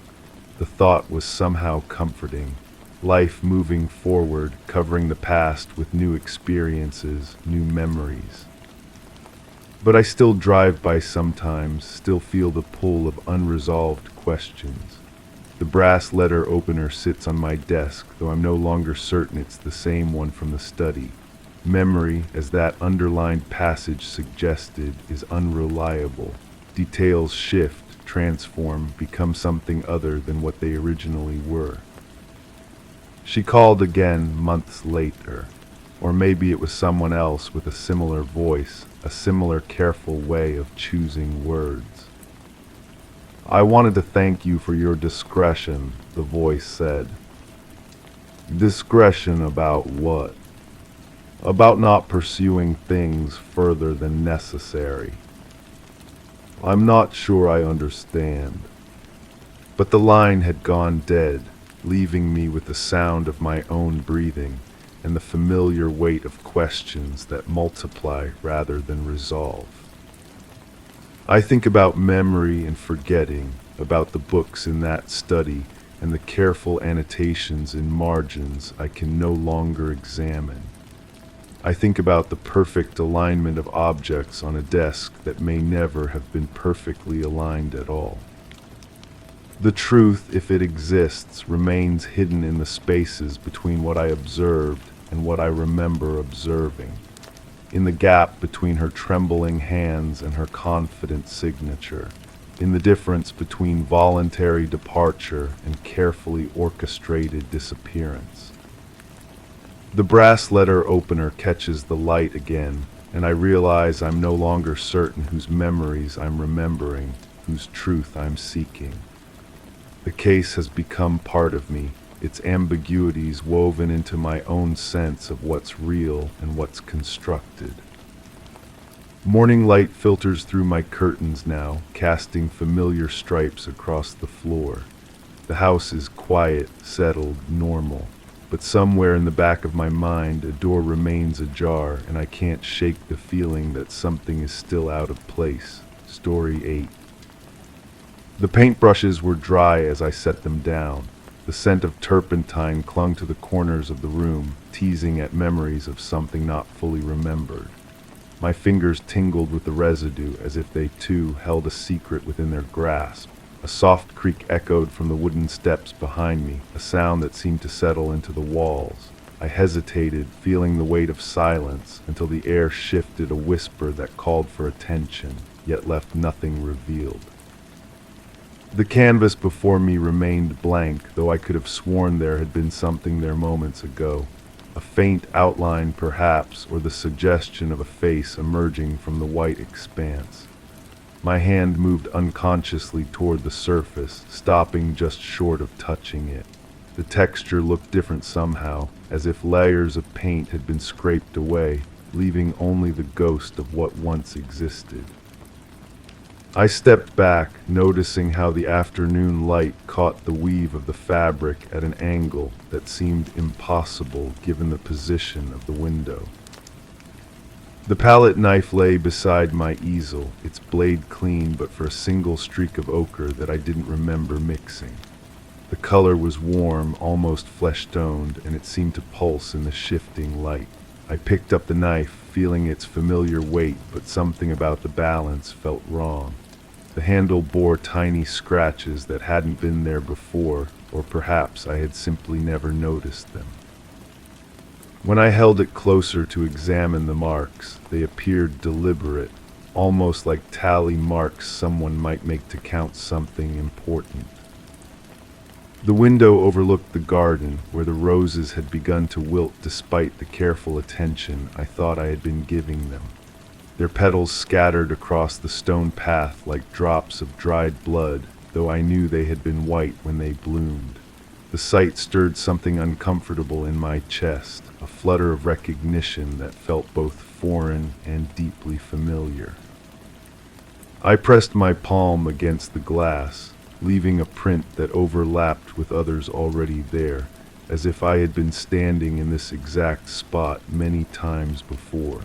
Speaker 2: The thought was somehow comforting. Life moving forward, covering the past with new experiences, new memories. But I still drive by sometimes, still feel the pull of unresolved questions. The brass letter opener sits on my desk, though I'm no longer certain it's the same one from the study. Memory, as that underlined passage suggested, is unreliable, Details shift, transform, become something other than what they originally were. She called again months later, or maybe it was someone else with a similar voice, a similar careful way of choosing words. "I wanted to thank you for your discretion," the voice said. "Discretion about what?" "About not pursuing things further than necessary." "I'm not sure I understand." But the line had gone dead, leaving me with the sound of my own breathing and the familiar weight of questions that multiply rather than resolve. I think about memory and forgetting, about the books in that study and the careful annotations in margins I can no longer examine. I think about the perfect alignment of objects on a desk that may never have been perfectly aligned at all. The truth, if it exists, remains hidden in the spaces between what I observed and what I remember observing, in the gap between her trembling hands and her confident signature, in the difference between voluntary departure and carefully orchestrated disappearance. The brass letter opener catches the light again, and I realize I'm no longer certain whose memories I'm remembering, whose truth I'm seeking. The case has become part of me, its ambiguities woven into my own sense of what's real and what's constructed. Morning light filters through my curtains now, casting familiar stripes across the floor. The house is quiet, settled, normal, but somewhere in the back of my mind a door remains ajar and I can't shake the feeling that something is still out of place. Story 8. The paintbrushes were dry as I set them down. The scent of turpentine clung to the corners of the room, teasing at memories of something not fully remembered. My fingers tingled with the residue as if they too held a secret within their grasp. A soft creak echoed from the wooden steps behind me, a sound that seemed to settle into the walls. I hesitated, feeling the weight of silence, until the air shifted a whisper that called for attention, yet left nothing revealed. The canvas before me remained blank, though I could have sworn there had been something there moments ago. A faint outline, perhaps, or the suggestion of a face emerging from the white expanse. My hand moved unconsciously toward the surface, stopping just short of touching it. The texture looked different somehow, as if layers of paint had been scraped away, leaving only the ghost of what once existed. I stepped back, noticing how the afternoon light caught the weave of the fabric at an angle that seemed impossible given the position of the window. The palette knife lay beside my easel, its blade clean but for a single streak of ochre that I didn't remember mixing. The color was warm, almost flesh-toned, and it seemed to pulse in the shifting light. I picked up the knife, feeling its familiar weight, but something about the balance felt wrong. The handle bore tiny scratches that hadn't been there before, or perhaps I had simply never noticed them. When I held it closer to examine the marks, they appeared deliberate, almost like tally marks someone might make to count something important. The window overlooked the garden, where the roses had begun to wilt despite the careful attention I thought I had been giving them. Their petals scattered across the stone path like drops of dried blood, though I knew they had been white when they bloomed. The sight stirred something uncomfortable in my chest, a flutter of recognition that felt both foreign and deeply familiar. I pressed my palm against the glass, leaving a print that overlapped with others already there, as if I had been standing in this exact spot many times before.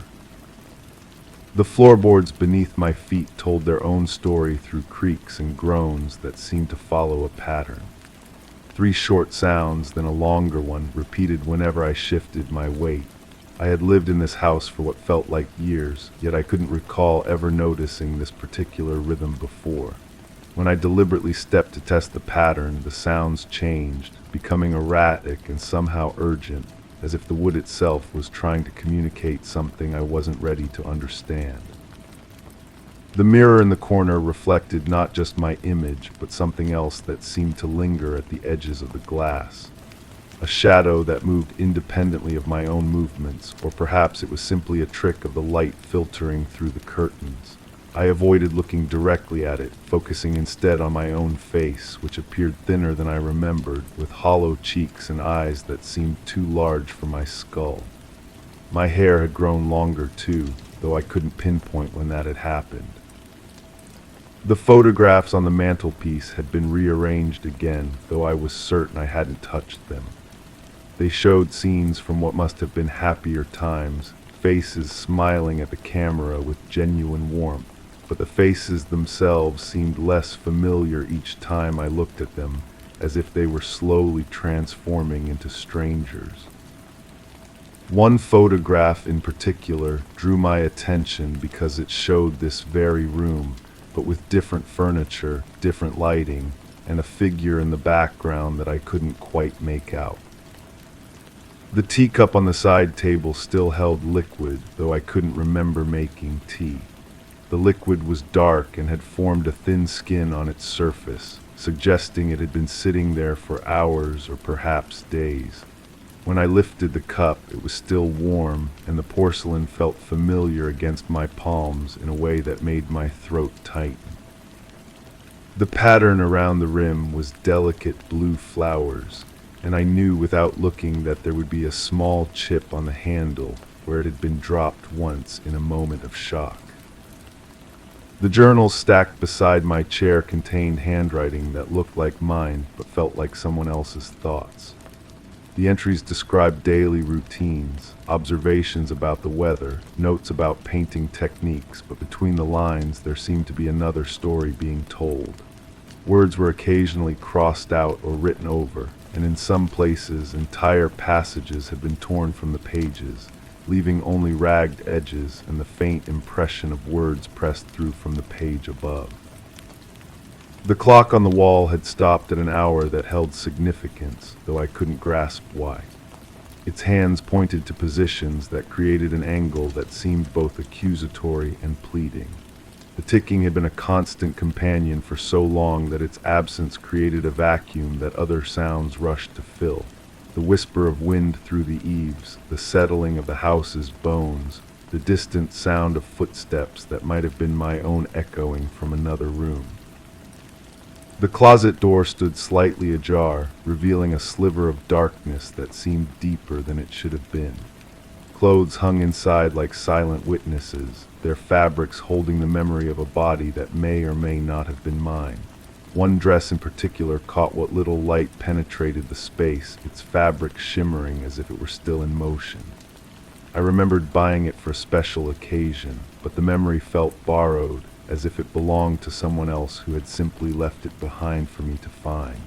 Speaker 2: The floorboards beneath my feet told their own story through creaks and groans that seemed to follow a pattern. 3 short sounds, then a longer one, repeated whenever I shifted my weight. I had lived in this house for what felt like years, yet I couldn't recall ever noticing this particular rhythm before. When I deliberately stepped to test the pattern, the sounds changed, becoming erratic and somehow urgent, as if the wood itself was trying to communicate something I wasn't ready to understand. The mirror in the corner reflected not just my image, but something else that seemed to linger at the edges of the glass. A shadow that moved independently of my own movements, or perhaps it was simply a trick of the light filtering through the curtains. I avoided looking directly at it, focusing instead on my own face, which appeared thinner than I remembered, with hollow cheeks and eyes that seemed too large for my skull. My hair had grown longer too, though I couldn't pinpoint when that had happened. The photographs on the mantelpiece had been rearranged again, though I was certain I hadn't touched them. They showed scenes from what must have been happier times, faces smiling at the camera with genuine warmth, but the faces themselves seemed less familiar each time I looked at them, as if they were slowly transforming into strangers. One photograph in particular drew my attention because it showed this very room, but with different furniture, different lighting, and a figure in the background that I couldn't quite make out. The teacup on the side table still held liquid, though I couldn't remember making tea. The liquid was dark and had formed a thin skin on its surface, suggesting it had been sitting there for hours or perhaps days. When I lifted the cup, it was still warm, and the porcelain felt familiar against my palms in a way that made my throat tighten. The pattern around the rim was delicate blue flowers, and I knew without looking that there would be a small chip on the handle where it had been dropped once in a moment of shock. The journal stacked beside my chair contained handwriting that looked like mine but felt like someone else's thoughts. The entries described daily routines, observations about the weather, notes about painting techniques, but between the lines there seemed to be another story being told. Words were occasionally crossed out or written over, and in some places entire passages had been torn from the pages, leaving only ragged edges and the faint impression of words pressed through from the page above. The clock on the wall had stopped at an hour that held significance, though I couldn't grasp why. Its hands pointed to positions that created an angle that seemed both accusatory and pleading. The ticking had been a constant companion for so long that its absence created a vacuum that other sounds rushed to fill. The whisper of wind through the eaves, the settling of the house's bones, the distant sound of footsteps that might have been my own echoing from another room. The closet door stood slightly ajar, revealing a sliver of darkness that seemed deeper than it should have been. Clothes hung inside like silent witnesses, their fabrics holding the memory of a body that may or may not have been mine. One dress in particular caught what little light penetrated the space, its fabric shimmering as if it were still in motion. I remembered buying it for a special occasion, but the memory felt borrowed, as if it belonged to someone else who had simply left it behind for me to find.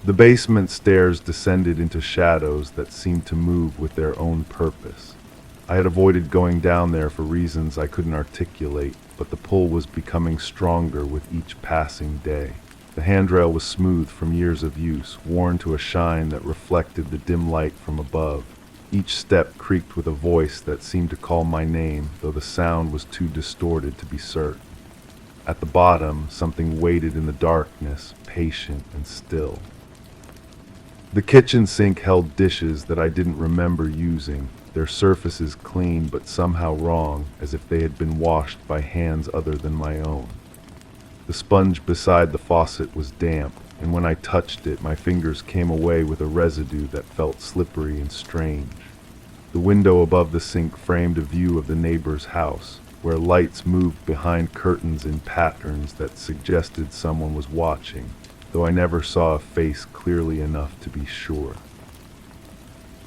Speaker 2: The basement stairs descended into shadows that seemed to move with their own purpose. I had avoided going down there for reasons I couldn't articulate, but the pull was becoming stronger with each passing day. The handrail was smooth from years of use, worn to a shine that reflected the dim light from above. Each step creaked with a voice that seemed to call my name, though the sound was too distorted to be certain. At the bottom, something waited in the darkness, patient and still. The kitchen sink held dishes that I didn't remember using, their surfaces clean but somehow wrong, as if they had been washed by hands other than my own. The sponge beside the faucet was damp, and when I touched it, my fingers came away with a residue that felt slippery and strange. The window above the sink framed a view of the neighbor's house, where lights moved behind curtains in patterns that suggested someone was watching, though I never saw a face clearly enough to be sure.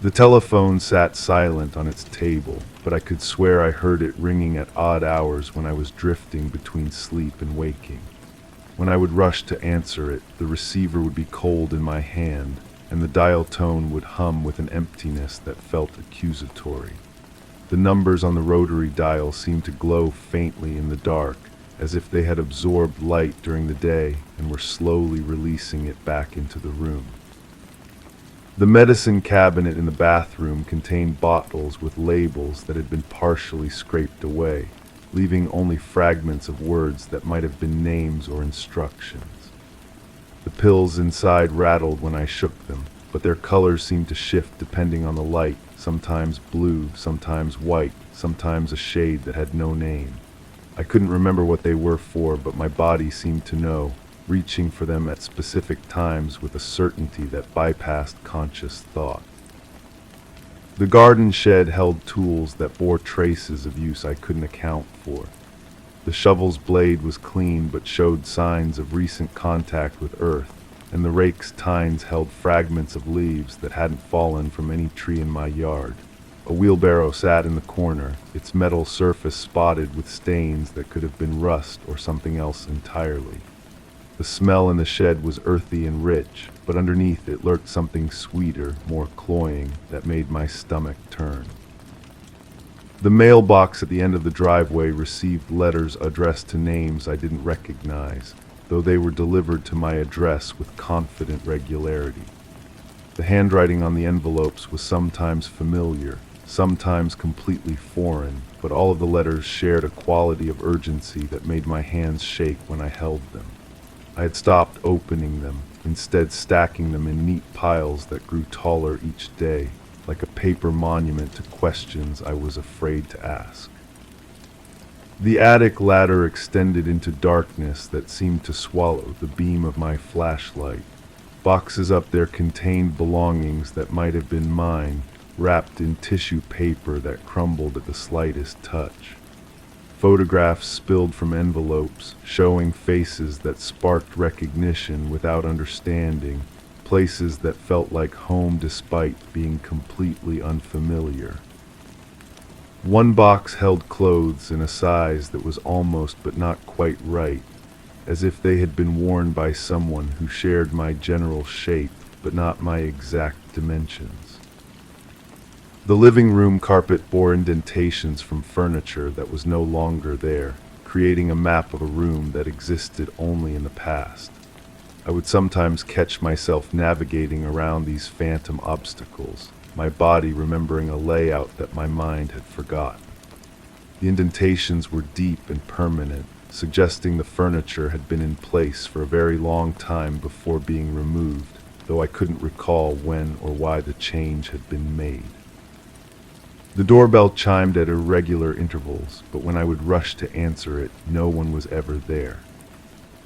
Speaker 2: The telephone sat silent on its table, but I could swear I heard it ringing at odd hours when I was drifting between sleep and waking. When I would rush to answer it, the receiver would be cold in my hand, and the dial tone would hum with an emptiness that felt accusatory. The numbers on the rotary dial seemed to glow faintly in the dark, as if they had absorbed light during the day and were slowly releasing it back into the room. The medicine cabinet in the bathroom contained bottles with labels that had been partially scraped away, leaving only fragments of words that might have been names or instructions. The pills inside rattled when I shook them, but their colors seemed to shift depending on the light, sometimes blue, sometimes white, sometimes a shade that had no name. I couldn't remember what they were for, but my body seemed to know, reaching for them at specific times with a certainty that bypassed conscious thought. The garden shed held tools that bore traces of use I couldn't account for. The shovel's blade was clean but showed signs of recent contact with earth, and the rake's tines held fragments of leaves that hadn't fallen from any tree in my yard. A wheelbarrow sat in the corner, its metal surface spotted with stains that could have been rust or something else entirely. The smell in the shed was earthy and rich, but underneath it lurked something sweeter, more cloying, that made my stomach turn. The mailbox at the end of the driveway received letters addressed to names I didn't recognize, though they were delivered to my address with confident regularity. The handwriting on the envelopes was sometimes familiar, sometimes completely foreign, but all of the letters shared a quality of urgency that made my hands shake when I held them. I had stopped opening them, instead stacking them in neat piles that grew taller each day, like a paper monument to questions I was afraid to ask. The attic ladder extended into darkness that seemed to swallow the beam of my flashlight. Boxes up there contained belongings that might have been mine, wrapped in tissue paper that crumbled at the slightest touch. Photographs spilled from envelopes, showing faces that sparked recognition without understanding, places that felt like home despite being completely unfamiliar. One box held clothes in a size that was almost but not quite right, as if they had been worn by someone who shared my general shape but not my exact dimensions. The living room carpet bore indentations from furniture that was no longer there, creating a map of a room that existed only in the past. I would sometimes catch myself navigating around these phantom obstacles, my body remembering a layout that my mind had forgotten. The indentations were deep and permanent, suggesting the furniture had been in place for a very long time before being removed, though I couldn't recall when or why the change had been made. The doorbell chimed at irregular intervals, but when I would rush to answer it, no one was ever there.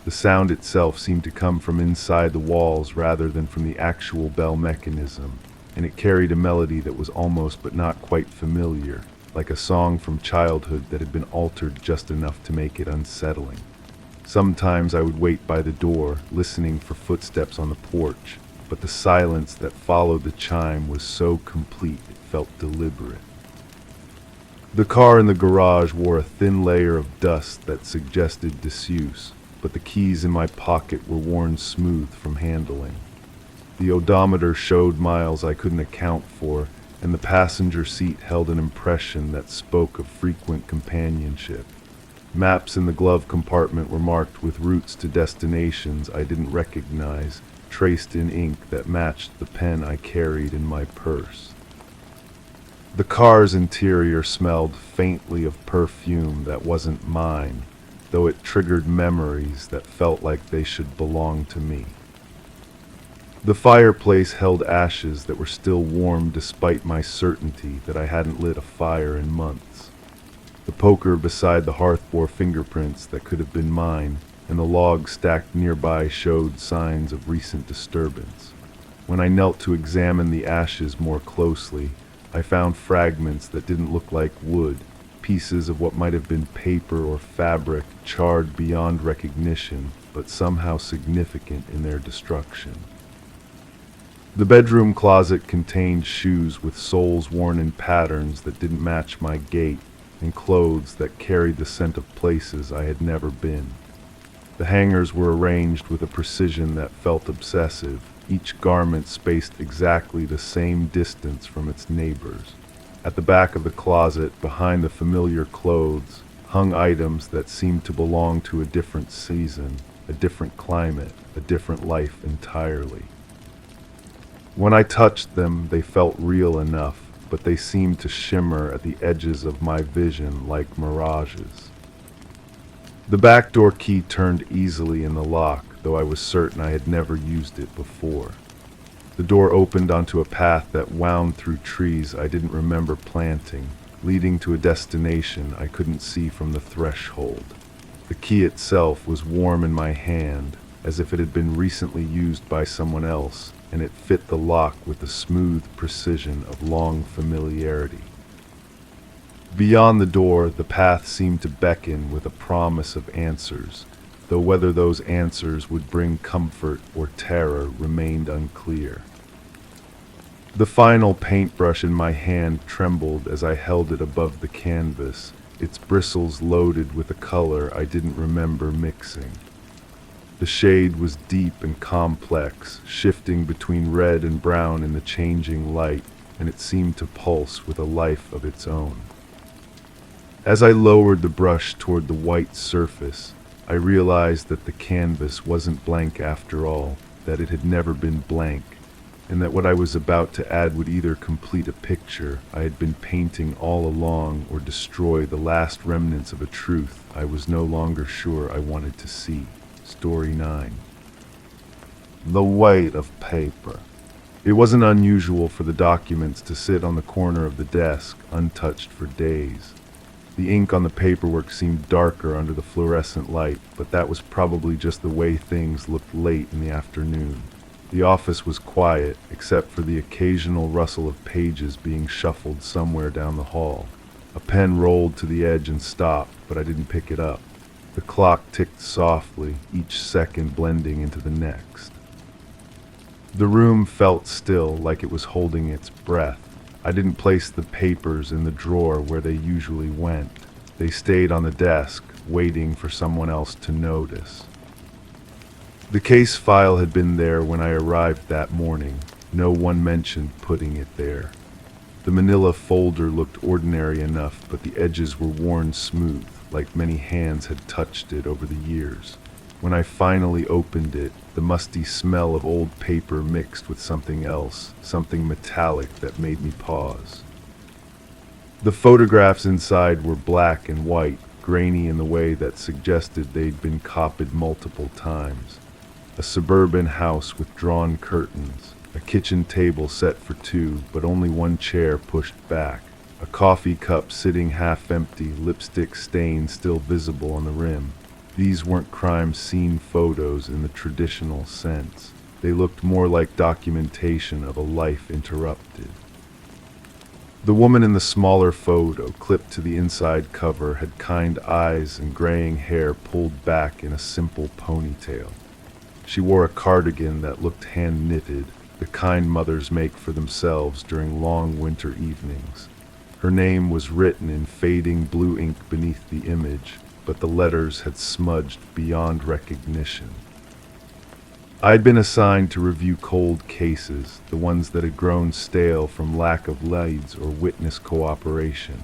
Speaker 2: The sound itself seemed to come from inside the walls rather than from the actual bell mechanism, and it carried a melody that was almost but not quite familiar, like a song from childhood that had been altered just enough to make it unsettling. Sometimes I would wait by the door, listening for footsteps on the porch, but the silence that followed the chime was so complete it felt deliberate. The car in the garage wore a thin layer of dust that suggested disuse, but the keys in my pocket were worn smooth from handling. The odometer showed miles I couldn't account for, and the passenger seat held an impression that spoke of frequent companionship. Maps in the glove compartment were marked with routes to destinations I didn't recognize, traced in ink that matched the pen I carried in my purse. The car's interior smelled faintly of perfume that wasn't mine, though it triggered memories that felt like they should belong to me. The fireplace held ashes that were still warm despite my certainty that I hadn't lit a fire in months. The poker beside the hearth bore fingerprints that could have been mine, and the log stacked nearby showed signs of recent disturbance. When I knelt to examine the ashes more closely, I found fragments that didn't look like wood, pieces of what might have been paper or fabric charred beyond recognition, but somehow significant in their destruction. The bedroom closet contained shoes with soles worn in patterns that didn't match my gait, and clothes that carried the scent of places I had never been. The hangers were arranged with a precision that felt obsessive, each garment spaced exactly the same distance from its neighbors. At the back of the closet, behind the familiar clothes, hung items that seemed to belong to a different season, a different climate, a different life entirely. When I touched them, they felt real enough, but they seemed to shimmer at the edges of my vision like mirages. The back door key turned easily in the lock, though I was certain I had never used it before. The door opened onto a path that wound through trees I didn't remember planting, leading to a destination I couldn't see from the threshold. The key itself was warm in my hand, as if it had been recently used by someone else, and it fit the lock with the smooth precision of long familiarity. Beyond the door, the path seemed to beckon with a promise of answers, though whether those answers would bring comfort or terror remained unclear. The final paintbrush in my hand trembled as I held it above the canvas, its bristles loaded with a color I didn't remember mixing. The shade was deep and complex, shifting between red and brown in the changing light, and it seemed to pulse with a life of its own. As I lowered the brush toward the white surface, I realized that the canvas wasn't blank after all, that it had never been blank, and that what I was about to add would either complete a picture I had been painting all along or destroy the last remnants of a truth I was no longer sure I wanted to see. Story 9. The weight of paper. It wasn't unusual for the documents to sit on the corner of the desk, untouched for days. The ink on the paperwork seemed darker under the fluorescent light, but that was probably just the way things looked late in the afternoon. The office was quiet, except for the occasional rustle of pages being shuffled somewhere down the hall. A pen rolled to the edge and stopped, but I didn't pick it up. The clock ticked softly, each second blending into the next. The room felt still, like it was holding its breath. I didn't place the papers in the drawer where they usually went. They stayed on the desk, waiting for someone else to notice. The case file had been there when I arrived that morning. No one mentioned putting it there. The manila folder looked ordinary enough, but the edges were worn smooth, like many hands had touched it over the years. When I finally opened it, the musty smell of old paper mixed with something else, something metallic that made me pause. The photographs inside were black and white, grainy in the way that suggested they'd been copied multiple times. A suburban house with drawn curtains, a kitchen table set for two, but only one chair pushed back, a coffee cup sitting half empty, lipstick stain still visible on the rim. These weren't crime scene photos in the traditional sense. They looked more like documentation of a life interrupted. The woman in the smaller photo, clipped to the inside cover, had kind eyes and graying hair pulled back in a simple ponytail. She wore a cardigan that looked hand-knitted, the kind mothers make for themselves during long winter evenings. Her name was written in fading blue ink beneath the image, but the letters had smudged beyond recognition. I'd been assigned to review cold cases, the ones that had grown stale from lack of leads or witness cooperation.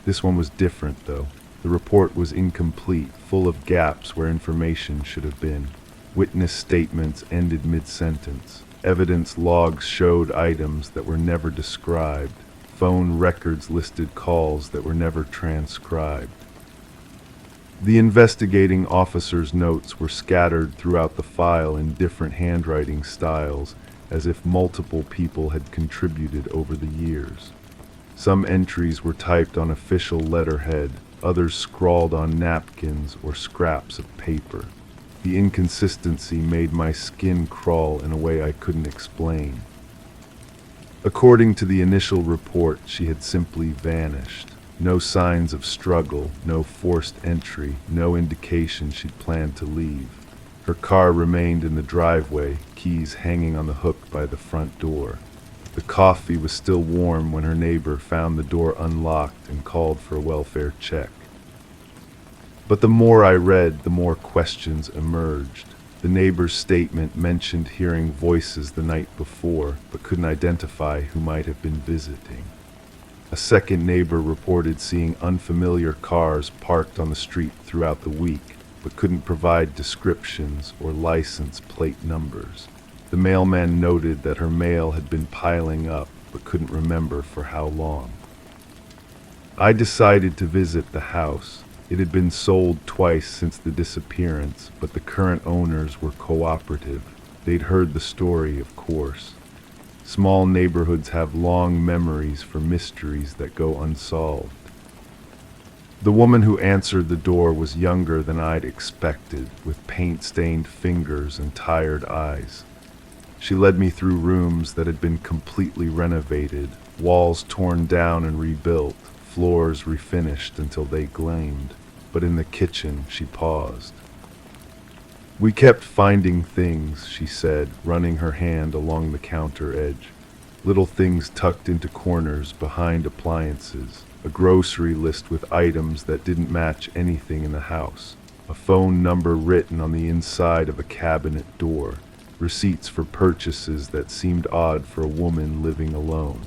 Speaker 2: This one was different, though. The report was incomplete, full of gaps where information should have been. Witness statements ended mid-sentence. Evidence logs showed items that were never described. Phone records listed calls that were never transcribed. The investigating officer's notes were scattered throughout the file in different handwriting styles, as if multiple people had contributed over the years. Some entries were typed on official letterhead, others scrawled on napkins or scraps of paper. The inconsistency made my skin crawl in a way I couldn't explain. According to the initial report, she had simply vanished. No signs of struggle, no forced entry, no indication she'd planned to leave. Her car remained in the driveway, keys hanging on the hook by the front door. The coffee was still warm when her neighbor found the door unlocked and called for a welfare check. But the more I read, the more questions emerged. The neighbor's statement mentioned hearing voices the night before, but couldn't identify who might have been visiting. A second neighbor reported seeing unfamiliar cars parked on the street throughout the week, but couldn't provide descriptions or license plate numbers. The mailman noted that her mail had been piling up, but couldn't remember for how long. I decided to visit the house. It had been sold twice since the disappearance, but the current owners were cooperative. They'd heard the story, of course. Small neighborhoods have long memories for mysteries that go unsolved. The woman who answered the door was younger than I'd expected, with paint-stained fingers and tired eyes. She led me through rooms that had been completely renovated, walls torn down and rebuilt, floors refinished until they gleamed. But in the kitchen, she paused. "We kept finding things," she said, running her hand along the counter edge. Little things tucked into corners behind appliances, a grocery list with items that didn't match anything in the house, a phone number written on the inside of a cabinet door, receipts for purchases that seemed odd for a woman living alone.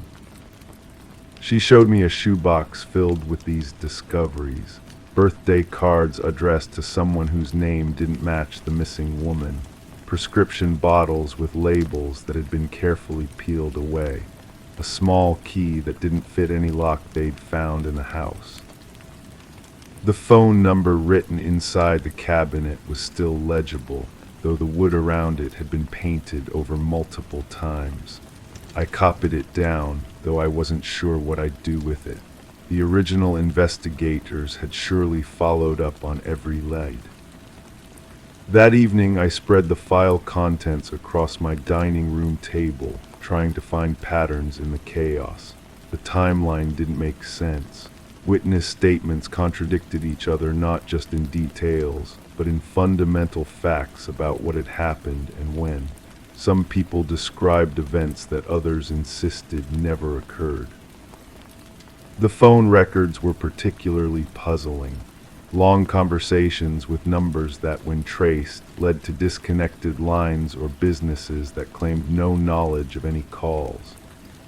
Speaker 2: She showed me a shoebox filled with these discoveries, birthday cards addressed to someone whose name didn't match the missing woman, prescription bottles with labels that had been carefully peeled away, a small key that didn't fit any lock they'd found in the house. The phone number written inside the cabinet was still legible, though the wood around it had been painted over multiple times. I copied it down, though I wasn't sure what I'd do with it. The original investigators had surely followed up on every lead. That evening, I spread the file contents across my dining room table, trying to find patterns in the chaos. The timeline didn't make sense. Witness statements contradicted each other not just in details, but in fundamental facts about what had happened and when. Some people described events that others insisted never occurred. The phone records were particularly puzzling. Long conversations with numbers that, when traced, led to disconnected lines or businesses that claimed no knowledge of any calls.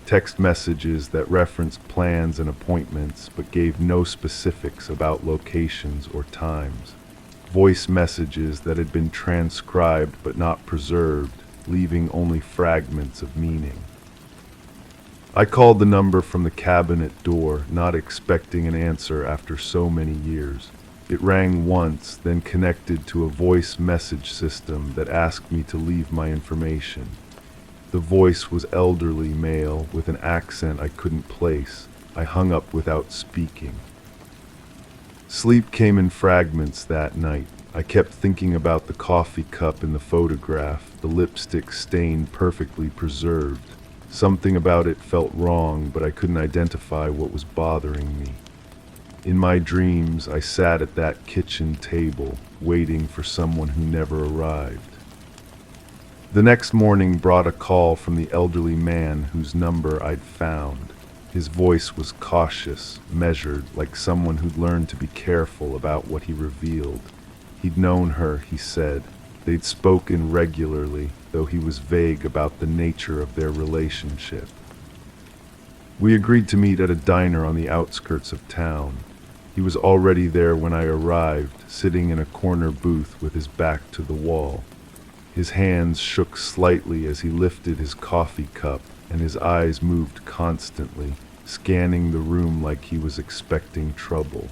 Speaker 2: Text messages that referenced plans and appointments but gave no specifics about locations or times. Voice messages that had been transcribed but not preserved, leaving only fragments of meaning. I called the number from the cabinet door, not expecting an answer after so many years. It rang once, then connected to a voice message system that asked me to leave my information. The voice was elderly male with an accent I couldn't place. I hung up without speaking. Sleep came in fragments that night. I kept thinking about the coffee cup in the photograph, the lipstick stain perfectly preserved. Something about it felt wrong, but I couldn't identify what was bothering me. In my dreams, I sat at that kitchen table, waiting for someone who never arrived. The next morning brought a call from the elderly man whose number I'd found. His voice was cautious, measured, like someone who'd learned to be careful about what he revealed. He'd known her, he said. They'd spoken regularly, though he was vague about the nature of their relationship. We agreed to meet at a diner on the outskirts of town. He was already there when I arrived, sitting in a corner booth with his back to the wall. His hands shook slightly as he lifted his coffee cup, and his eyes moved constantly, scanning the room like he was expecting trouble.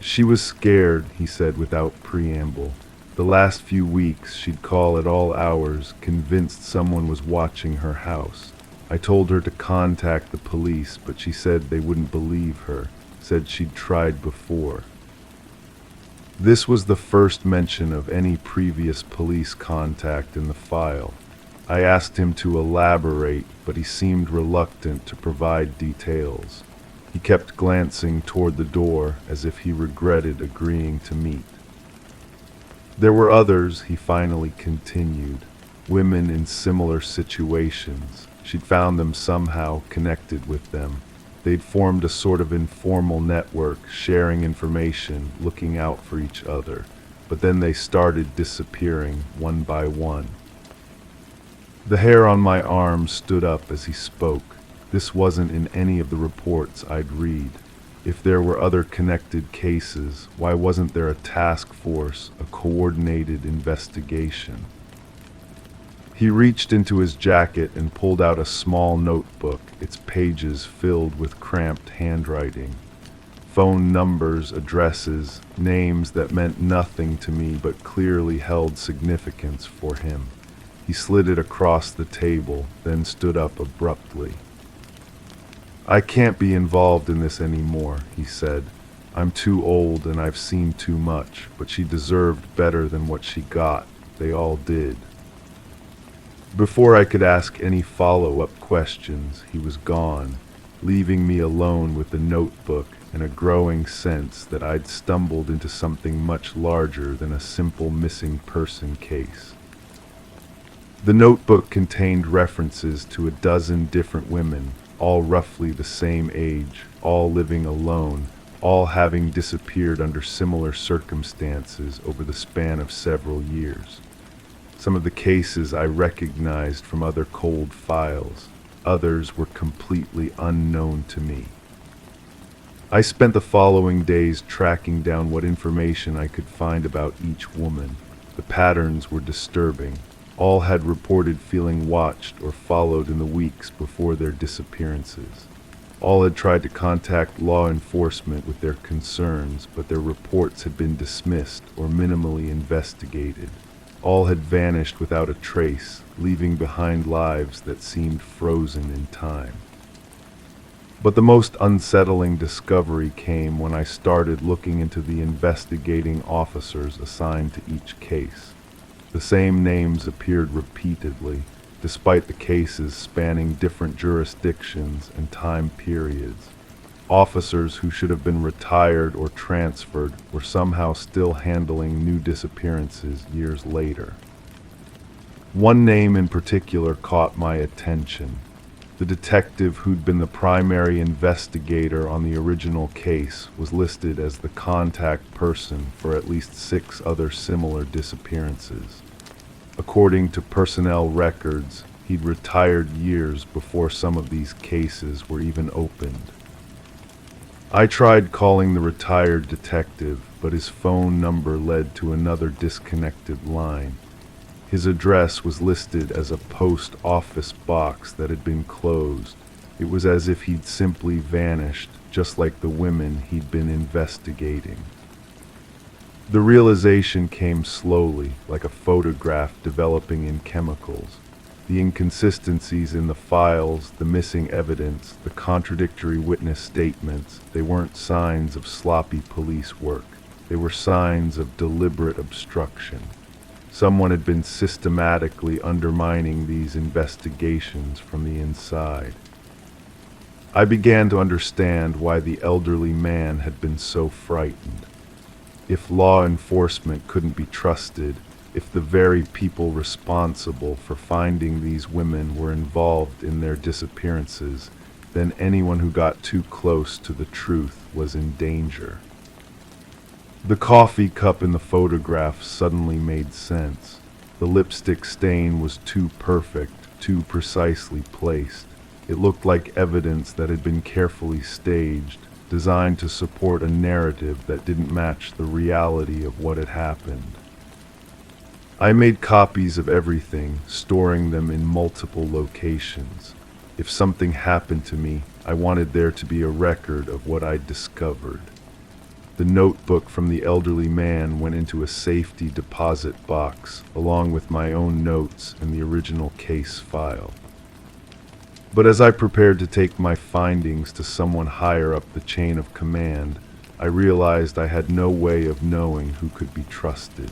Speaker 2: She was scared, he said without preamble. The last few weeks, she'd call at all hours, convinced someone was watching her house. I told her to contact the police, but she said they wouldn't believe her, said she'd tried before. This was the first mention of any previous police contact in the file. I asked him to elaborate, but he seemed reluctant to provide details. He kept glancing toward the door as if he regretted agreeing to meet. There were others, he finally continued, women in similar situations. She'd found them somehow connected with them. They'd formed a sort of informal network, sharing information, looking out for each other. But then they started disappearing, one by one. The hair on my arm stood up as he spoke. This wasn't in any of the reports I'd read. If there were other connected cases, why wasn't there a task force, a coordinated investigation? He reached into his jacket and pulled out a small notebook, its pages filled with cramped handwriting. phone numbers, addresses, names that meant nothing to me but clearly held significance for him. He slid it across the table, then stood up abruptly. "I can't be involved in this anymore," he said. "I'm too old and I've seen too much, but she deserved better than what she got. They all did." Before I could ask any follow-up questions, he was gone, leaving me alone with the notebook and a growing sense that I'd stumbled into something much larger than a simple missing person case. The notebook contained references to a dozen different women, all roughly the same age, all living alone, all having disappeared under similar circumstances over the span of several years. Some of the cases I recognized from other cold files, others were completely unknown to me. I spent the following days tracking down what information I could find about each woman. The patterns were disturbing. All had reported feeling watched or followed in the weeks before their disappearances. All had tried to contact law enforcement with their concerns, but their reports had been dismissed or minimally investigated. All had vanished without a trace, leaving behind lives that seemed frozen in time. But the most unsettling discovery came when I started looking into the investigating officers assigned to each case. The same names appeared repeatedly, despite the cases spanning different jurisdictions and time periods. Officers who should have been retired or transferred were somehow still handling new disappearances years later. One name in particular caught my attention. The detective who'd been the primary investigator on the original case was listed as the contact person for at least 6 other similar disappearances. According to personnel records, he'd retired years before some of these cases were even opened. I tried calling the retired detective, but his phone number led to another disconnected line. His address was listed as a post office box that had been closed. It was as if he'd simply vanished, just like the women he'd been investigating. The realization came slowly, like a photograph developing in chemicals. The inconsistencies in the files, the missing evidence, the contradictory witness statements, they weren't signs of sloppy police work. They were signs of deliberate obstruction. Someone had been systematically undermining these investigations from the inside. I began to understand why the elderly man had been so frightened. If law enforcement couldn't be trusted, if the very people responsible for finding these women were involved in their disappearances, then anyone who got too close to the truth was in danger. The coffee cup in the photograph suddenly made sense. The lipstick stain was too perfect, too precisely placed. It looked like evidence that had been carefully staged, designed to support a narrative that didn't match the reality of what had happened. I made copies of everything, storing them in multiple locations. If something happened to me, I wanted there to be a record of what I'd discovered. The notebook from the elderly man went into a safety deposit box, along with my own notes and the original case file. But as I prepared to take my findings to someone higher up the chain of command, I realized I had no way of knowing who could be trusted.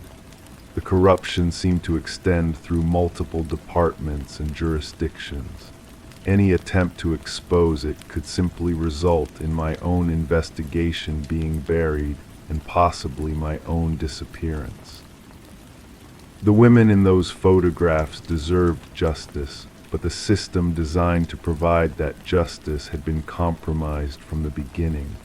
Speaker 2: The corruption seemed to extend through multiple departments and jurisdictions. Any attempt to expose it could simply result in my own investigation being buried and possibly my own disappearance. The women in those photographs deserved justice, but the system designed to provide that justice had been compromised from the beginning.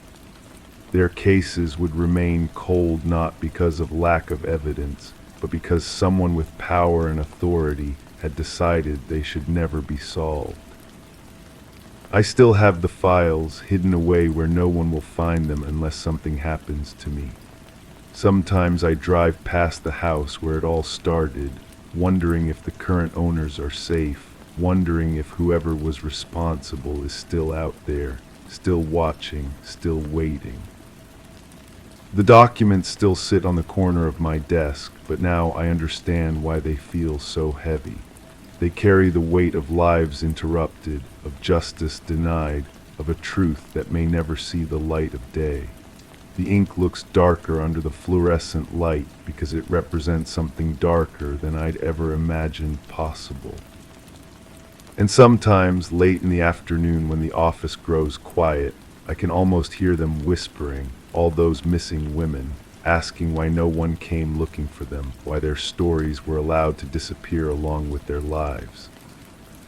Speaker 2: Their cases would remain cold not because of lack of evidence, but because someone with power and authority had decided they should never be solved. I still have the files hidden away where no one will find them unless something happens to me. Sometimes I drive past the house where it all started, wondering if the current owners are safe, wondering if whoever was responsible is still out there, still watching, still waiting. The documents still sit on the corner of my desk, but now I understand why they feel so heavy. They carry the weight of lives interrupted, of justice denied, of a truth that may never see the light of day. The ink looks darker under the fluorescent light because it represents something darker than I'd ever imagined possible. And sometimes, late in the afternoon when the office grows quiet, I can almost hear them whispering, all those missing women, asking why no one came looking for them, why their stories were allowed to disappear along with their lives.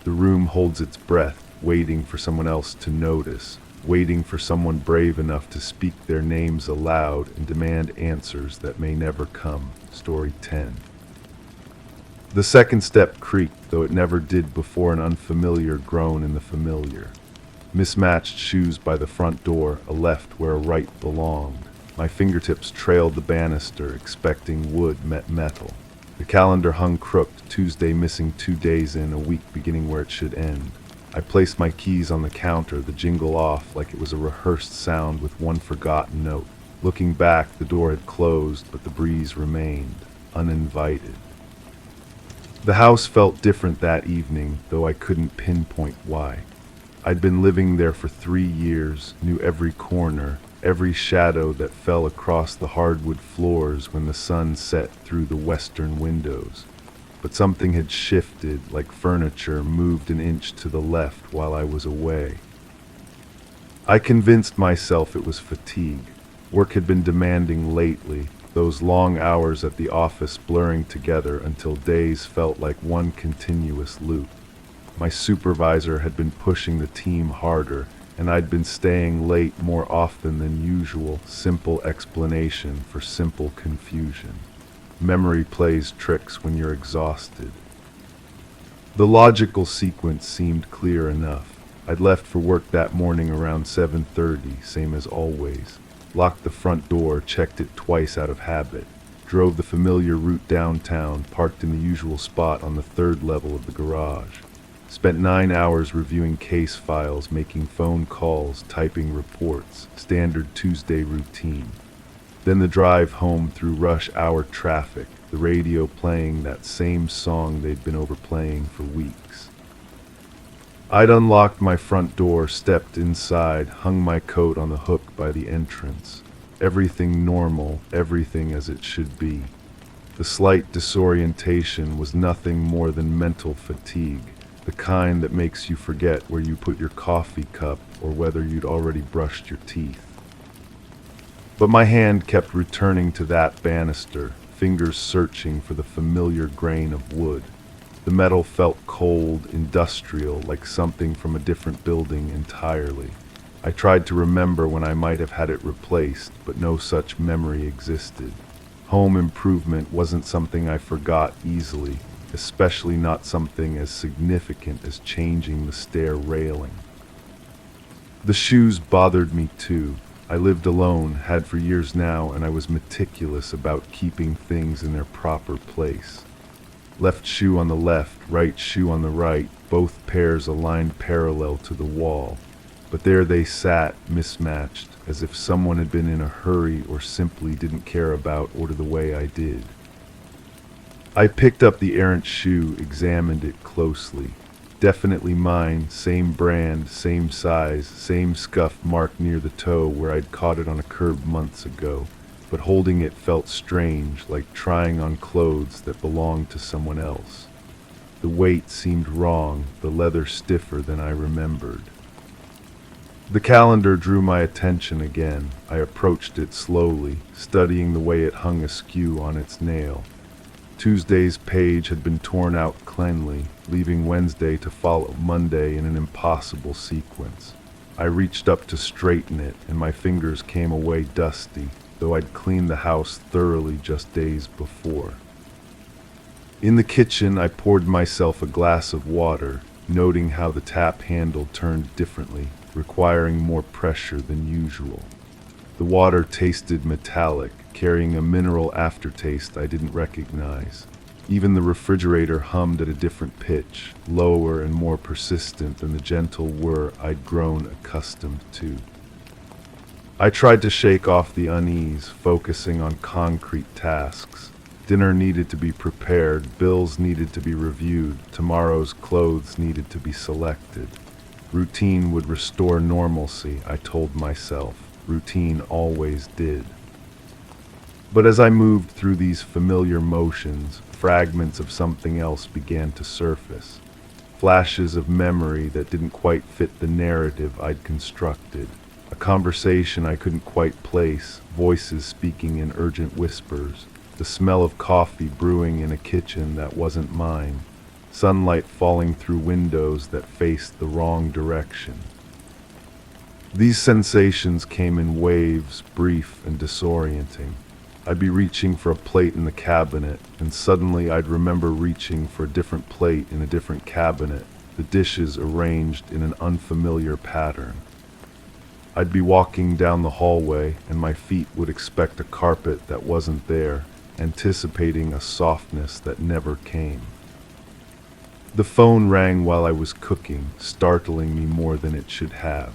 Speaker 2: The room holds its breath, waiting for someone else to notice, waiting for someone brave enough to speak their names aloud and demand answers that may never come. Story 10. The second step creaked, though it never did before an unfamiliar groan in the familiar. Mismatched shoes by the front door, a left where a right belonged. My fingertips trailed the banister, expecting wood met metal. The calendar hung crooked, Tuesday missing 2 days in, a week beginning where it should end. I placed my keys on the counter, the jingle off like it was a rehearsed sound with one forgotten note. Looking back, the door had closed, but the breeze remained, uninvited. The house felt different that evening, though I couldn't pinpoint why. I'd been living there for 3 years, knew every corner, every shadow that fell across the hardwood floors when the sun set through the western windows. But something had shifted, like furniture moved an inch to the left while I was away. I convinced myself it was fatigue. Work had been demanding lately, those long hours at the office blurring together until days felt like one continuous loop. My supervisor had been pushing the team harder, and I'd been staying late more often than usual. Simple explanation for simple confusion. Memory plays tricks when you're exhausted. The logical sequence seemed clear enough. I'd left for work that morning around 7:30, same as always. Locked the front door, checked it twice out of habit. Drove the familiar route downtown, parked in the usual spot on the 3rd level of the garage. Spent 9 hours reviewing case files, making phone calls, typing reports, standard Tuesday routine. Then the drive home through rush hour traffic, the radio playing that same song they'd been overplaying for weeks. I'd unlocked my front door, stepped inside, hung my coat on the hook by the entrance. Everything normal, everything as it should be. The slight disorientation was nothing more than mental fatigue, the kind that makes you forget where you put your coffee cup or whether you'd already brushed your teeth. But my hand kept returning to that banister, fingers searching for the familiar grain of wood. The metal felt cold, industrial, like something from a different building entirely. I tried to remember when I might have had it replaced, but no such memory existed. Home improvement wasn't something I forgot easily, especially not something as significant as changing the stair railing. The shoes bothered me too. I lived alone, had for years now, and I was meticulous about keeping things in their proper place. Left shoe on the left, right shoe on the right, both pairs aligned parallel to the wall. But there they sat, mismatched, as if someone had been in a hurry or simply didn't care about order the way I did. I picked up the errant shoe, examined it closely. Definitely mine, same brand, same size, same scuff mark near the toe where I'd caught it on a curb months ago. But holding it felt strange, like trying on clothes that belonged to someone else. The weight seemed wrong, the leather stiffer than I remembered. The calendar drew my attention again. I approached it slowly, studying the way it hung askew on its nail. Tuesday's page had been torn out cleanly, leaving Wednesday to follow Monday in an impossible sequence. I reached up to straighten it, and my fingers came away dusty, though I'd cleaned the house thoroughly just days before. In the kitchen, I poured myself a glass of water, noting how the tap handle turned differently, requiring more pressure than usual. The water tasted metallic, carrying a mineral aftertaste I didn't recognize. Even the refrigerator hummed at a different pitch, lower and more persistent than the gentle whir I'd grown accustomed to. I tried to shake off the unease, focusing on concrete tasks. Dinner needed to be prepared, bills needed to be reviewed, tomorrow's clothes needed to be selected. Routine would restore normalcy, I told myself. Routine always did. But as I moved through these familiar motions, fragments of something else began to surface. Flashes of memory that didn't quite fit the narrative I'd constructed. A conversation I couldn't quite place, voices speaking in urgent whispers. The smell of coffee brewing in a kitchen that wasn't mine. Sunlight falling through windows that faced the wrong direction. These sensations came in waves, brief and disorienting. I'd be reaching for a plate in the cabinet, and suddenly I'd remember reaching for a different plate in a different cabinet, the dishes arranged in an unfamiliar pattern. I'd be walking down the hallway, and my feet would expect a carpet that wasn't there, anticipating a softness that never came. The phone rang while I was cooking, startling me more than it should have.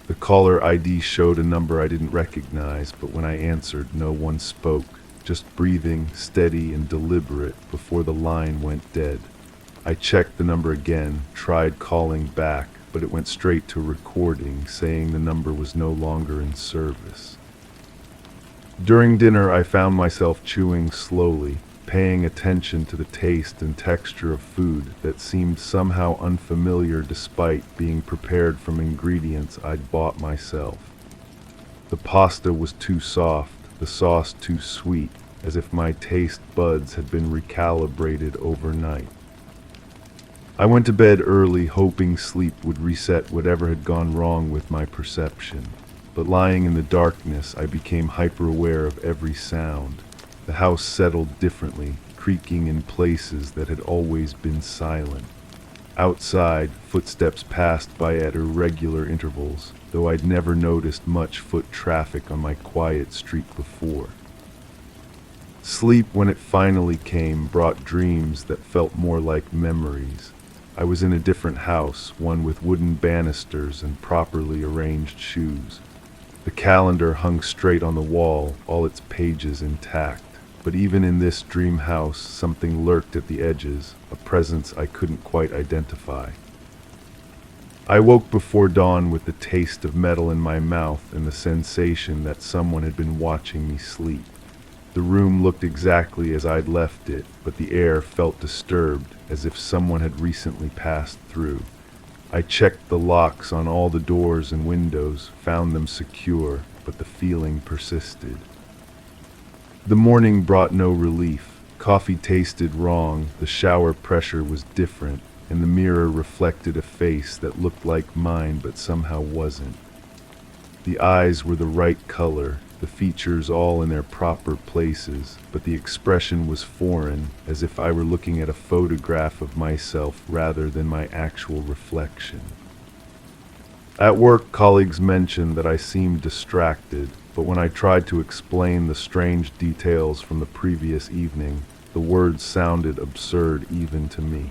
Speaker 2: The caller ID showed a number I didn't recognize, but when I answered, no one spoke, just breathing, steady and deliberate before the line went dead. I checked the number again, tried calling back, but it went straight to recording, saying the number was no longer in service. During dinner, I found myself chewing slowly, paying attention to the taste and texture of food that seemed somehow unfamiliar despite being prepared from ingredients I'd bought myself. The pasta was too soft, the sauce too sweet, as if my taste buds had been recalibrated overnight. I went to bed early, hoping sleep would reset whatever had gone wrong with my perception. But lying in the darkness, I became hyper-aware of every sound. The house settled differently, creaking in places that had always been silent. Outside, footsteps passed by at irregular intervals, though I'd never noticed much foot traffic on my quiet street before. Sleep, when it finally came, brought dreams that felt more like memories. I was in a different house, one with wooden banisters and properly arranged shoes. The calendar hung straight on the wall, all its pages intact. But even in this dream house, something lurked at the edges, a presence I couldn't quite identify. I woke before dawn with the taste of metal in my mouth and the sensation that someone had been watching me sleep. The room looked exactly as I'd left it, but the air felt disturbed, as if someone had recently passed through. I checked the locks on all the doors and windows, found them secure, but the feeling persisted. The morning brought no relief. Coffee tasted wrong, the shower pressure was different, and the mirror reflected a face that looked like mine but somehow wasn't. The eyes were the right color, the features all in their proper places, but the expression was foreign, as if I were looking at a photograph of myself rather than my actual reflection. At work, colleagues mentioned that I seemed distracted, but when I tried to explain the strange details from the previous evening, the words sounded absurd even to me.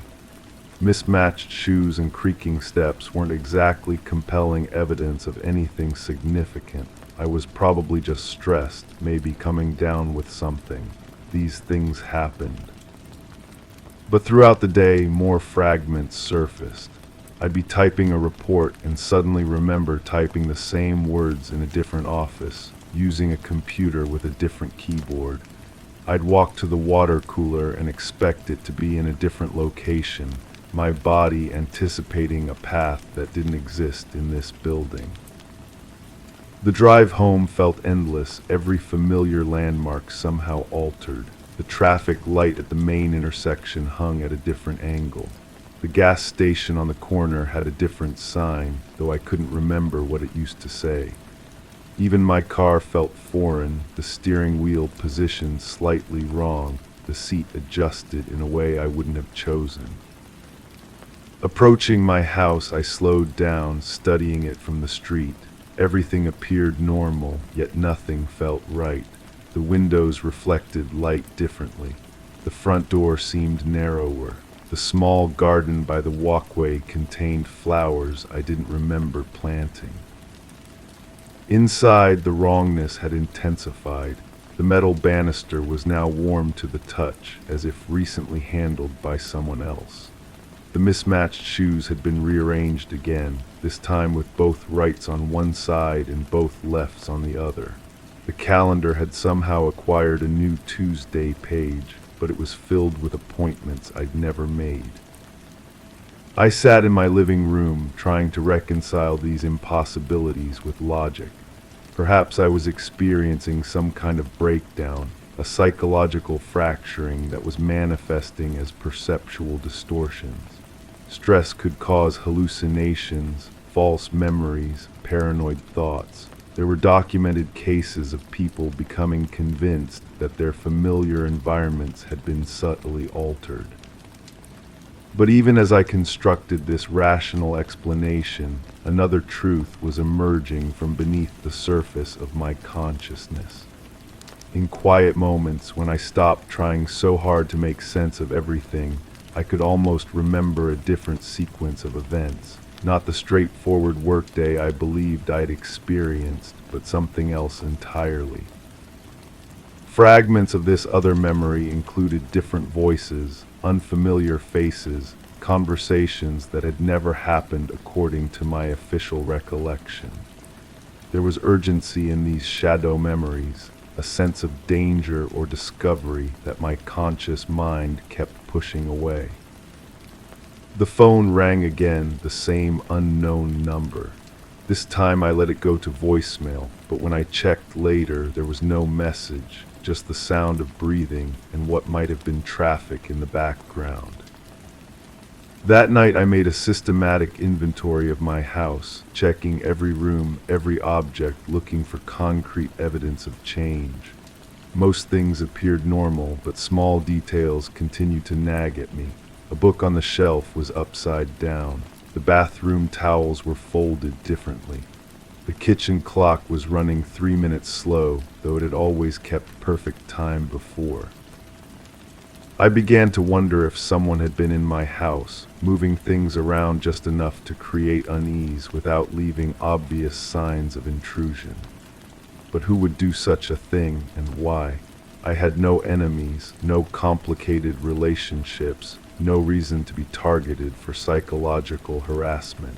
Speaker 2: Mismatched shoes and creaking steps weren't exactly compelling evidence of anything significant. I was probably just stressed, maybe coming down with something. These things happened. But throughout the day, more fragments surfaced. I'd be typing a report and suddenly remember typing the same words in a different office, using a computer with a different keyboard. I'd walk to the water cooler and expect it to be in a different location, my body anticipating a path that didn't exist in this building. The drive home felt endless, every familiar landmark somehow altered. The traffic light at the main intersection hung at a different angle. The gas station on the corner had a different sign, though I couldn't remember what it used to say. Even my car felt foreign, the steering wheel positioned slightly wrong, the seat adjusted in a way I wouldn't have chosen. Approaching my house, I slowed down, studying it from the street. Everything appeared normal, yet nothing felt right. The windows reflected light differently. The front door seemed narrower. The small garden by the walkway contained flowers I didn't remember planting. Inside, the wrongness had intensified. The metal banister was now warm to the touch, as if recently handled by someone else. The mismatched shoes had been rearranged again, this time with both rights on one side and both lefts on the other. The calendar had somehow acquired a new Tuesday page, but it was filled with appointments I'd never made. I sat in my living room, trying to reconcile these impossibilities with logic. Perhaps I was experiencing some kind of breakdown, a psychological fracturing that was manifesting as perceptual distortions. Stress could cause hallucinations, false memories, paranoid thoughts. There were documented cases of people becoming convinced that their familiar environments had been subtly altered. But even as I constructed this rational explanation, another truth was emerging from beneath the surface of my consciousness. In quiet moments, when I stopped trying so hard to make sense of everything, I could almost remember a different sequence of events. Not the straightforward workday I believed I'd experienced, but something else entirely. Fragments of this other memory included different voices, unfamiliar faces, conversations that had never happened according to my official recollection. There was urgency in these shadow memories, a sense of danger or discovery that my conscious mind kept pushing away. The phone rang again, the same unknown number. This time I let it go to voicemail, but when I checked later, there was no message, just the sound of breathing and what might have been traffic in the background. That night I made a systematic inventory of my house, checking every room, every object, looking for concrete evidence of change. Most things appeared normal, but small details continued to nag at me. A book on the shelf was upside down. The bathroom towels were folded differently. The kitchen clock was running 3 minutes slow, though it had always kept perfect time before. I began to wonder if someone had been in my house, moving things around just enough to create unease without leaving obvious signs of intrusion. But who would do such a thing, and why? I had no enemies, no complicated relationships, no reason to be targeted for psychological harassment.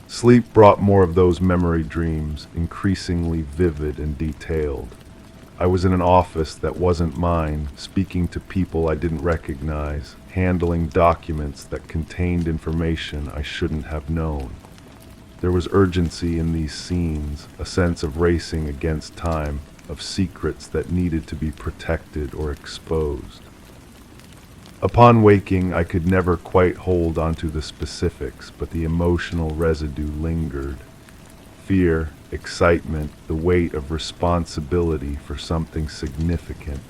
Speaker 2: Sleep brought more of those memory dreams, increasingly vivid and detailed. I was in an office that wasn't mine, speaking to people I didn't recognize, handling documents that contained information I shouldn't have known. There was urgency in these scenes, a sense of racing against time, of secrets that needed to be protected or exposed. Upon waking, I could never quite hold onto the specifics, but the emotional residue lingered. Fear, excitement, the weight of responsibility for something significant.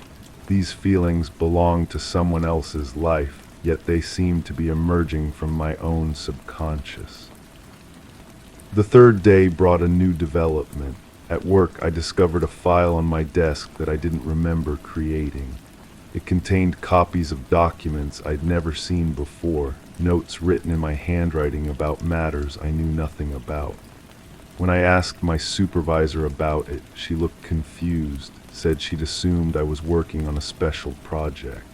Speaker 2: These feelings belonged to someone else's life, yet they seemed to be emerging from my own subconscious. The third day brought a new development. At work, I discovered a file on my desk that I didn't remember creating. It contained copies of documents I'd never seen before, notes written in my handwriting about matters I knew nothing about. When I asked my supervisor about it, she looked confused, said she'd assumed I was working on a special project.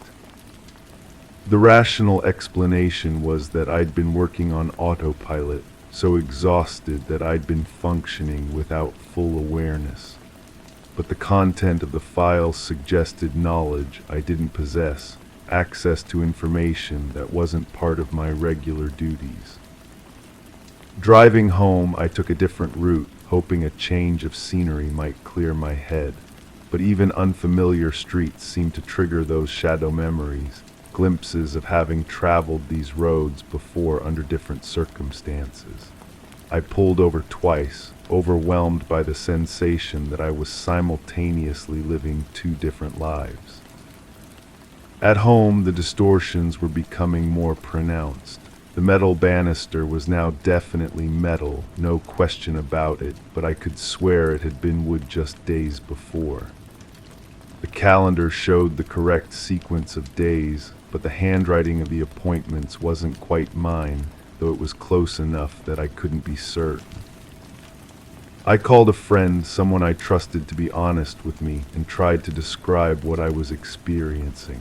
Speaker 2: The rational explanation was that I'd been working on autopilot, so exhausted that I'd been functioning without full awareness. But the content of the file suggested knowledge I didn't possess, access to information that wasn't part of my regular duties. Driving home, I took a different route, hoping a change of scenery might clear my head. But even unfamiliar streets seemed to trigger those shadow memories, glimpses of having traveled these roads before under different circumstances. I pulled over twice, overwhelmed by the sensation that I was simultaneously living two different lives. At home, the distortions were becoming more pronounced. The metal banister was now definitely metal, no question about it, but I could swear it had been wood just days before. The calendar showed the correct sequence of days, but the handwriting of the appointments wasn't quite mine, though it was close enough that I couldn't be certain. I called a friend, someone I trusted, to be honest with me and tried to describe what I was experiencing.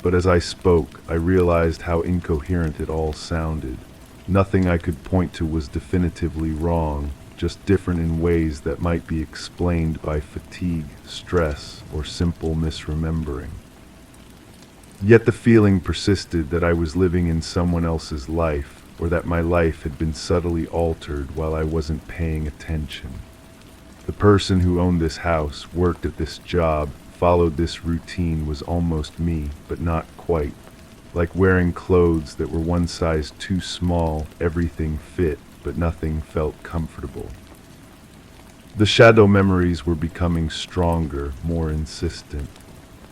Speaker 2: But as I spoke, I realized how incoherent it all sounded. Nothing I could point to was definitively wrong, just different in ways that might be explained by fatigue, stress, or simple misremembering. Yet the feeling persisted that I was living in someone else's life, or that my life had been subtly altered while I wasn't paying attention. The person who owned this house, worked at this job, followed this routine, was almost me, but not quite. Like wearing clothes that were one size too small, everything fit, but nothing felt comfortable. The shadow memories were becoming stronger, more insistent.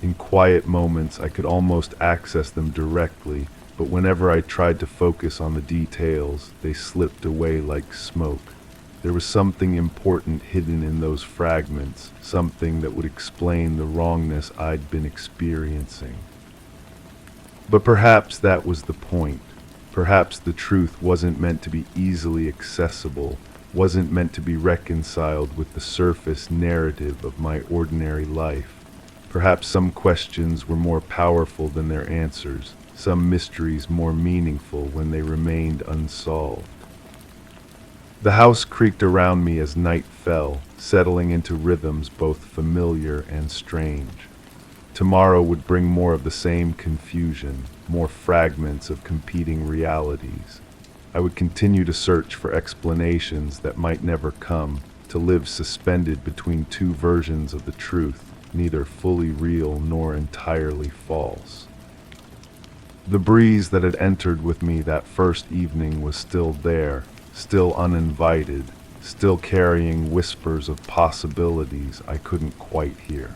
Speaker 2: In quiet moments, I could almost access them directly, but whenever I tried to focus on the details, they slipped away like smoke. There was something important hidden in those fragments, something that would explain the wrongness I'd been experiencing. But perhaps that was the point. Perhaps the truth wasn't meant to be easily accessible, wasn't meant to be reconciled with the surface narrative of my ordinary life. Perhaps some questions were more powerful than their answers, some mysteries more meaningful when they remained unsolved. The house creaked around me as night fell, settling into rhythms both familiar and strange. Tomorrow would bring more of the same confusion, more fragments of competing realities. I would continue to search for explanations that might never come, to live suspended between two versions of the truth, neither fully real nor entirely false. The breeze that had entered with me that first evening was still there, still uninvited, still carrying whispers of possibilities I couldn't quite hear.